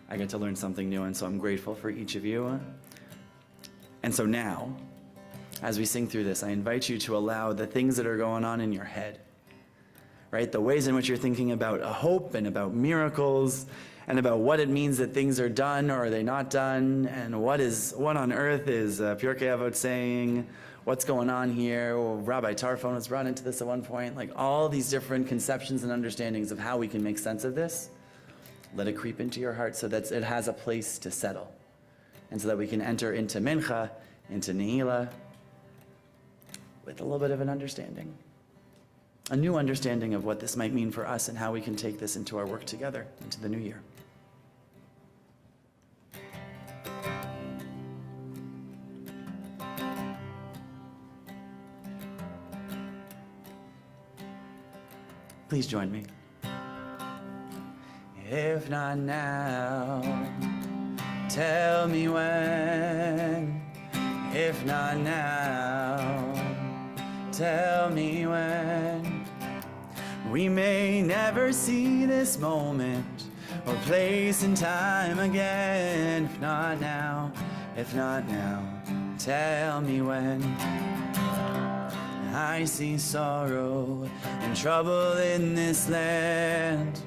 I get to learn something new, and so I'm grateful for each of you. And so now, as we sing through this, I invite you to allow the things that are going on in your head, right? The ways in which you're thinking about a hope and about miracles and about what it means that things are done or are they not done, and what on earth is Pirkei Avot saying, what's going on here? Well, Rabbi Tarfon was brought into this at one point. All these different conceptions and understandings of how we can make sense of this, let it creep into your heart so that it has a place to settle, and so that we can enter into Mincha, into Nehila, with a little bit of an understanding. A new understanding of what this might mean for us and how we can take this into our work together into the new year. Please join me. If not now, tell me when. If not now, tell me when. We may never see this moment or place in time again. If not now, tell me when. I see sorrow and trouble in this land.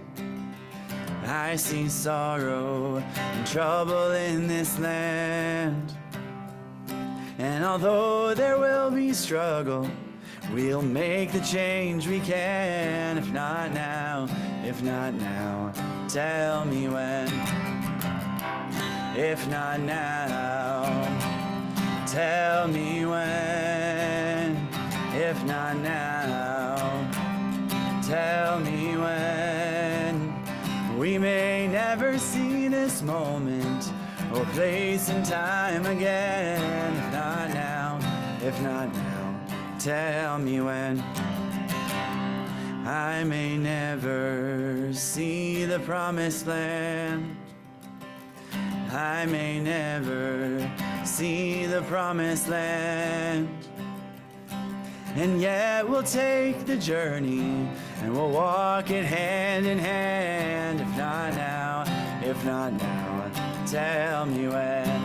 I see sorrow and trouble in this land. And although there will be struggle, we'll make the change we can. If not now, tell me when. If not now, tell me when. If not now, tell me when. We may never see this moment or place in time again. If not now, tell me when. I may never see the promised land. I may never see the promised land. And yet we'll take the journey and we'll walk it hand in hand. If not now, tell me when.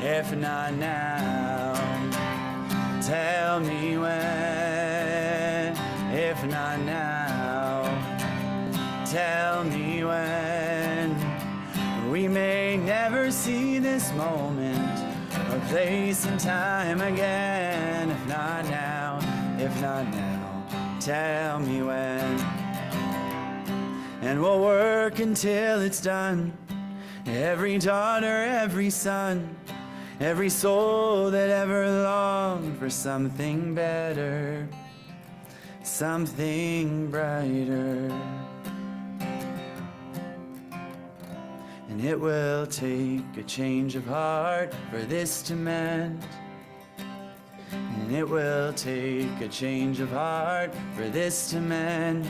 If not now, tell me when. If not now, tell me when. We may never see this moment or place in time again. If not now, tell me when. And we'll work until it's done. Every daughter, every son, every soul that ever longed for something better, something brighter. And it will take a change of heart for this to mend. And it will take a change of heart for this to mend.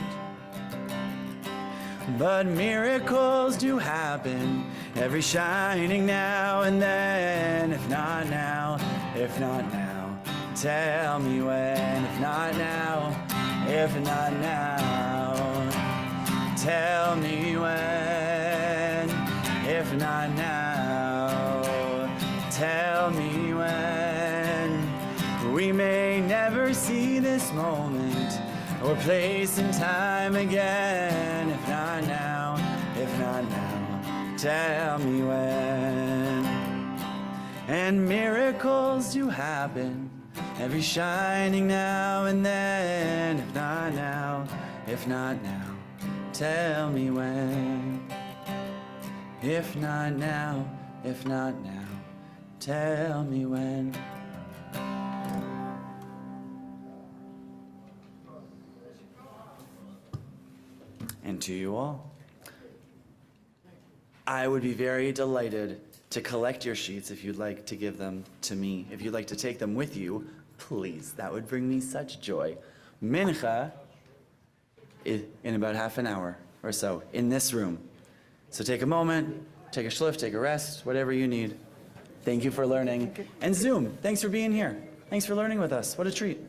But miracles do happen every shining now and then. If not now, tell me when. If not now, tell me when. If not now, tell me when. We may never see this moment or place in time again. If not now, tell me when. And miracles do happen every shining now and then. If not now, tell me when. If not now, tell me when. And to you all, I would be very delighted to collect your sheets if you'd like to give them to me. If you'd like to take them with you, please, that would bring me such joy. Mincha is in about half an hour or so in this room. So take a moment, take a shliff, take a rest, whatever you need. Thank you for learning. And Zoom, thanks for being here. Thanks for learning with us. What a treat.